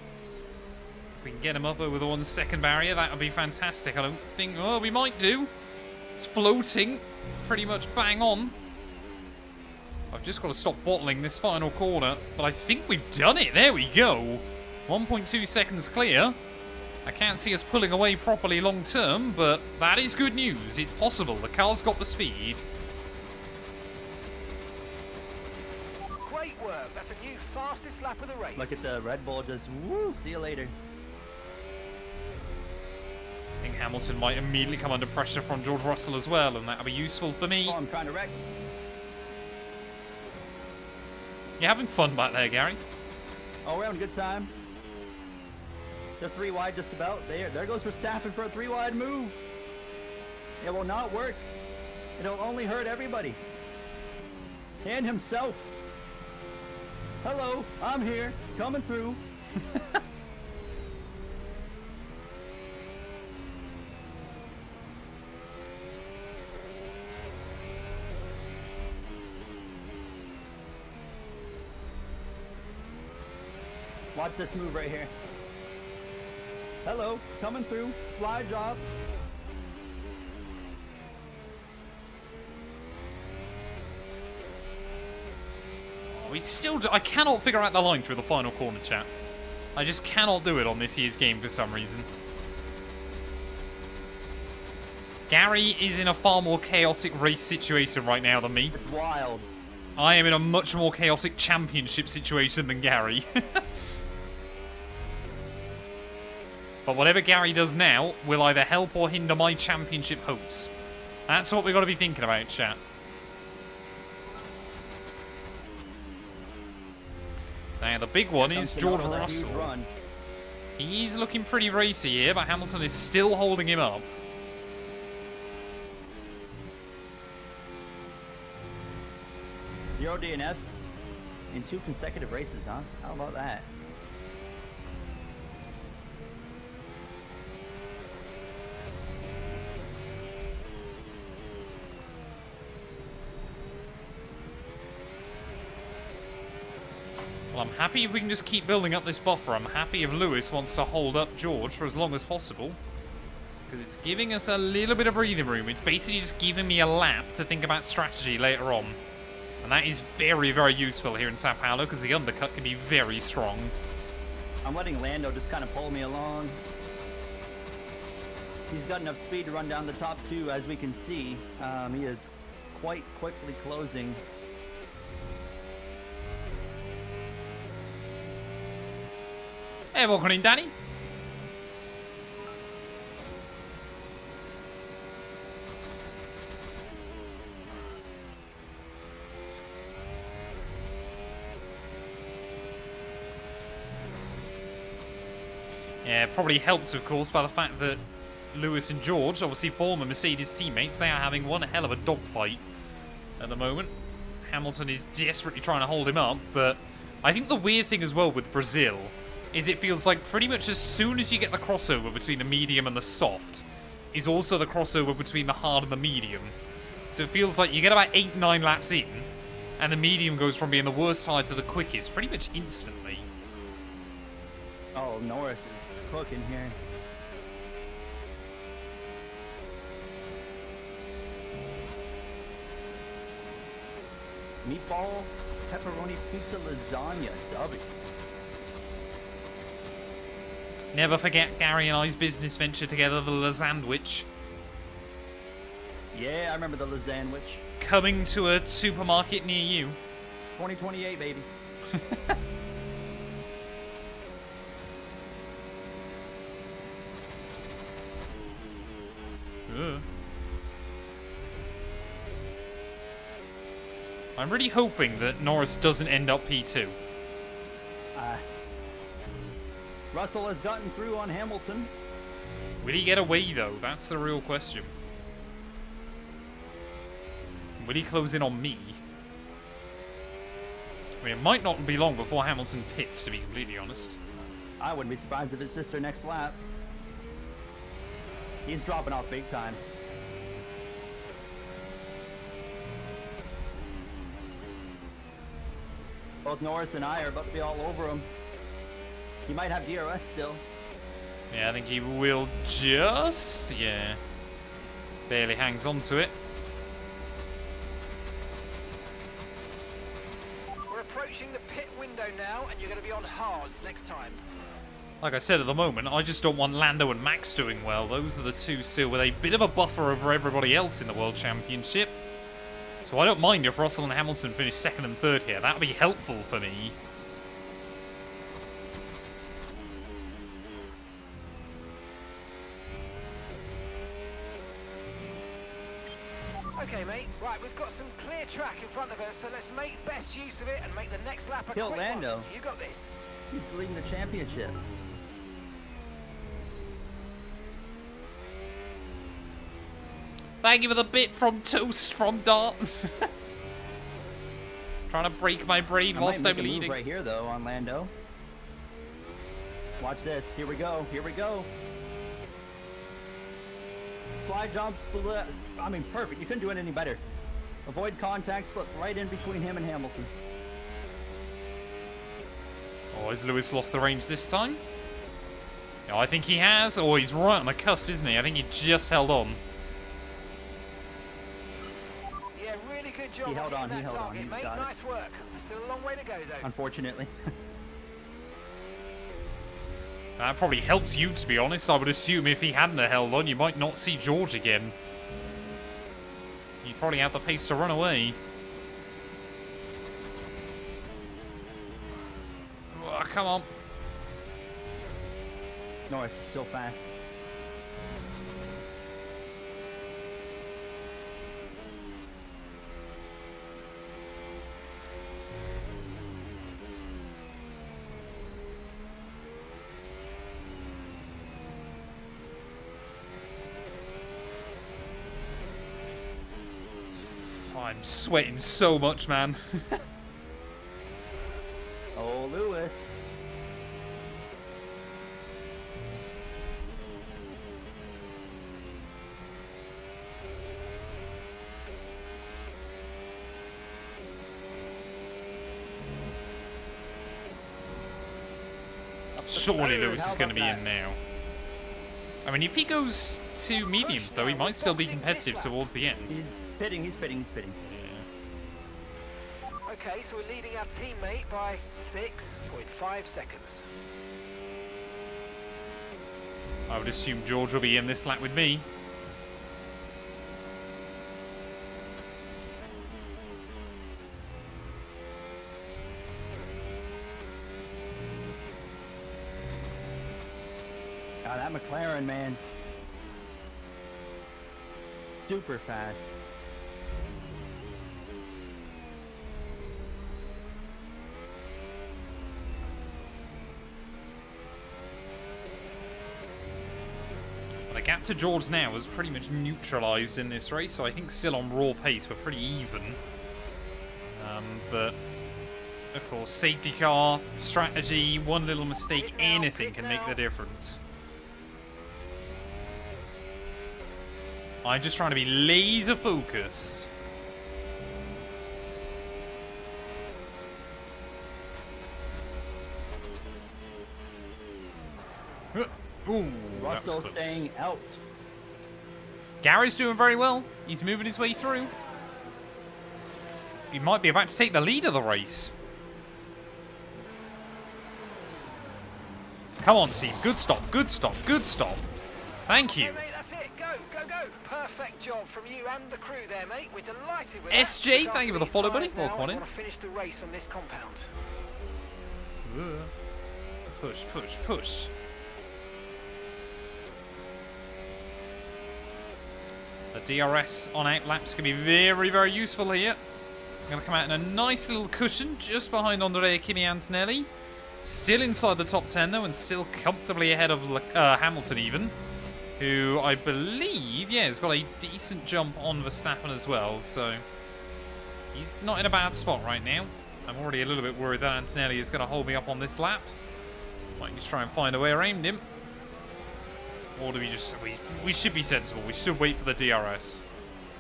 If we can get him up over the 1 second barrier, that would be fantastic. I don't think... Oh, we might do. It's floating pretty much bang on. I've just got to stop bottling this final corner. But I think we've done it. There we go. 1.2 seconds clear. I can't see us pulling away properly long term, but that is good news. It's possible. The car's got the speed. Great work. That's a new fastest lap of the race. Look at the Red Bull just, woo, see you later. I think Hamilton might immediately come under pressure from George Russell as well, and that'll be useful for me. Oh, I'm trying to wreck. You having fun back there, Gary? Oh, we're having a good time. They're 3 wide just about. There goes Verstappen for a 3 wide move. It will not work. It'll only hurt everybody. And himself. Hello, I'm here, coming through. Watch this move right here. Hello, coming through, slide job. We still I cannot figure out the line through the final corner, chat. I just cannot do it on this year's game for some reason. Gary is in a far more chaotic race situation right now than me. It's wild. I am in a much more chaotic championship situation than Gary. But whatever Gary does now will either help or hinder my championship hopes. That's what we've got to be thinking about, chat. Now, the big one is George Russell. He's looking pretty racy here, but Hamilton is still holding him up. Zero DNFs in 2 consecutive races, huh? How about that? Well, I'm happy if we can just keep building up this buffer. I'm happy if Lewis wants to hold up George for as long as possible. Because it's giving us a little bit of breathing room. It's basically just giving me a lap to think about strategy later on. And that is very, very useful here in Sao Paulo, because the undercut can be very strong. I'm letting Lando just kind of pull me along. He's got enough speed to run down the top two, as we can see. He is quite quickly closing. Hey, welcome in, Danny. Yeah, probably helped, of course, by the fact that Lewis and George, obviously former Mercedes teammates, they are having one hell of a dogfight at the moment. Hamilton is desperately trying to hold him up, but I think the weird thing as well with Brazil is it feels like pretty much as soon as you get the crossover between the medium and the soft is also the crossover between the hard and the medium. So it feels like you get about 8-9 laps in, and the medium goes from being the worst tire to the quickest pretty much instantly. Oh, Norris is cooking here. Meatball, pepperoni pizza, lasagna, W. Never forget Gary and I's business venture together, the Lasandwich. Yeah, I remember the lasandwich. Coming to a supermarket near you. 2028, baby. I'm really hoping that Norris doesn't end up P2. Russell has gotten through on Hamilton. Will he get away, though? That's the real question. Will he close in on me? I mean, it might not be long before Hamilton pits, to be completely honest. I wouldn't be surprised if it's just their next lap. He's dropping off big time. Both Norris and I are about to be all over him. He might have DRS still. Yeah, I think he will just... Yeah. Barely hangs on to it. We're approaching the pit window now, and you're going to be on hards next time. Like I said, at the moment, I just don't want Lando and Max doing well. Those are the two still with a bit of a buffer over everybody else in the World Championship. So I don't mind if Russell and Hamilton finish second and third here. That would be helpful for me. Okay, mate. Right, we've got some clear track in front of us, so let's make best use of it and make the next lap a Kill quick Lando. one. You got this. He's leading the championship. Thank you for the bit from Toast from Dart. Trying to break my brain whilst I'm a move leading. right here, though, on Lando. Watch this. Here we go. Here we go. Slide jumps to the left. I mean, perfect. You couldn't do it any better. Avoid contact, slip right in between him and Hamilton. Oh, has Lewis lost the range this time? Oh, I think he has. Oh, he's right on the cusp, isn't he? I think he just held on. Yeah, really good job. He held on, hitting he that held on, target, he's mate. got it. Nice work. Still a long way to go, though. Unfortunately. That probably helps you, to be honest. I would assume if he hadn't held on, you might not see George again. You'd probably have the pace to run away. Oh, come on. Norris is so fast. I'm sweating so much, man. Oh, Lewis. Surely Third, Lewis how is going to about be in that? now. I mean, if he goes to mediums, though, he might still be competitive towards the end. He's pitting. Okay, so we're leading our teammate by 6.5 seconds. I would assume George will be in this lap with me. God, that McLaren, man. Super fast. Well, the gap to George now is pretty much neutralised in this race, so I think still on raw pace we're pretty even. But, of course, safety car, strategy, one little mistake, anything can make the difference. I'm just trying to be laser focused. Ooh, that was Russell close. staying out. Gary's doing very well. He's moving his way through. He might be about to take the lead of the race. Come on, team. Good stop, good stop, good stop. Thank you. Hey, mate, that's it. Go, go, go. Perfect job from you and the crew there, mate. We're delighted with SJ, that. thank you for the follow, buddy. Welcome on in. I want to finish the race on this compound. Push, push, push. The DRS on out laps can be very, very useful here. I'm going to come out in a nice little cushion just behind Andrea Kimi Antonelli. Still inside the top 10 though, and still comfortably ahead of Hamilton even, who I believe, yeah, has got a decent jump on Verstappen as well, so he's not in a bad spot right now. I'm already a little bit worried that Antonelli is going to hold me up on this lap. Might just try and find a way around him. Or do we just... We should be sensible. We should wait for the DRS.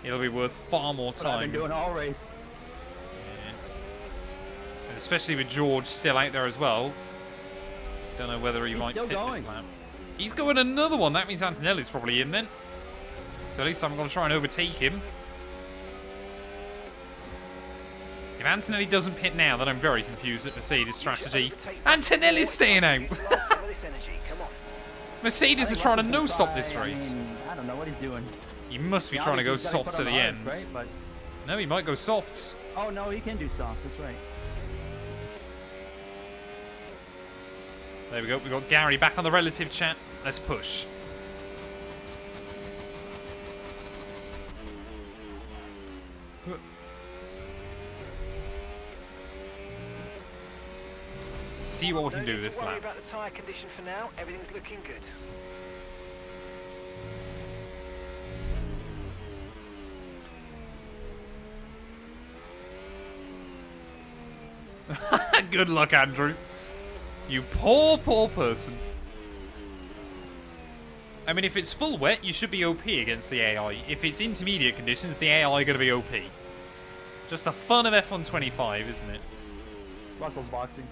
It'll be worth far more That's what I've time. been doing all race. Yeah. And especially with George still out there as well. Don't know whether he He's might still pit going. this lap. He's going another one. That means Antonelli's probably in then. So at least I'm going to try and overtake him. If Antonelli doesn't pit now, then I'm very confused at Mercedes' strategy. Antonelli's staying out. Mercedes are trying to no-stop this race. I don't know what he's doing. He must be Yeah, trying to go obviously he's softs gotta to put the on end. the hards, right? But No, he might go softs. oh no, he can do soft. That's right. There we go. We've got Gary back on the relative chat. Let's push. See what we can do this No need to worry lap. about the tyre condition for now. Everything's looking good. Good luck, Andrew. You poor, poor person. I mean, if it's full wet, you should be OP against the AI. If it's intermediate conditions, the AI are going to be OP. Just the fun of F1 25, isn't it? Russell's boxing.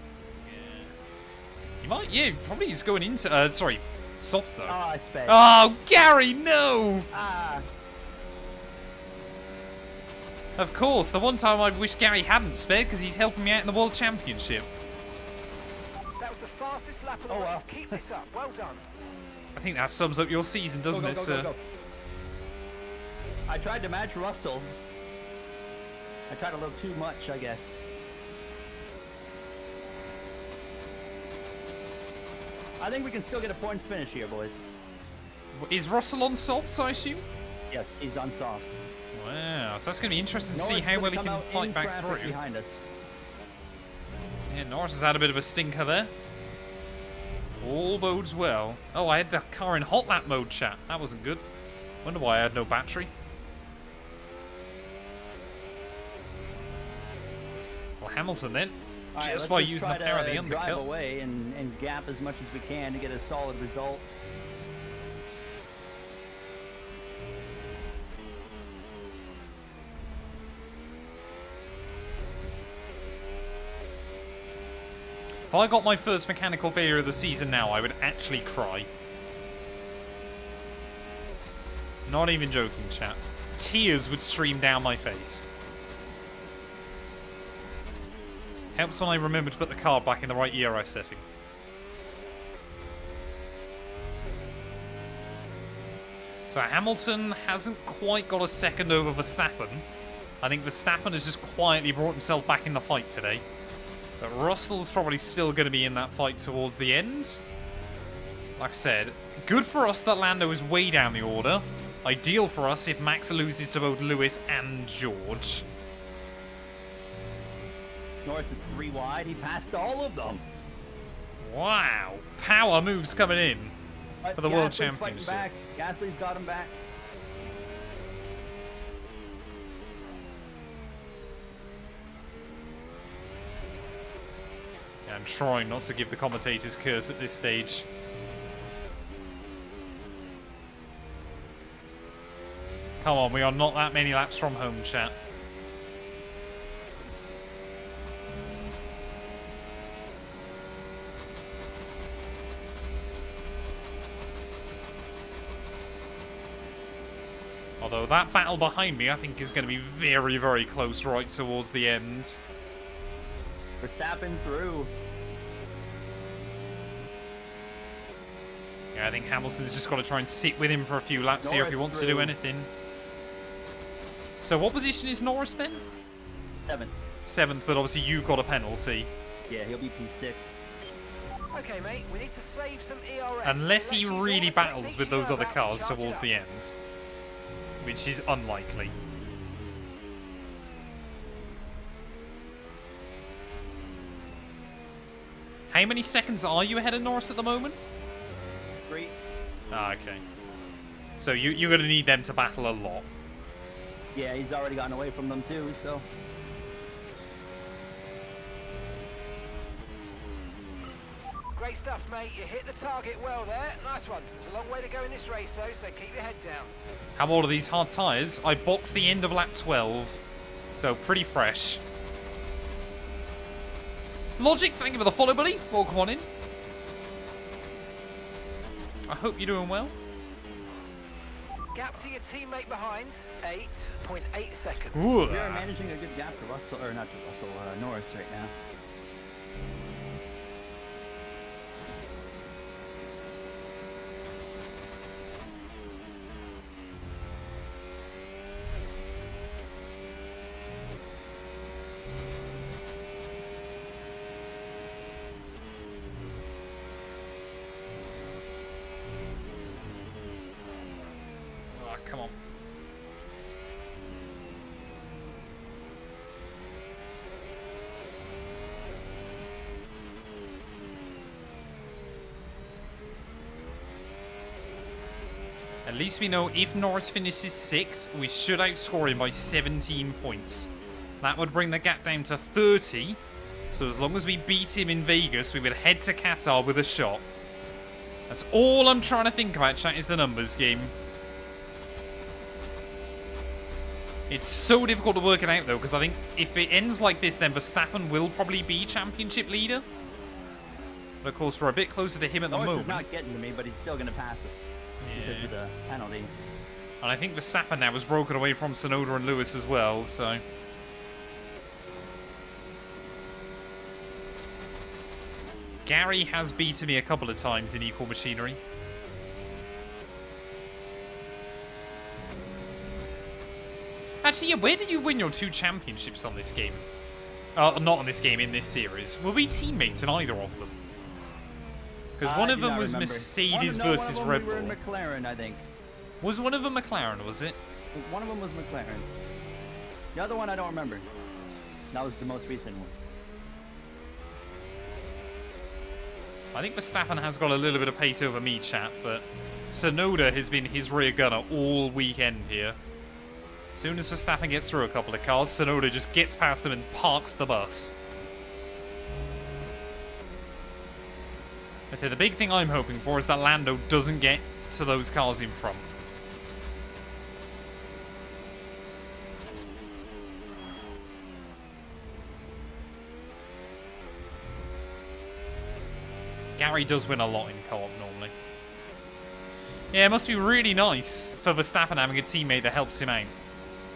You might, yeah, probably he's going into, sorry, softs though. Oh, I sped. Oh, Gary, no! Ah. Of course, the one time I wish Gary hadn't spared because he's helping me out in the World Championship. That was the fastest lap of the Oh, race. wow. Keep this up. Well done. I think that sums up your season, doesn't Go, it, go, sir? go, go. I tried to match Russell. I tried a little too much, I guess. I think we can still get a points finish here, boys. Is Russell on softs, I assume? Yes, he's on softs. Wow, so that's going to be interesting to see Norris how gonna well he come can out fight in back traffic through. behind us. Yeah, Norris has had a bit of a stinker there. All bodes well. Oh, I had the car in hot lap mode, chat. That wasn't good. Wonder why I had no battery. Well, Hamilton then. All right, Just let's by using try the power of to the drive undercut. away and gap as much as we can to get a solid result. If I got my first mechanical failure of the season now, I would actually cry. Not even joking, chat. Tears would stream down my face. Helps when I remember to put the car back in the right ERS setting. So Hamilton hasn't quite got a second over Verstappen. I think Verstappen has just quietly brought himself back in the fight today. But Russell's probably still going to be in that fight towards the end. Like I said, good for us that Lando is way down the order. Ideal for us if Max loses to both Lewis and George. Norris is 3 wide. He passed all of them. Wow. Power moves coming in for the World Gasly's Championship. Back. Gasly's got him back. Yeah, I'm trying not to give the commentators curse at this stage. Come on, we are not that many laps from home, chat. Although that battle behind me, I think, is going to be very, very close right towards the end. Verstappen through. Yeah, I think Hamilton's just got to try and sit with him for a few laps here if he wants to do anything. So what position is Norris then? 7th. 7th, but obviously you've got a penalty. Yeah, he'll be P6. Okay, mate, we need to save some ERS. Unless he Let's use really all the battles techniques with you know those other about cars to charge it towards up. the end. Which is unlikely. How many seconds are you ahead of Norris at the moment? 3. Ah, okay. So you're going to need them to battle a lot. Yeah, he's already gotten away from them too, so. Great stuff, mate. You hit the target well there. Nice one. There's a long way to go in this race, though, so keep your head down. How old are these hard tyres? I boxed the end of lap 12, so pretty fresh. Logic, thank you for the follow, buddy. Welcome on in. I hope you're doing well. Gap to your teammate behind, 8.8 seconds. Ooh. We are managing a good gap to Russell, or not to Russell, Norris right now. Oh, come on. At least we know if Norris finishes 6th, we should outscore him by 17 points. That would bring the gap down to 30. So as long as we beat him in Vegas, we would head to Qatar with a shot. That's all I'm trying to think about, chat, is the numbers game. It's so difficult to work it out, though, because I think if it ends like this, then Verstappen will probably be championship leader. But, of course, we're a bit closer to him at the Norris moment. is not getting to me, but he's still going to pass us because of the penalty. And I think Verstappen now has broken away from Tsunoda and Lewis as well, so... Gary has beaten me a couple of times in Equal Machinery. Actually, yeah, where did you win your 2 championships on this game? Not on this game, in this series. Were we teammates in either of them? Because one I of do them not was remember. Mercedes one of versus them Red we were Bull. in McLaren, I think. Was one of them McLaren, was it? One of them was McLaren. The other one I don't remember. That was the most recent one. I think Verstappen has got a little bit of pace over me, chat, but Tsunoda has been his rear gunner all weekend here. As soon as Verstappen gets through a couple of cars, Tsunoda just gets past them and parks the bus. I say the big thing I'm hoping for is that Lando doesn't get to those cars in front. Gary does win a lot in co-op normally. Yeah, it must be really nice for Verstappen having a teammate that helps him out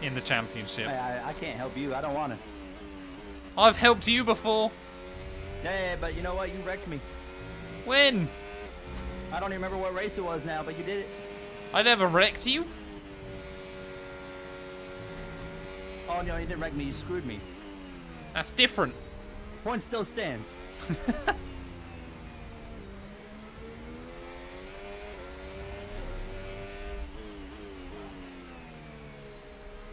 in the championship. I can't help you. I don't want to. I've helped you before. Yeah, but you know what? You wrecked me. When? I don't even remember what race it was now, but you did it. I never wrecked you. Oh, no, you didn't wreck me. You screwed me. That's different. Point still stands.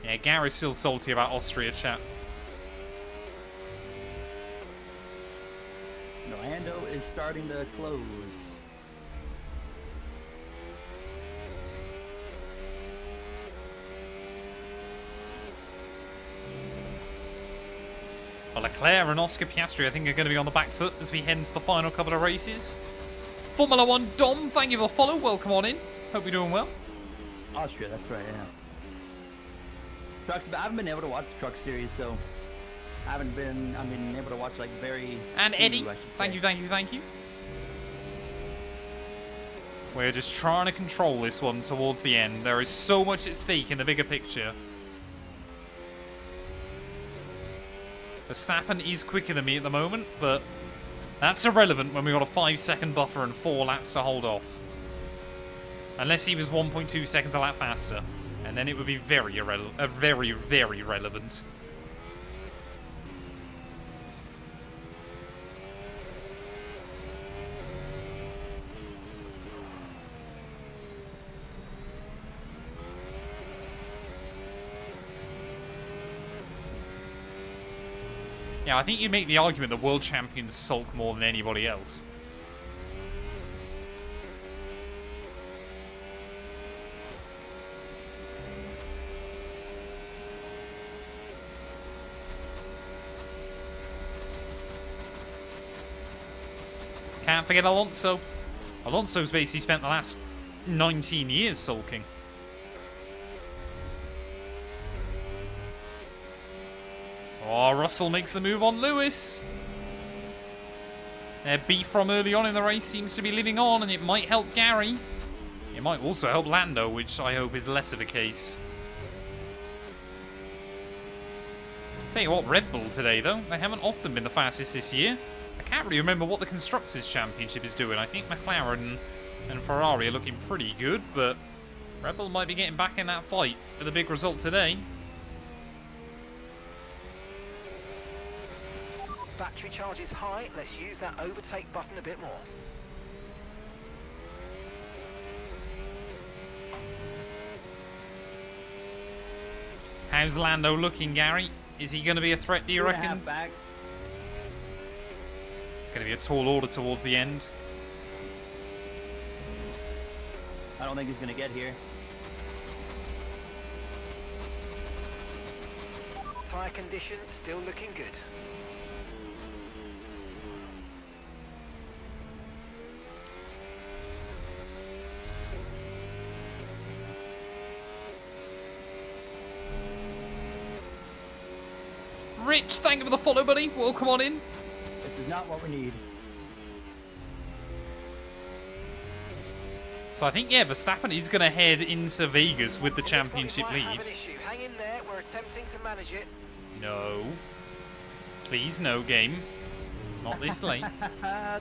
Yeah, Gary's still salty about Austria, chat. Lando is starting to close. Well, Leclerc and Oscar Piastri, I think, are going to be on the back foot as we head into the final couple of races. Formula 1 Dom, thank you for the follow. Welcome on in. Hope you're doing well. Austria, that's right, yeah. Trucks, but I haven't been able to watch the truck series, so I've been able to watch like very And few, Eddie, I should thank say. you, thank you, thank you. We're just trying to control this one towards the end. There is so much at stake in the bigger picture. Verstappen is quicker than me at the moment, but that's irrelevant when we've got a 5-second buffer and 4 laps to hold off. Unless he was 1.2 seconds a lap faster. And then it would be very very relevant. Yeah, I think you make the argument that world champions sulk more than anybody else. Can't forget Alonso. Alonso's basically spent the last 19 years sulking. Oh, Russell makes the move on Lewis. Their beef from early on in the race seems to be living on, and it might help Gary. It might also help Lando, which I hope is less of a case. Tell you what, Red Bull today, though, they haven't often been the fastest this year. I can't really remember what the Constructors' Championship is doing. I think McLaren and Ferrari are looking pretty good, but Red Bull might be getting back in that fight with a big result today. Battery charge is high. Let's use that overtake button a bit more. How's Lando looking, Gary? Is he going to be a threat, do you reckon? Back. It's going to be a tall order towards the end. I don't think he's going to get here. Tyre condition still looking good. Rich, thank you for the follow, buddy. Welcome on in. This is not what we need. So I think, yeah, Verstappen is going to head into Vegas with the championship Looks like we might lead. have an issue. Hang in there. We're attempting to manage it. No. Please, no, game. Not this late.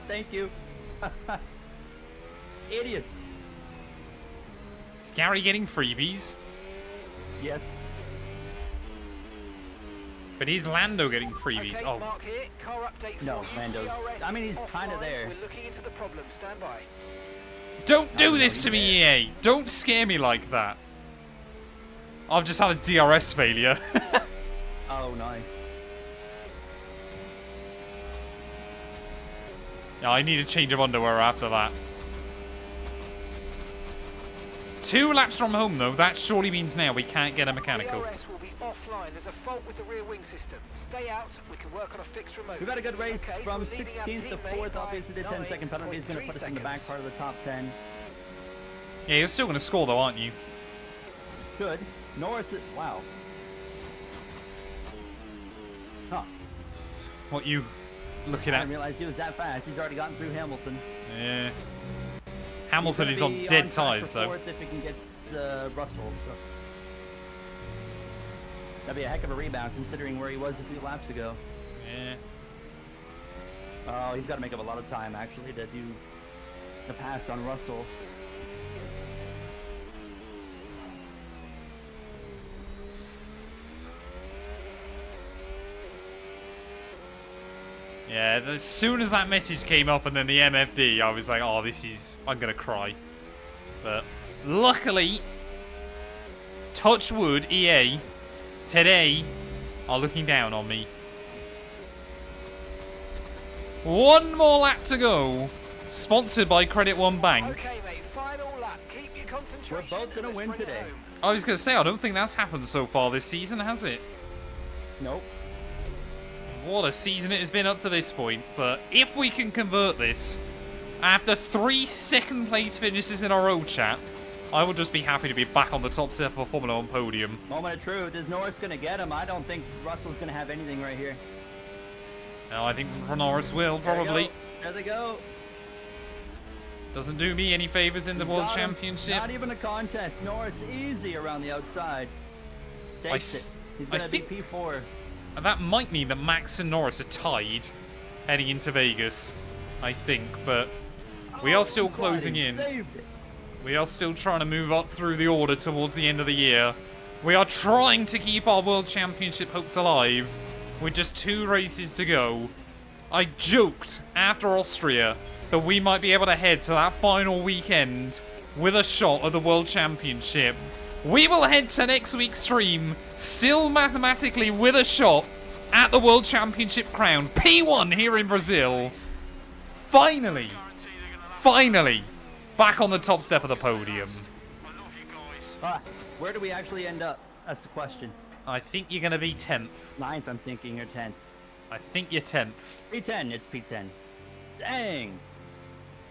Thank you. Idiots. Is Gary getting freebies? Yes. But is Lando getting freebies? Okay, Oh, Mark here. Car update No, for you. Lando's- DRS I mean, he's is kinda offline. there. We're looking into the problem. Stand by. don't do no, this he's to me, EA. Don't scare me like that. I've just had a DRS failure. Oh, nice. Yeah, I need a change of underwear after that. 2 laps from home, though. That surely means now we can't get a mechanical. DRS will be offline. There's a fault with the rear wing system. Stay out. We can work on a fix remotely. We've had a good race Okay, so from we're leaving our 16th to teammate 4th. by Obviously, the 10-second penalty is going to put us in the 9.3 back part of the top 10. Yeah, you're still going to score, though, aren't you? Good. Norris, wow. Huh. What, you looking I at... didn't realize he was that fast. He's already gotten through Hamilton. Yeah. Hamilton is on He's dead track tyres, for though. fourth if he can get Russell, so that'd be a heck of a rebound considering where he was a few laps ago. Yeah. Oh, he's got to make up a lot of time actually to do the pass on Russell. Yeah, as soon as that message came up and then the MFD, I was like, oh, I'm going to cry. But luckily, touch wood, EA, today, are looking down on me. One more lap to go. Sponsored by Credit One Bank. Okay, mate, final lap. Keep your concentration. We're both gonna and let's win bring it today. home. I was going to say, I don't think that's happened so far this season, has it? Nope. What a season it has been up to this point. But if we can convert this, after 3 second-place finishes in a row, chat, I will just be happy to be back on the top step of a Formula 1 podium. Moment of truth. Is Norris going to get him? I don't think Russell's going to have anything right here. No, I think Norris will, probably. There they go. Doesn't do me any favors in the He's World got him. Championship. Not even a contest. Norris easy around the outside. Takes it. He's going to be think- P4. That might mean that Max and Norris are tied heading into Vegas, I think, but we are still closing in. Saved it. We are still trying to move up through the order towards the end of the year. We are trying to keep our World Championship hopes alive with just 2 races to go. I joked after Austria that we might be able to head to that final weekend with a shot at the World Championship. We will head to next week's stream, still mathematically with a shot at the World Championship crown. P1 here in Brazil. Finally, back on the top step of the podium. Where do we actually end up? That's the question. I think you're going to be 10th. 9th, I'm thinking, or 10th. I think you're 10th. P10, it's P10. Dang.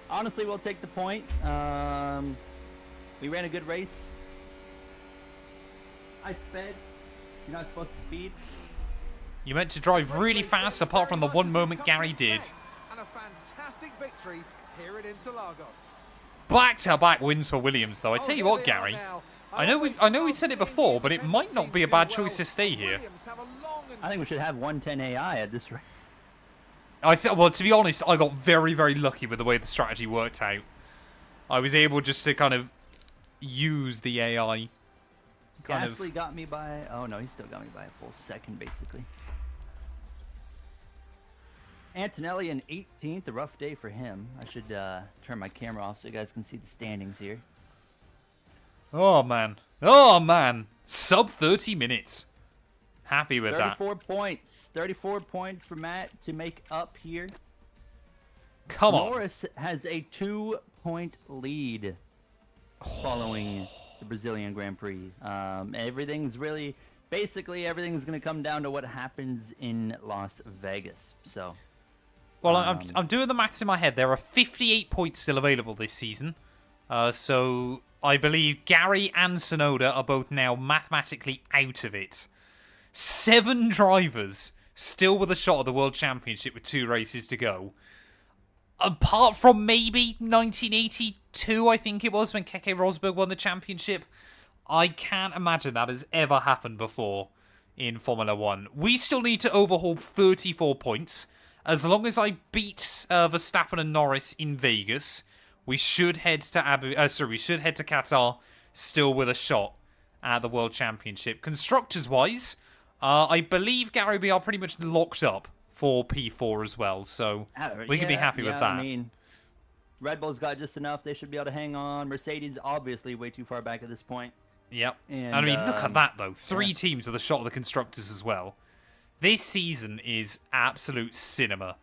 Honestly, we'll take the point. We ran a good race. I sped. You're not supposed to speed. You meant to drive really fast apart from the one moment Gary did. And a fantastic victory here at Interlagos. Back-to-back wins for Williams, though. I tell you what, Gary. I know we said it before, but it might not be a bad choice to stay here. I think we should have 110 AI at this rate. Well, to be honest, I got very, very lucky with the way the strategy worked out. I was able just to kind of use the AI. Gasly got me by... Oh, no, he still got me by a full second, basically. Antonelli in 18th, a rough day for him. I should turn my camera off so you guys can see the standings here. Oh, man. Oh, man. Sub 30 minutes. Happy with 34 points. 34 points for Matt to make up here. Come on. Norris has a 2-point lead following the Brazilian Grand Prix. Everything's really... Basically, everything's going to come down to what happens in Las Vegas. So... Well, I'm doing the maths in my head. There are 58 points still available this season. So I believe Gary and Sonoda are both now mathematically out of it. 7 drivers still with a shot at the World Championship with 2 races to go. Apart from maybe 1982, I think it was, when Keke Rosberg won the championship. I can't imagine that has ever happened before in Formula 1. We still need to overhaul 34 points. As long as I beat Verstappen and Norris in Vegas, we should head to Qatar still with a shot at the World Championship. Constructors-wise, I believe, Gary, we are pretty much locked up for P4 as well, so we can be happy with that. I mean, Red Bull's got just enough. They should be able to hang on. Mercedes, obviously, way too far back at this point. Yep. And, I mean, look at that, though. 3 yeah. teams with a shot at the Constructors as well. This season is absolute cinema,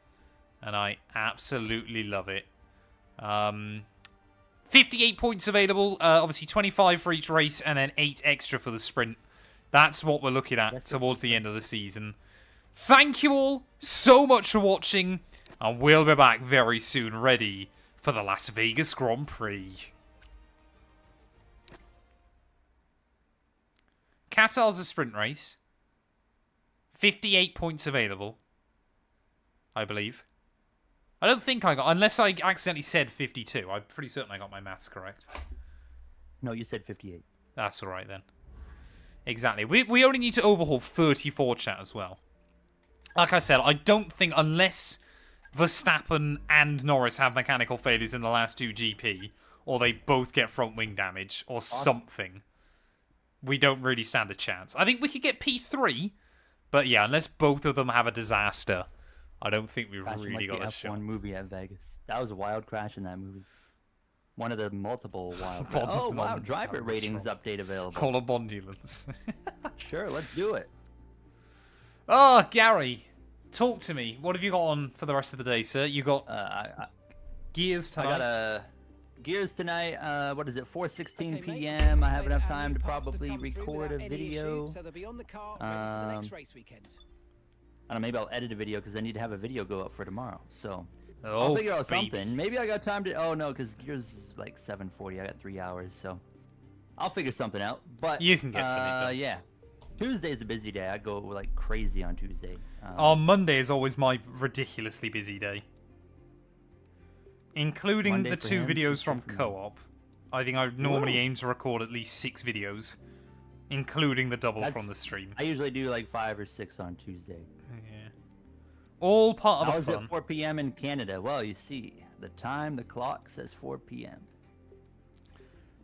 and I absolutely love it. 58 points available, obviously 25 for each race, and then 8 extra for the sprint. That's what we're looking at towards the end of the season. Thank you all so much for watching, and we'll be back very soon, ready for the Las Vegas Grand Prix. Qatar's a sprint race. 58 points available. I believe. I don't think I got... Unless I accidentally said 52. I'm pretty certain I got my maths correct. No, you said 58. That's all right, then. Exactly. We only need to overhaul 34 chat as well. Like I said, I don't think... Unless Verstappen and Norris have mechanical failures in the last 2 GP, or they both get front wing damage, or something, we don't really stand a chance. I think we could get P3, but yeah, unless both of them have a disaster, I don't think we've Crashing really like got a the shot. F1 movie at Vegas. That was a wild crash in that movie. One of the multiple wild. Bond's Oh wow! Anonymous, Driver that was ratings wrong. update available. Call a bondulance. Sure, let's do it. Oh, Gary, talk to me. What have you got on for the rest of the day, sir? You got Gears I tonight? got a Gears tonight. What is it? 4:16 Okay, mate, p.m. I have our enough new time to parts have probably come through record a without any video. issue, so they'll be on the car ready for the next race weekend. I don't know, maybe I'll edit a video because I need to have a video go up for tomorrow. So Oh, I'll figure out baby. something. Maybe I got time to. Oh no, because Gears is like 7:40. I got 3 hours, so I'll figure something out. But You can get something done. Yeah, Tuesday's a busy day. I go like crazy on Tuesday. Monday is always my ridiculously busy day. Including Monday the for 2 him, videos Tuesday from for me. co-op. I think I normally Whoa. aim to record at least 6 videos, including the double from That's- the stream. I usually do like 5 or 6 on Tuesday. Yeah. All part of How the is fun. it 4 p.m. in Canada? Well, you see, the clock says 4 p.m.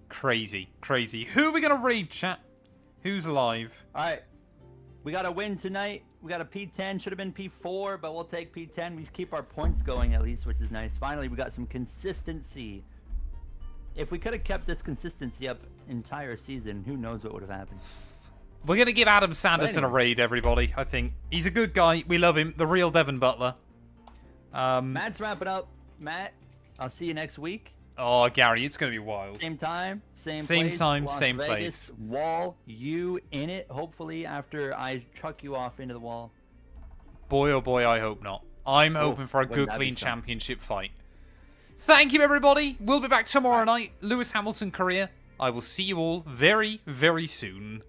Crazy, crazy. Who are we going to raid, chat? Who's live? All right, we got a win tonight. We got a P10. Should have been P4, but we'll take P10. We keep our points going at least, which is nice. Finally, we got some consistency. If we could have kept this consistency up entire season, who knows what would have happened. We're going to give Adam Sanderson a anyways. raid, everybody, I think. He's a good guy. We love him. The real Devon Butler. Matt's wrapping up. Matt, I'll see you next week. Oh, Gary, it's going to be wild. Same time, same Same time, Las same Vegas, wall, you in it, hopefully, after I truck you off into the wall. Boy, oh boy, I hope not. I'm hoping for a wouldn't good, that be clean something? championship fight. Thank you, everybody. We'll be back tomorrow night. Lewis Hamilton career. I will see you all very, very soon.